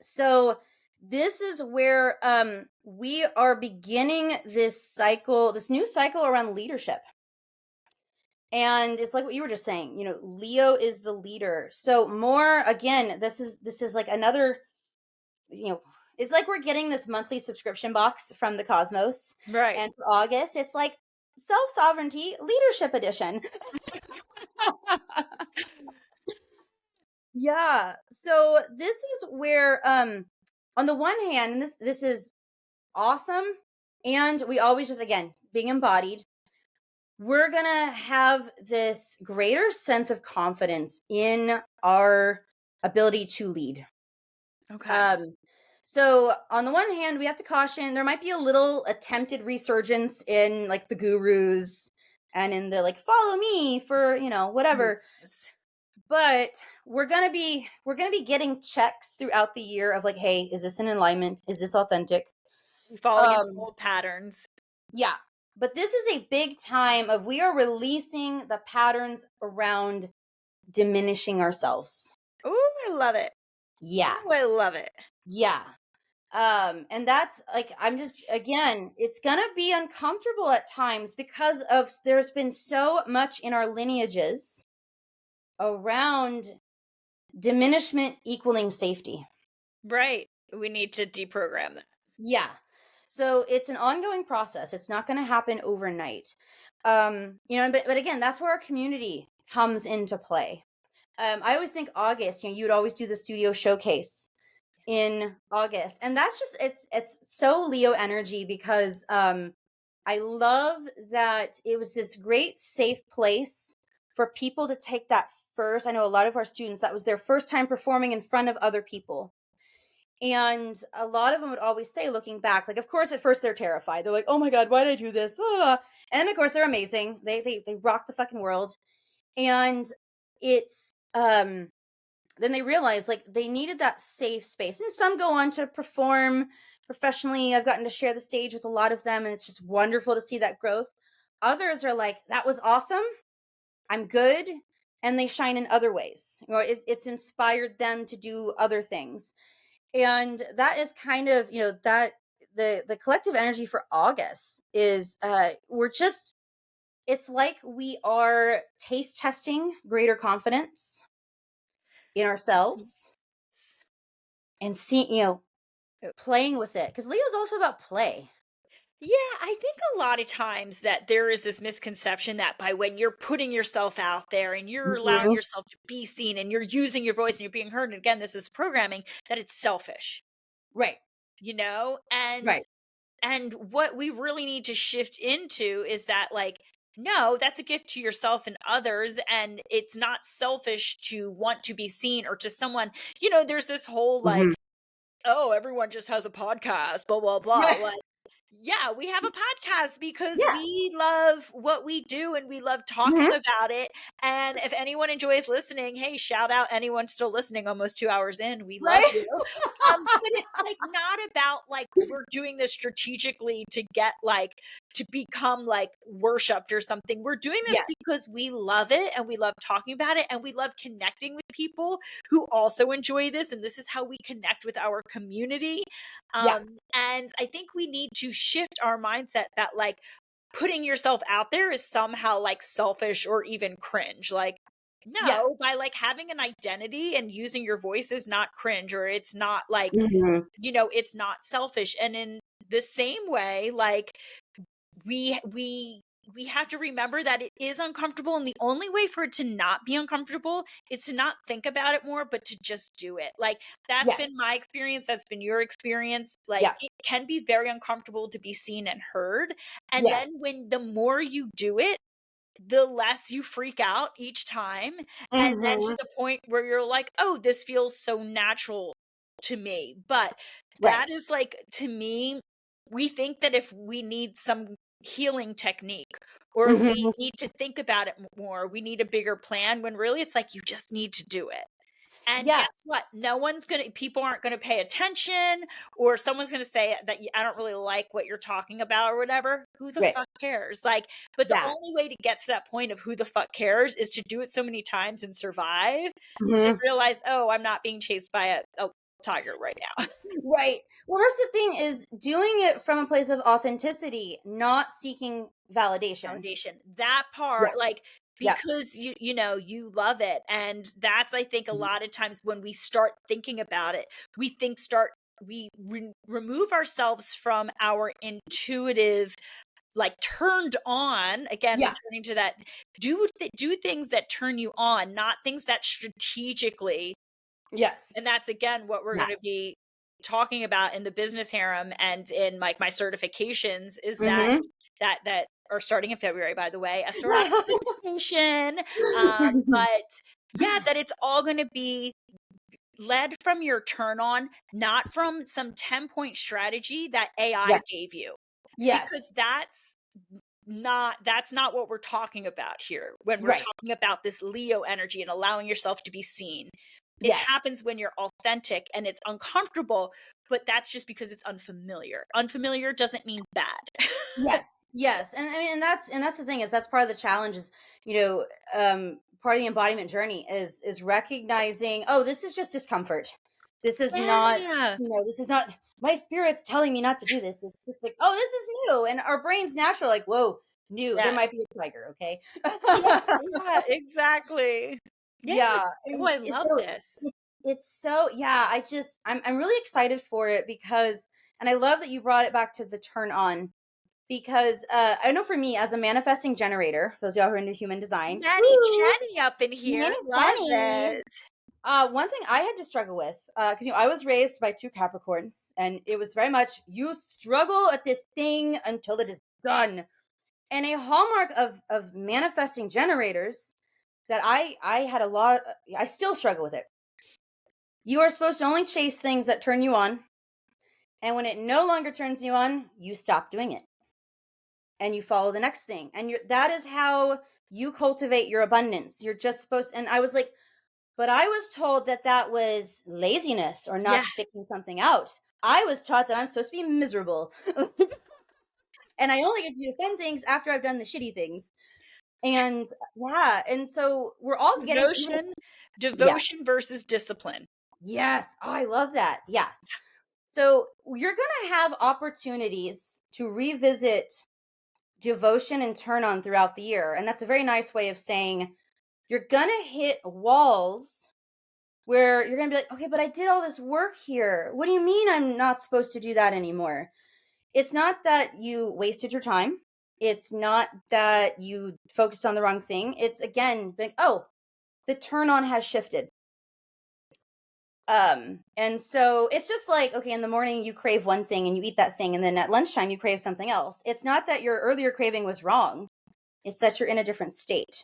Speaker 2: So this is where we are beginning this new cycle around leadership. And it's like what you were just saying, Leo is the leader. So more again, this is like another, it's like we're getting this monthly subscription box from the cosmos.
Speaker 1: Right.
Speaker 2: And for August, it's like self-sovereignty leadership edition. Yeah. So this is where on the one hand, and this is awesome, and we always just again being embodied, we're going to have this greater sense of confidence in our ability to lead.
Speaker 1: Okay.
Speaker 2: So on the one hand, we have to caution there might be a little attempted resurgence in like the gurus and in the like follow me for, whatever.
Speaker 1: Yes.
Speaker 2: But we're going to be getting checks throughout the year of like, hey, is this in alignment? Is this authentic?
Speaker 1: Falling into old patterns.
Speaker 2: Yeah. But this is a big time of we are releasing the patterns around diminishing ourselves.
Speaker 1: Ooh, I love it.
Speaker 2: Yeah.
Speaker 1: Ooh, I love it.
Speaker 2: Yeah. And that's like again, it's gonna be uncomfortable at times because of there's been so much in our lineages around diminishment equaling safety.
Speaker 1: Right. We need to deprogram that.
Speaker 2: Yeah. So it's an ongoing process. It's not going to happen overnight. But again, that's where our community comes into play. I always think August, you would always do the studio showcase in August. And that's just it's so Leo energy because I love that it was this great safe place for people to take that first. I know a lot of our students that was their first time performing in front of other people. And a lot of them would always say, looking back, like, of course, at first they're terrified. They're like, "Oh my God, why did I do this?" Ah. And of course, they're amazing. They rock the fucking world. And it's then they realize like they needed that safe space. And some go on to perform professionally. I've gotten to share the stage with a lot of them, and it's just wonderful to see that growth. Others are like, "That was awesome. I'm good," and they shine in other ways. Or it's inspired them to do other things. And that is kind of that the collective energy for August is it's like we are taste testing greater confidence in ourselves and playing with it, because Leo's also about play.
Speaker 1: Yeah, I think a lot of times that there is this misconception that by when you're putting yourself out there and you're allowing
Speaker 2: Mhm.
Speaker 1: yourself to be seen and you're using your voice and you're being heard, and again, this is programming, that it's selfish,
Speaker 2: Right.
Speaker 1: you know? And
Speaker 2: Right.
Speaker 1: and what we really need to shift into is that like, no, that's a gift to yourself and others, and it's not selfish to want to be seen or to someone, there's this whole like,
Speaker 2: Mhm.
Speaker 1: oh, everyone just has a podcast, blah blah blah.
Speaker 2: Right.
Speaker 1: Like, yeah, we have a podcast because
Speaker 2: Yeah.
Speaker 1: we love what we do and we love talking
Speaker 2: Mhm.
Speaker 1: about it. And if anyone enjoys listening, hey, shout out anyone still listening almost 2 hours in. We love
Speaker 2: Right.
Speaker 1: you. But it's like not about like we're doing this strategically to get like to become like worshipped or something. We're doing this
Speaker 2: Yes.
Speaker 1: because we love it and we love talking about it and we love connecting with people who also enjoy this. And this is how we connect with our community.
Speaker 2: Yeah.
Speaker 1: And I think we need to shift our mindset that like putting yourself out there is somehow like selfish or even cringe. Like,
Speaker 2: Yeah.
Speaker 1: no, by like having an identity and using your voice is not cringe, or it's not like,
Speaker 2: Mhm.
Speaker 1: it's not selfish. And in the same way, like we have to remember that it is uncomfortable, and the only way for it to not be uncomfortable is to not think about it more, but to just do it. Like that's been
Speaker 2: Yes.
Speaker 1: my experience, that's been your experience. Like
Speaker 2: Yeah.
Speaker 1: it can be very uncomfortable to be seen and heard, and then
Speaker 2: Yes.
Speaker 1: when the more you do it, the less you freak out each time, and then to
Speaker 2: Mhm.
Speaker 1: the point where you're like, "Oh, this feels so natural to me." But
Speaker 2: Right.
Speaker 1: that is like, to me, we think that if we need some healing technique or we
Speaker 2: Mhm.
Speaker 1: need to think about it more, we need a bigger plan, when really it's like you just need to do it. And
Speaker 2: Yeah.
Speaker 1: guess what? No one's gonna People aren't gonna pay attention, or someone's gonna say that I don't really like what you're talking about or whatever. Who the
Speaker 2: Right.
Speaker 1: fuck cares? Like, but the
Speaker 2: Yeah.
Speaker 1: only way to get to that point of who the fuck cares is to do it so many times and survive to
Speaker 2: Mhm.
Speaker 1: realize, oh, I'm not being chased by a tiger right now.
Speaker 2: Right. Well, that's the thing, is doing it from a place of authenticity, not seeking validation.
Speaker 1: Validation. That
Speaker 2: Yeah.
Speaker 1: part, like,
Speaker 2: Yeah.
Speaker 1: because you love it. And that's, I think, a
Speaker 2: Mhm.
Speaker 1: lot of times when we start thinking about it, we think start we remove ourselves from our intuitive, like turned on, again
Speaker 2: Yeah.
Speaker 1: returning to that, do things that turn you on, not things that strategically. And
Speaker 2: Yes.
Speaker 1: that's again what we're
Speaker 2: Yeah.
Speaker 1: going to be talking about in the business harem and in like my certifications, is that
Speaker 2: Mhm.
Speaker 1: that are starting in February, by the way, astrological certification. But yeah, that it's all going to be led from your turn on, not from some 10-point strategy that AI
Speaker 2: Yeah.
Speaker 1: gave you, because
Speaker 2: Yes.
Speaker 1: that's not what we're talking about here when we're
Speaker 2: Right.
Speaker 1: talking about this Leo energy and allowing yourself to be seen. It
Speaker 2: Yes.
Speaker 1: happens when you're authentic and it's uncomfortable, but that's just because it's unfamiliar. Unfamiliar doesn't mean bad.
Speaker 2: Yes. Yes. And I mean, and that's the thing, is that's part of the challenge, is, part of the embodiment journey is recognizing, oh, this is just discomfort. This is not,
Speaker 1: Yeah.
Speaker 2: this is not my spirit's telling me not to do this. It's just like, oh, this is new. And our brain's natural, like, whoa, new. There
Speaker 1: Yeah.
Speaker 2: might be a tiger, okay?
Speaker 1: Yeah, yeah, exactly. Yeah, you're
Speaker 2: Yeah.
Speaker 1: like, "Oh,
Speaker 2: And
Speaker 1: I love
Speaker 2: so
Speaker 1: this."
Speaker 2: it's so, yeah, I'm really excited for it, because, and I love that you brought it back to the turn on, because I know for me, as a manifesting generator, those of y'all who are into human design,
Speaker 1: Natty
Speaker 2: woo,
Speaker 1: chatty up in here.
Speaker 2: Nanny
Speaker 1: Love
Speaker 2: Chenny.
Speaker 1: it.
Speaker 2: One thing I had to struggle with, because I was raised by two Capricorns, and it was very much, you struggle at this thing until it is done. And a hallmark of manifesting generators that I had a lot, I still struggle with it. You are supposed to only chase things that turn you on, and when it no longer turns you on, you stop doing it and you follow the next thing. And that is how you cultivate your abundance. You're just supposed, and I was like, but I was told that that was laziness or
Speaker 1: Yeah.
Speaker 2: not sticking something out. I was taught that I'm supposed to be miserable. And I only get to do fun things after I've done the shitty things. And yeah, and so we're all getting even,
Speaker 1: Devotion
Speaker 2: yeah.
Speaker 1: devotion versus discipline.
Speaker 2: Yes. Oh, I love that. Yeah. So you're going to have opportunities to revisit devotion and turn on throughout the year. And that's a very nice way of saying you're going to hit walls where you're going to be like, okay, but I did all this work here. What do you mean I'm not supposed to do that anymore? It's not that you wasted your time. It's not that you focused on the wrong thing. It's again, like, oh, the turn on has shifted. And so it's just like, okay, in the morning you crave one thing and you eat that thing, and then at lunchtime you crave something else. It's not that your earlier craving was wrong. It's that you're in a different state.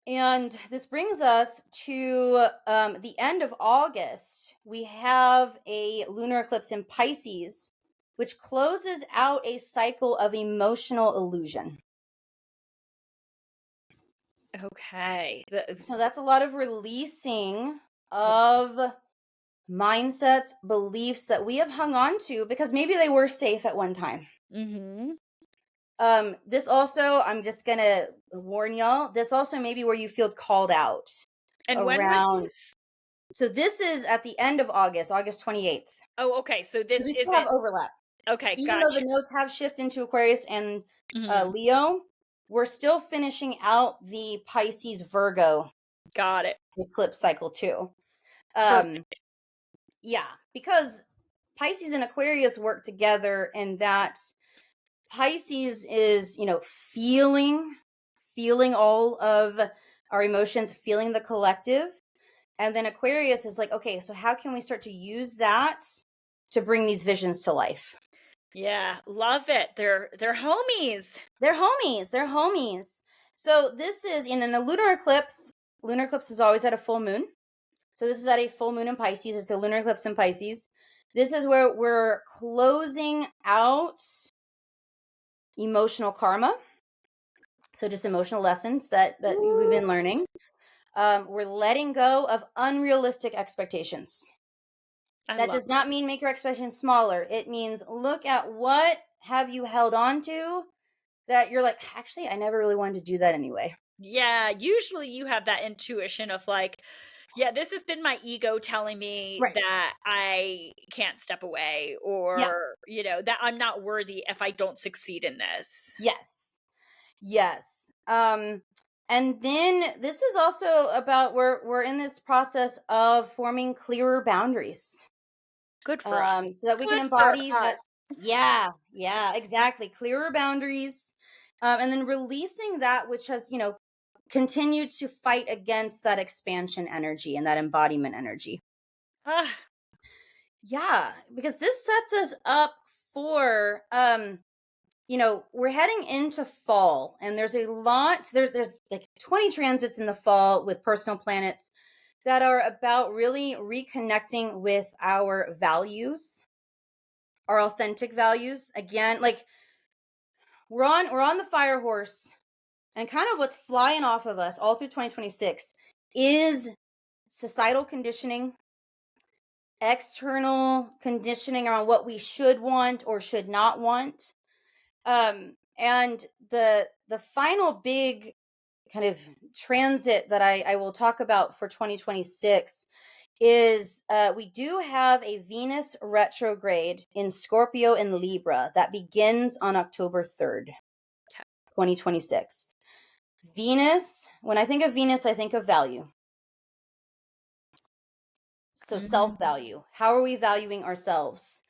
Speaker 2: And this brings us to the end of August. We have a lunar eclipse in Pisces, which closes out a cycle of emotional illusion.
Speaker 1: Okay.
Speaker 2: So that's a lot of releasing of mindsets, beliefs that we have hung on to because maybe they were safe at one time.
Speaker 1: Mm-hmm.
Speaker 2: This also, I'm just gonna warn y'all, this also may be where you feel called out
Speaker 1: And when was
Speaker 2: around.
Speaker 1: this?
Speaker 2: So this is at the end of August, August 28th.
Speaker 1: Oh, okay. So
Speaker 2: So
Speaker 1: this
Speaker 2: we still have
Speaker 1: isn't
Speaker 2: overlap.
Speaker 1: okay,
Speaker 2: Even though
Speaker 1: gotcha.
Speaker 2: the nodes have shifted into Aquarius and
Speaker 1: Mhm.
Speaker 2: Leo, we're still finishing out the Pisces Virgo
Speaker 1: Got it.
Speaker 2: eclipse cycle too. Um,
Speaker 1: Perfect.
Speaker 2: yeah, because Pisces and Aquarius work together, and that Pisces is, feeling all of our emotions, feeling the collective. And then Aquarius is like, okay, so how can we start to use that to bring these visions to life?
Speaker 1: Yeah, love it. They're homies.
Speaker 2: They're homies. They're homies. So this is in a lunar eclipse. Lunar eclipse is always at a full moon. So this is at a full moon in Pisces. It's a lunar eclipse in Pisces. This is where we're closing out emotional karma. So just emotional lessons that we've
Speaker 1: Ooh,
Speaker 2: been learning. We're letting go of unrealistic expectations.
Speaker 1: I
Speaker 2: That
Speaker 1: love
Speaker 2: does not mean make your expectations smaller. It means look at what have you held on to that you're like, actually, I never really wanted to do that anyway.
Speaker 1: Yeah, usually you have that intuition of like, yeah, this has been my ego telling me
Speaker 2: Right.
Speaker 1: that I can't step away
Speaker 2: Yeah.
Speaker 1: or, that I'm not worthy if I don't succeed in this.
Speaker 2: Yes. Yes. And then this is also about we're in this process of forming clearer boundaries.
Speaker 1: Good for us.
Speaker 2: So that we can
Speaker 1: Good for
Speaker 2: embody that.
Speaker 1: us.
Speaker 2: Yeah, yeah, exactly. Clearer boundaries. And then releasing that which has, continued to fight against that expansion energy and that embodiment energy.
Speaker 1: Ah,
Speaker 2: Yeah, because this sets us up for we're heading into fall, and there's a lot, there's like 20 transits in the fall with personal planets that are about really reconnecting with our values, our authentic values. Again, like we're on the fire horse, and kind of what's flying off of us all through 2026 is societal conditioning, external conditioning around what we should want or should not want. And the final big kind of transit that I will talk about for 2026 is we do have a Venus retrograde in Scorpio and Libra that begins on October 3rd, 2026. Venus, when I think of Venus, I think of value. So self
Speaker 1: mm,
Speaker 2: value. How are we valuing ourselves?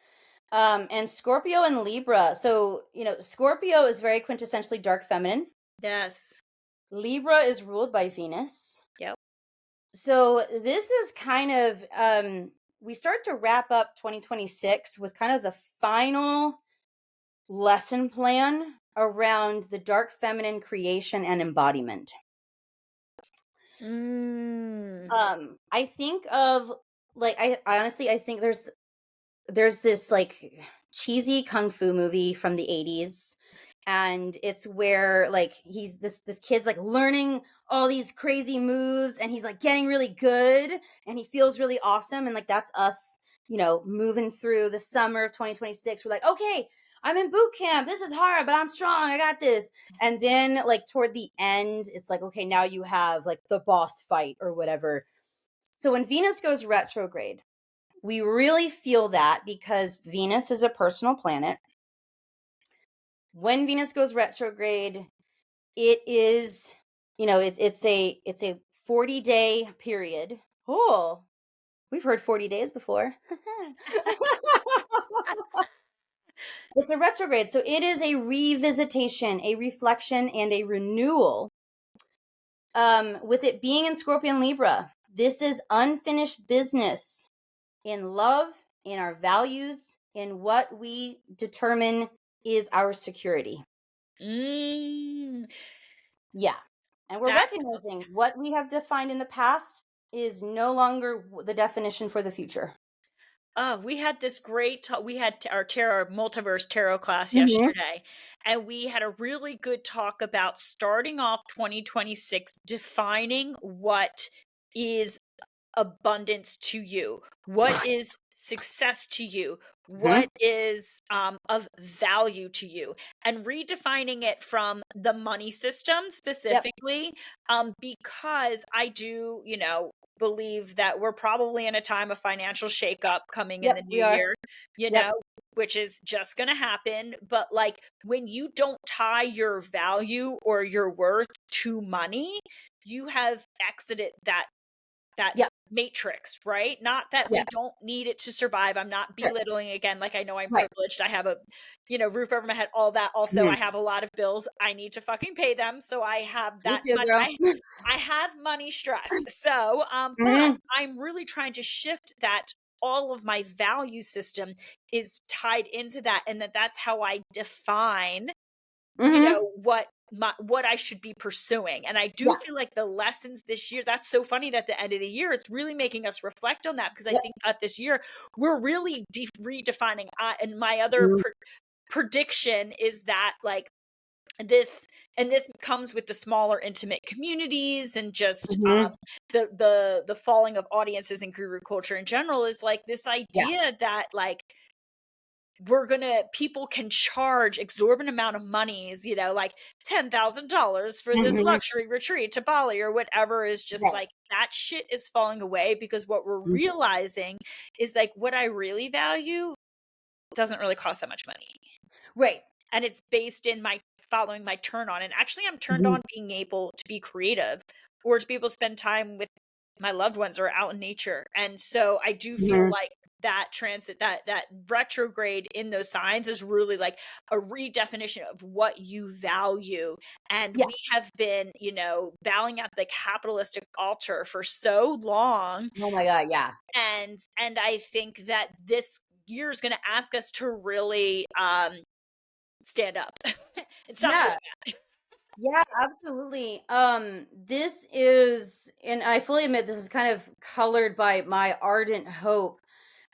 Speaker 2: And Scorpio and Libra. So, Scorpio is very quintessentially dark feminine.
Speaker 1: yes.
Speaker 2: Libra is ruled by Venus.
Speaker 1: Yep.
Speaker 2: So this is kind of we start to wrap up 2026 with kind of the final lesson plan around the dark feminine creation and embodiment.
Speaker 1: Mm,
Speaker 2: I think of like I honestly I think there's this like cheesy kung fu movie from the 80s, and it's where like he's this kid's like learning all these crazy moves, and he's like getting really good, and he feels really awesome, and like that's us, moving through the summer of 2026. We're like, okay, I'm in boot camp, this is hard, but I'm strong, I got this. And then like toward the end it's like, okay, now you have like the boss fight or whatever. So when Venus goes retrograde, we really feel that because Venus is a personal planet. When Venus goes retrograde, it is, it's a 40-day period. Oh, we've heard 40 days before. It's a retrograde, so it is a revisitation, a reflection, and a renewal. With it being in Scorpio and Libra, this is unfinished business in love, in our values, in what we determine is our security.
Speaker 1: mm,
Speaker 2: Yeah. And we're
Speaker 1: that
Speaker 2: recognizing what we have defined in the past is no longer the definition for the future.
Speaker 1: we had this great we had our tarot multiverse tarot class
Speaker 2: Hmm.
Speaker 1: yesterday, and we had a really good talk about starting off 2026 defining what is abundance to you? What is success to you?
Speaker 2: Mhm.
Speaker 1: What is of value to you? And redefining it from the money system
Speaker 2: Yep.
Speaker 1: specifically, because I do, believe that we're probably in a time of financial shakeup coming in the
Speaker 2: Yep,
Speaker 1: new
Speaker 2: we are.
Speaker 1: year, you
Speaker 2: Yep.
Speaker 1: know, which is just going to happen. But like when you don't tie your value or your worth to money, you have exited that
Speaker 2: Yep.
Speaker 1: matrix, right? Not that we
Speaker 2: Yeah.
Speaker 1: don't need it to survive. I'm not
Speaker 2: Sure.
Speaker 1: belittling again, like I know I'm
Speaker 2: Right.
Speaker 1: privileged. I have a, roof over my head, all that. Also, I
Speaker 2: Mhm.
Speaker 1: have a lot of bills. I need to fucking pay them. So I have
Speaker 2: Me
Speaker 1: that
Speaker 2: too,
Speaker 1: money.
Speaker 2: girl.
Speaker 1: I have money stress. So, but
Speaker 2: Mhm.
Speaker 1: I'm really trying to shift that all of my value system is tied into that and that's how I define
Speaker 2: Mhm.
Speaker 1: what I should be pursuing. And I do
Speaker 2: Yeah.
Speaker 1: feel like the lessons this year, that's so funny that at the end of the year, it's really making us reflect on that because I
Speaker 2: Yep.
Speaker 1: think at this year, we're really redefining. And my other
Speaker 2: Mhm.
Speaker 1: prediction is that like this, and this comes with the smaller intimate communities and just
Speaker 2: Mhm.
Speaker 1: the falling of audiences and guru culture in general is like this
Speaker 2: Yeah.
Speaker 1: idea that like people can charge exorbitant amount of monies, like $10,000 for this
Speaker 2: Mhm.
Speaker 1: luxury retreat to Bali or whatever is just
Speaker 2: Right.
Speaker 1: like that shit is falling away because what we're
Speaker 2: Mhm.
Speaker 1: realizing is like what I really value doesn't really cost that much money.
Speaker 2: Right.
Speaker 1: And it's based in my following my turn on. And actually I'm turned
Speaker 2: Mhm.
Speaker 1: on being able to be creative or to be able to spend time with my loved ones or out in nature. And so I do feel
Speaker 2: Mhm.
Speaker 1: like that transit, that retrograde in those signs is really like a redefinition of what you value. And we
Speaker 2: Yes.
Speaker 1: have been, bowing at the capitalistic altar for so long.
Speaker 2: Oh my god, yeah.
Speaker 1: And I think that this year is going to ask us to really stand up and stop doing
Speaker 2: Yeah. Yeah, absolutely. This is, and I fully admit this is kind of colored by my ardent hope.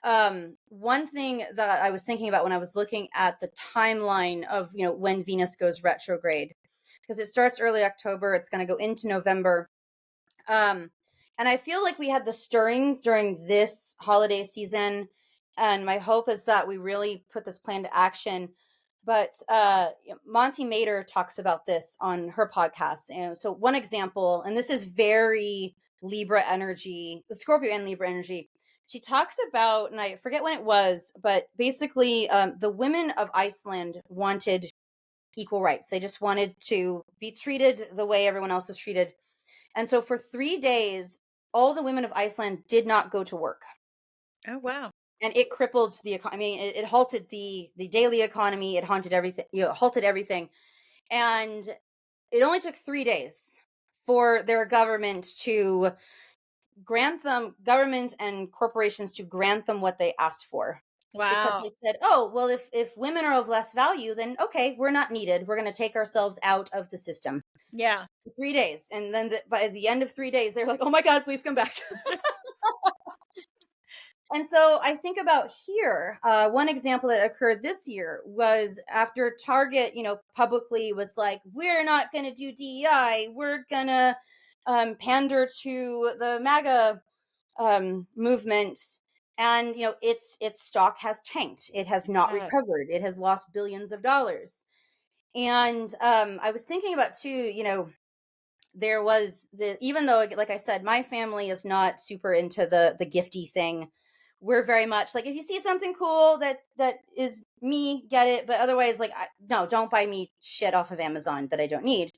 Speaker 2: One thing that I was thinking about when I was looking at the timeline of, when Venus goes retrograde, because it starts early October, it's going to go into November. Um, and I feel like we had the stirrings during this holiday season, and my hope is that we really put this plan to action. But Monty Mater talks about this on her podcast. And so one example, and this is very Libra energy, Scorpio and Libra energy. She talks about, and I forget when it was, but basically, the women of Iceland wanted equal rights. They just wanted to be treated the way everyone else was treated. And so for 3 days, all the women of Iceland did not go to work.
Speaker 1: Oh, wow.
Speaker 2: And it crippled the economy. I mean, it halted the daily economy. It haunted everything. Halted everything. And it only took 3 days for their government and corporations to grant them what they asked for. Because
Speaker 1: Wow.
Speaker 2: they said, oh, well, if women are of less value, then okay, we're not needed. We're going to take ourselves out of the system.
Speaker 1: Yeah.
Speaker 2: 3 days. And then by the end of 3 days, they're like, oh my God, please come back. And so I think about here, one example that occurred this year was after Target, publicly was like, we're not going to do DEI. We're going to pander to the MAGA movement. And, its stock has tanked. It has not
Speaker 1: Yeah.
Speaker 2: recovered. It has lost billions of dollars. And I was thinking about too, there was even though, like I said, my family is not super into the gifty thing. We're very much like, if you see something cool that is me, get it, but otherwise, like, no, don't buy me shit off of Amazon that I don't need.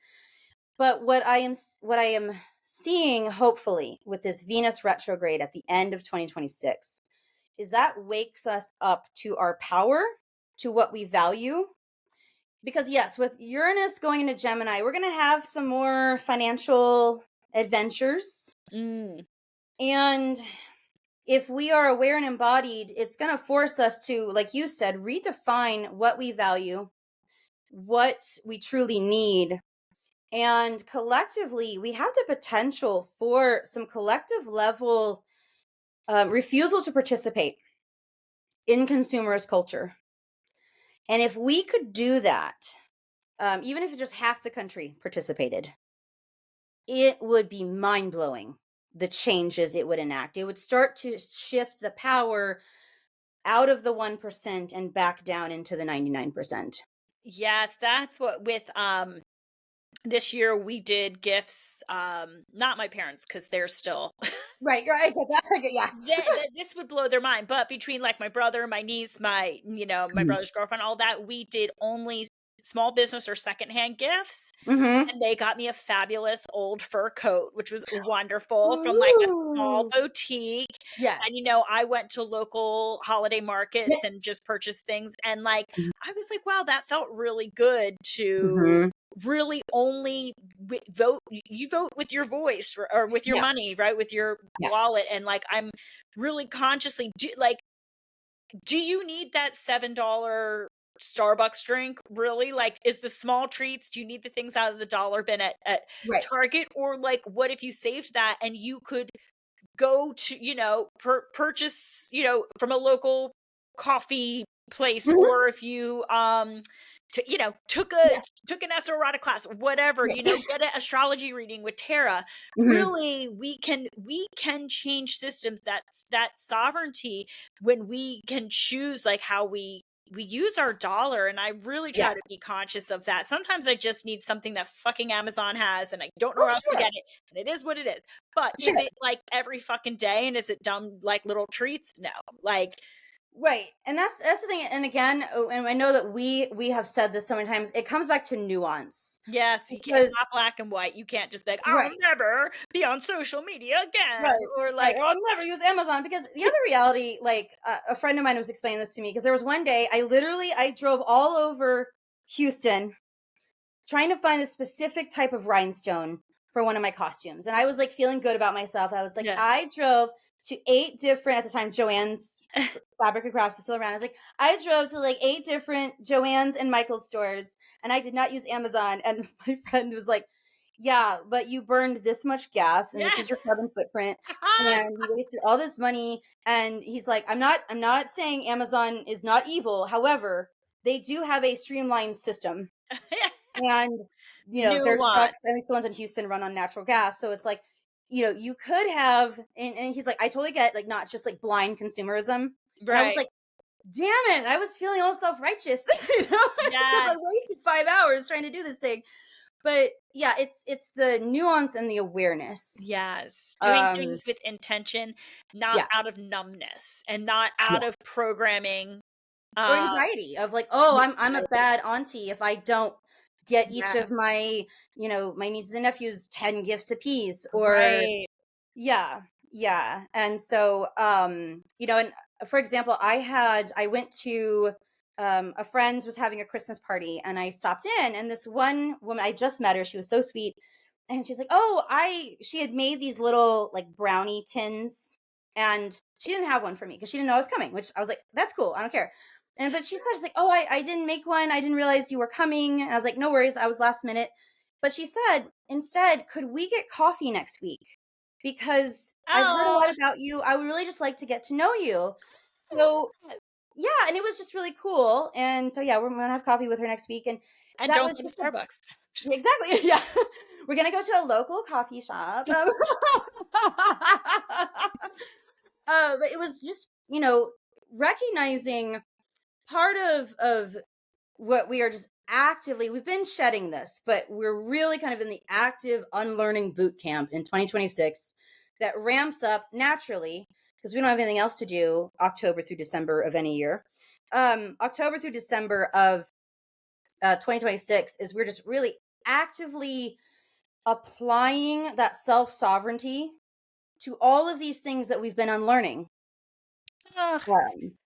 Speaker 2: But what I am seeing, hopefully, with this Venus retrograde at the end of 2026 is that wakes us up to our power, to what we value. Because yes, with Uranus going into Gemini, we're going to have some more financial adventures.
Speaker 1: Mm.
Speaker 2: And if we are aware and embodied, it's going to force us to, like you said, redefine what we value, what we truly need. And collectively, we have the potential for some collective level refusal to participate in consumerist culture. And if we could do that, even if just half the country participated, it would be mind blowing. the changes it would enact. It would start to shift the power out of the 1% and back down into the 99%.
Speaker 1: Yes, that's what with this year we did gifts, not my parents because they're still
Speaker 2: Right, right. That's like, yeah.
Speaker 1: this would blow their mind, but between, like, my brother, my niece, my
Speaker 2: Mhm.
Speaker 1: brother's girlfriend, all that, we did only small business or secondhand gifts,
Speaker 2: Mhm.
Speaker 1: and they got me a fabulous old fur coat, which was wonderful from, like, a small
Speaker 2: Ooh.
Speaker 1: boutique,
Speaker 2: Yes.
Speaker 1: and, I went to local holiday
Speaker 2: Yep.
Speaker 1: markets and just purchased things, and, like, I was like, "Wow, that felt really good to
Speaker 2: Mhm.
Speaker 1: really only vote you vote with your voice or with your
Speaker 2: Yeah.
Speaker 1: money, right? With your
Speaker 2: Yeah.
Speaker 1: wallet, and, like, I'm really consciously do you need that $7 Starbucks drink? Really? Like, is the small treats, do you need the things out of the dollar bin at
Speaker 2: Right.
Speaker 1: Target? Or, like, what if you saved that and you could go to, purchase, from a local coffee place,
Speaker 2: Mhm.
Speaker 1: or if you
Speaker 2: Yeah.
Speaker 1: took an esoteric class, whatever,
Speaker 2: Right.
Speaker 1: get an astrology reading with Tara.
Speaker 2: Mhm.
Speaker 1: Really, we can change systems. That sovereignty, when we can choose, like, how we use our dollar. And I really
Speaker 2: Yeah.
Speaker 1: try to be conscious of that. Sometimes I just need something that fucking Amazon has and I don't know
Speaker 2: Oh,
Speaker 1: where else to
Speaker 2: sure.
Speaker 1: get it, and it is what it is. But is
Speaker 2: Sure.
Speaker 1: it, like, every fucking day, and is it dumb, like, little treats? No. Like,
Speaker 2: Right. And that's the thing. And again, and I know that we have said this so many times, it comes back to nuance.
Speaker 1: yes, you can't, it's
Speaker 2: Because
Speaker 1: not black and white. You can't just be like, "I'll
Speaker 2: right.
Speaker 1: never be on social media again,"
Speaker 2: Right,
Speaker 1: or
Speaker 2: right,
Speaker 1: like,
Speaker 2: or I'll never use Amazon because the other reality, like, a friend of mine was explaining this to me because there was one day I drove all over Houston trying to find a specific type of rhinestone for one of my costumes, and I was, like, feeling good about myself. I was like,
Speaker 1: yeah.
Speaker 2: I drove to 8 different at the time, Joann's Fabric and Crafts was still around. I was like, I drove to, like, 8 different Joann's and Michael's stores, and I did not use Amazon, and my friend was like, "Yeah, but you burned this much gas, and this
Speaker 1: Yeah.
Speaker 2: is your carbon footprint, and you wasted all this money," and he's like, I'm not saying Amazon is not evil, however, they do have a streamlined system, and, their
Speaker 1: Nuance.
Speaker 2: trucks, at least the ones in Houston, run on natural gas, so it's like, you could have and he's like, "I totally get, like, not just, like, blind consumerism," and I was
Speaker 1: Right.
Speaker 2: like, "Damn it, I was feeling all self-righteous," because I
Speaker 1: Yes.
Speaker 2: wasted 5 hours trying to do this thing, but, yeah, it's the nuance and the awareness.
Speaker 1: Yes. Doing
Speaker 2: Um,
Speaker 1: things with intention, not
Speaker 2: yeah,
Speaker 1: out of numbness and not out
Speaker 2: yeah.
Speaker 1: of programming.
Speaker 2: Or
Speaker 1: Um,
Speaker 2: anxiety of like, "Oh,
Speaker 1: yeah,
Speaker 2: I'm a bad auntie if I don't get each
Speaker 1: yeah,
Speaker 2: of my nieces and nephews 10 gifts apiece," or
Speaker 1: right.
Speaker 2: yeah, yeah, and so, and for example, I went to, a friend was having a Christmas party, and I stopped in, and this one woman, I just met her, she was so sweet, and she's like, "Oh, I," she had made these little, like, brownie tins, and she didn't have one for me because she didn't know I was coming, which I was like, "That's cool, I don't care." And but she said, she's like, "Oh, I didn't make one, I didn't realize you were coming," and I was like, "No worries, I was last minute." But she said, "Instead, could we get coffee next week? Because I've heard a
Speaker 1: Oh,
Speaker 2: lot about you. I would really just like to get to know you." So, yeah, and it was just really cool. And so, yeah, we're gonna have coffee with her next week. And
Speaker 1: and
Speaker 2: that
Speaker 1: don't
Speaker 2: was
Speaker 1: go to
Speaker 2: just
Speaker 1: Starbucks. Just
Speaker 2: yeah, exactly. Yeah. We're gonna go to a local coffee shop. But it was just, recognizing part of what we are just actively we've been shedding this, but we're really kind of in the active unlearning boot camp in 2026 that ramps up naturally because we don't have anything else to do October through December of any year. October through December of 2026 is we're just really actively applying that self sovereignty to all of these things that we've been unlearning.
Speaker 1: ugh,
Speaker 2: Um,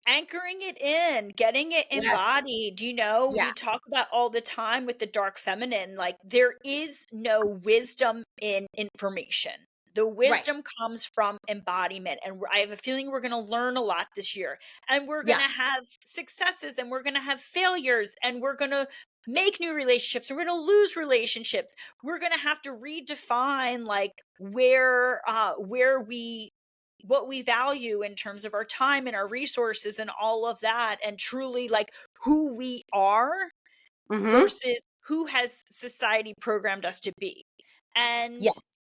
Speaker 1: anchoring it in, getting it
Speaker 2: yes.
Speaker 1: embodied.
Speaker 2: Yeah.
Speaker 1: We talk about all the time with the dark feminine, like, there is no wisdom in information. The
Speaker 2: Right.
Speaker 1: wisdom comes from embodiment. And I have a feeling we're going to learn a lot this year. And we're going
Speaker 2: Yeah.
Speaker 1: to have successes and we're going to have failures and we're going to make new relationships. We're going to lose relationships. We're going to have to redefine, like, where we what we value in terms of our time and our resources and all of that, and truly, like, who we are
Speaker 2: Hmm.
Speaker 1: versus who has society programmed us to be. And
Speaker 2: Yes.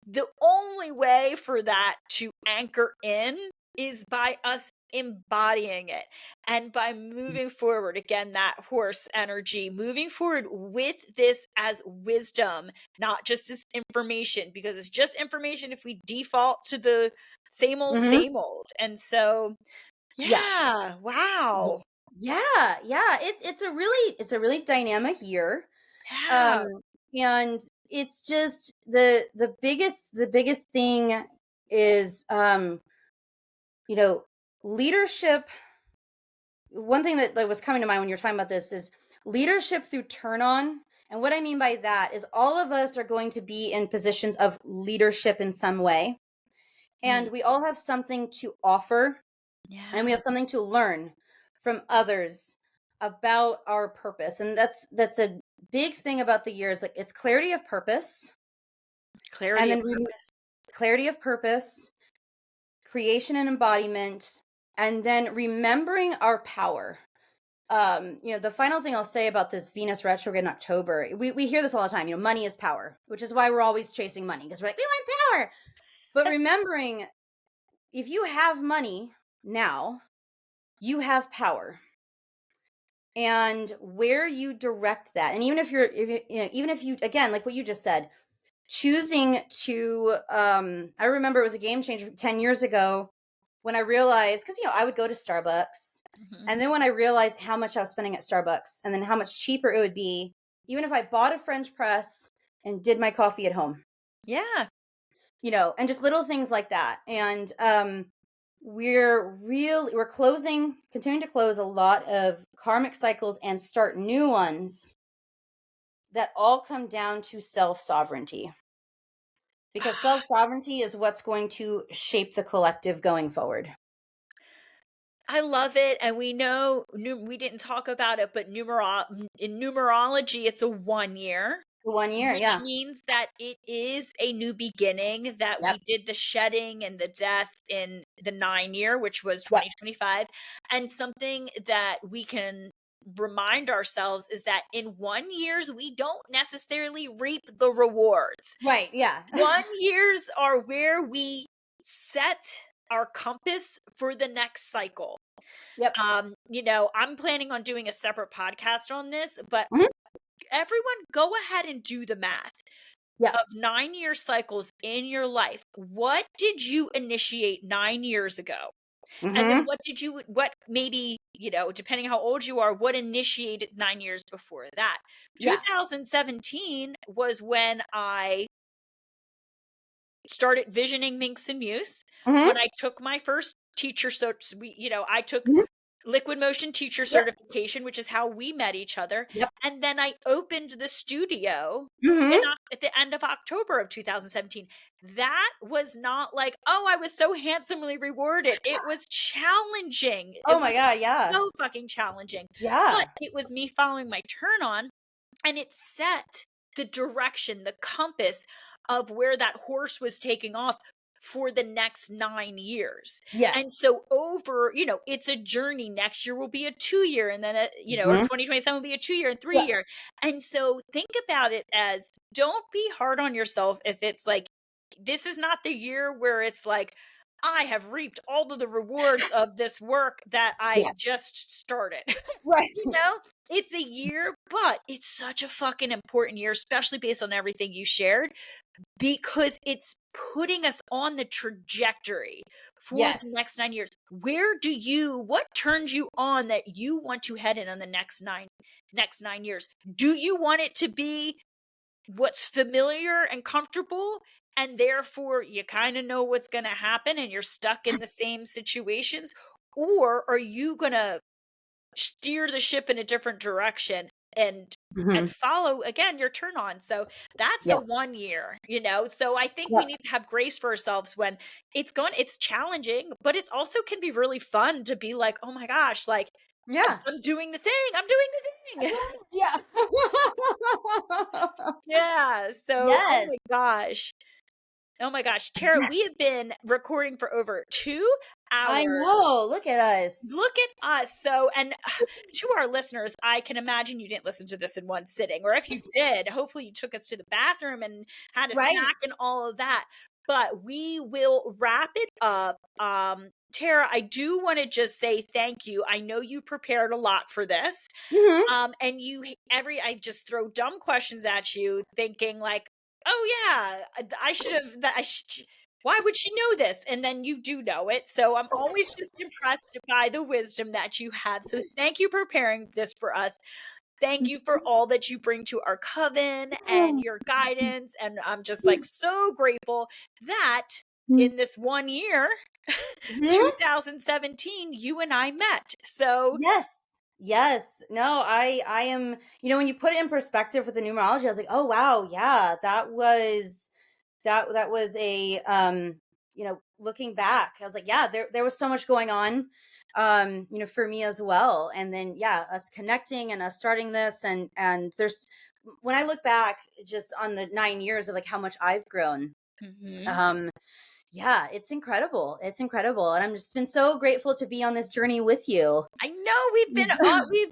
Speaker 1: the only way for that to anchor in is by us embodying it and by moving forward. Again, that horse energy, moving forward with this as wisdom, not just as information, because it's just information if we default to the same old,
Speaker 2: Mhm.
Speaker 1: same old. And so,
Speaker 2: Yeah.
Speaker 1: yeah, wow.
Speaker 2: Yeah. It's a really dynamic year.
Speaker 1: Yeah.
Speaker 2: Um, and it's just the biggest thing is leadership. One thing that was coming to mind when you're talking about this is leadership through turn on. And what I mean by that is all of us are going to be in positions of leadership in some way.
Speaker 1: Mm,
Speaker 2: And we all have something to offer, and we
Speaker 1: yeah.
Speaker 2: have something to learn from others about our purpose. And that's a big thing about the year is like it's clarity of purpose, and
Speaker 1: Clarity of
Speaker 2: then
Speaker 1: purpose.
Speaker 2: clarity of purpose, creation and embodiment, and then remembering our power. The final thing I'll say about this Venus retrograde in October, we hear this all the time, money is power, which is why we're always chasing money because we're like, we want power. But remembering, if you have money now, you have power. And where you direct that, and even if you, again, like what you just said, choosing to, I remember it was a game changer 10 years ago when I realized, because I would go to Starbucks,
Speaker 1: Mhm.
Speaker 2: and then when I realized how much I was spending at Starbucks, and then how much cheaper it would be, even if I bought a French press and did my coffee at home,
Speaker 1: Yeah.
Speaker 2: and just little things like that. And we're continuing to close a lot of karmic cycles and start new ones that all come down to self-sovereignty, because self-sovereignty is what's going to shape the collective going forward.
Speaker 1: I love it, and we know we didn't talk about it, but in numerology, it's a 1 year,
Speaker 2: 1 year,
Speaker 1: which
Speaker 2: yeah.
Speaker 1: means that it is a new beginning, that
Speaker 2: Yep.
Speaker 1: we did the shedding and the death in the 9 year, which was
Speaker 2: Yep.
Speaker 1: 2025, and something that we can remind ourselves is that in 1 years, we don't necessarily reap the rewards.
Speaker 2: Right, yeah.
Speaker 1: 1 years are where we set our compass for the next cycle.
Speaker 2: Yep.
Speaker 1: I'm planning on doing a separate podcast on this, but
Speaker 2: Mhm.
Speaker 1: everyone go ahead and do the math
Speaker 2: Yep.
Speaker 1: of 9 year cycles in your life. What did you initiate 9 years ago? And then
Speaker 2: Mhm.
Speaker 1: what maybe, depending how old you are, what initiated 9 years before that?
Speaker 2: Yeah.
Speaker 1: 2017 was when I started visioning Minx and Muse,
Speaker 2: Mhm.
Speaker 1: when I took my first teacher, so I took
Speaker 2: Mhm.
Speaker 1: liquid motion teacher
Speaker 2: Yep.
Speaker 1: certification, which is how we met each other,
Speaker 2: Yep.
Speaker 1: and then I opened the studio
Speaker 2: Mhm.
Speaker 1: at the end of October of 2017. That was not like, "Oh, I was so handsomely rewarded." It was challenging.
Speaker 2: Oh
Speaker 1: It
Speaker 2: my
Speaker 1: was
Speaker 2: god, yeah.
Speaker 1: so fucking challenging, but
Speaker 2: Yeah.
Speaker 1: it was me following my turn on, and it set the direction, the compass of where that horse was taking off for the next 9 years. And
Speaker 2: Yes.
Speaker 1: so it's a journey. Next year will be a 2 year, and then or
Speaker 2: Mhm.
Speaker 1: 2027 will be a 2 year and three
Speaker 2: Yep.
Speaker 1: year. And so think about it as, don't be hard on yourself if it's like this is not the year where it's like I have reaped all of the rewards of this work that I
Speaker 2: Yes.
Speaker 1: just started.
Speaker 2: Right.
Speaker 1: You know, it's a year, but it's such a fucking important year, especially based on everything you shared, because it's putting us on the trajectory for the
Speaker 2: Yes.
Speaker 1: next 9 years. What turns you on that you want to head in on the next 9 years? Do you want it to be what's familiar and comfortable? And therefore, you kind of know what's going to happen and you're stuck in the same situations? Or are you going to steer the ship in a different direction and
Speaker 2: Mhm.
Speaker 1: follow again your turn on? So that's a
Speaker 2: Yeah.
Speaker 1: 1 year, so I think we
Speaker 2: Yep.
Speaker 1: need to have grace for ourselves when it's challenging, but it's also can be really fun to be like, oh my gosh, like
Speaker 2: Yeah.
Speaker 1: I'm doing the thing, I'm doing the thing.
Speaker 2: Yeah.
Speaker 1: Yeah, so oh
Speaker 2: Yes.
Speaker 1: my gosh. Oh my gosh, Tara, we have been recording for over 2
Speaker 2: I
Speaker 1: hours.
Speaker 2: know. Look at us.
Speaker 1: Look at us. So, and to our listeners, I can imagine you didn't listen to this in one sitting, or if you did, hopefully you took us to the bathroom and had a
Speaker 2: Right.
Speaker 1: snack and all of that. But we will wrap it up. Tara, I do want to just say thank you. I know you prepared a lot for this.
Speaker 2: Hmm.
Speaker 1: And I just throw dumb questions at you, thinking like, oh yeah, I should have that. Why would she know this? And then you do know it. So I'm always just impressed by the wisdom that you have. So thank you for preparing this for us. Thank you for all that you bring to our coven and your guidance. And I'm just like so grateful that in this one year,
Speaker 2: Hmm.
Speaker 1: 2017, you and I met. So
Speaker 2: Yes. Yes. No, I am, when you put it in perspective with the numerology, I was like, "Oh wow, yeah, that was a looking back, I was like, yeah, there was so much going on for me as well. And then yeah, us connecting and us starting this, and there's when I look back just on the 9 years of like how much I've grown.
Speaker 1: mhm.
Speaker 2: um yeah, it's incredible. It's incredible. And I'm just been so grateful to be on this journey with you.
Speaker 1: I know we've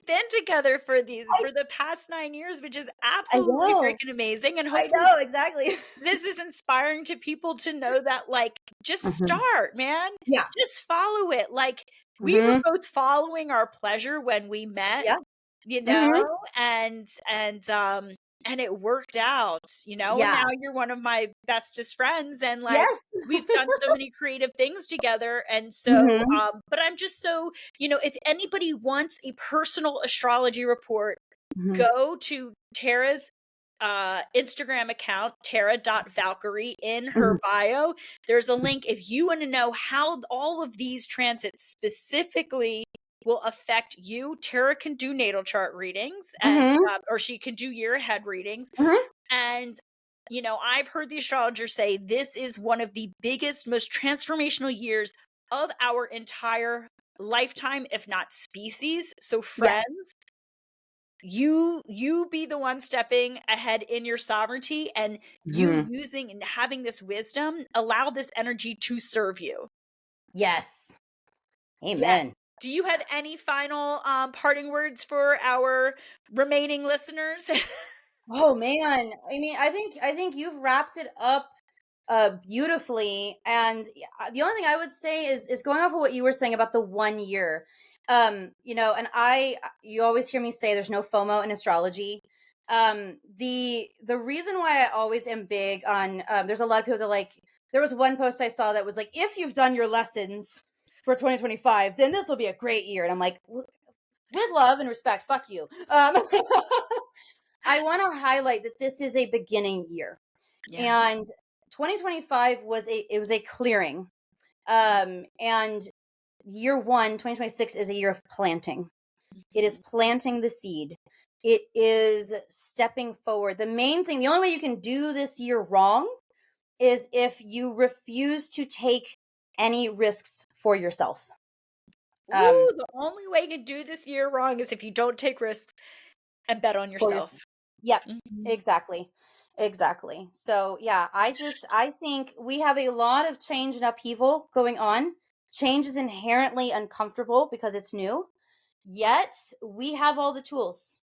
Speaker 1: been together for the past 9 years, which is
Speaker 2: I
Speaker 1: absolutely
Speaker 2: know.
Speaker 1: freaking amazing, and
Speaker 2: I
Speaker 1: hopefully
Speaker 2: know, exactly.
Speaker 1: this is inspiring to people to know that, like, just
Speaker 2: Mhm.
Speaker 1: start, man.
Speaker 2: Yeah.
Speaker 1: Just follow it. Like, we were
Speaker 2: Hmm.
Speaker 1: both following our pleasure when we met,
Speaker 2: Yeah.
Speaker 1: you know,
Speaker 2: Hmm.
Speaker 1: and it worked out, and
Speaker 2: Yeah.
Speaker 1: now you're one of my bestest friends, and, like,
Speaker 2: Yes.
Speaker 1: we've done so many creative things together, and so,
Speaker 2: Hmm.
Speaker 1: but I'm just so if anybody wants a personal astrology report,
Speaker 2: Hmm.
Speaker 1: go to Tara's Instagram account, Tara.Valkyrie. In
Speaker 2: Hmm.
Speaker 1: her bio, there's a link if you want to know how all of these transits specifically will affect you. Tara can do natal chart readings, and
Speaker 2: Hmm.
Speaker 1: or she can do year ahead readings.
Speaker 2: Hmm.
Speaker 1: And I've heard the astrologer say this is one of the biggest, most transformational years of our entire lifetime, if not species. So
Speaker 2: Yes.
Speaker 1: friends, you be the one stepping ahead in your sovereignty, and you
Speaker 2: Hmm.
Speaker 1: using and having this wisdom, allow this energy to serve you.
Speaker 2: Yes.
Speaker 1: Yeah.
Speaker 2: Amen.
Speaker 1: Do you have any final parting words for our remaining listeners?
Speaker 2: Oh man. I mean, I think you've wrapped it up beautifully. And the only thing I would say is going off of what you were saying about the 1 year. And you always hear me say there's no FOMO in astrology. The reason why I always am big on there's a lot of people that like, there was one post I saw that was like, if you've done your lessons for 2025, then this will be a great year. And I'm like, with love and respect, fuck you. I want to highlight that this is a beginning year,
Speaker 1: Yeah.
Speaker 2: and 2025 was a clearing. And year one, 2026, is a year of planting. It is
Speaker 1: Mhm.
Speaker 2: planting the seed. It is stepping forward. The only way you can do this year wrong is if you refuse to take any risks for yourself. Um,
Speaker 1: Ooh, the only way to do this year wrong is if you don't take risks and bet on
Speaker 2: for
Speaker 1: yourself.
Speaker 2: yourself. Yep,
Speaker 1: Mhm.
Speaker 2: exactly. Exactly. So, yeah, I think we have a lot of change and upheaval going on. Change is inherently uncomfortable because it's new. Yet, we have all the tools.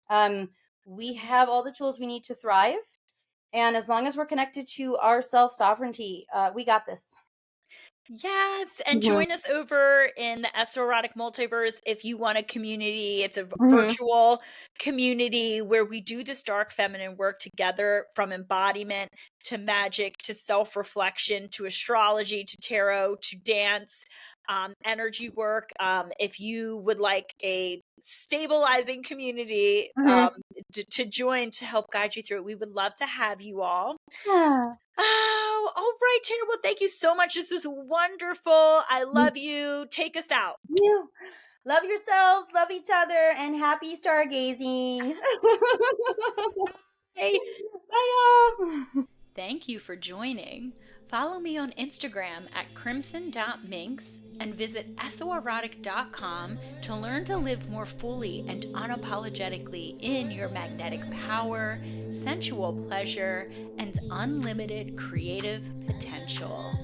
Speaker 2: We have all the tools we need to thrive. And as long as we're connected to our self-sovereignty, we got this.
Speaker 1: Yes, and
Speaker 2: Mhm.
Speaker 1: join us over in the Esoerotic Multiverse if you want a community. It's a
Speaker 2: Mhm.
Speaker 1: virtual community where we do this dark feminine work together, from embodiment to magic to self-reflection to astrology to tarot to dance, energy work. If you would like a stabilizing community
Speaker 2: Mhm.
Speaker 1: to join to help guide you through it, we would love to have you all.
Speaker 2: Yeah.
Speaker 1: Oh, all right, Taylor. Well, thank you so much. This was wonderful. I
Speaker 2: Me
Speaker 1: love you. Take us out.
Speaker 2: too. Love yourselves, love each other, and happy stargazing.
Speaker 1: Hey.
Speaker 2: Bye, y'all.
Speaker 1: Thank you for joining. Follow me on Instagram at crimson.minx and visit esoerotic.com to learn to live more fully and unapologetically in your magnetic power, sensual pleasure, and unlimited creative potential.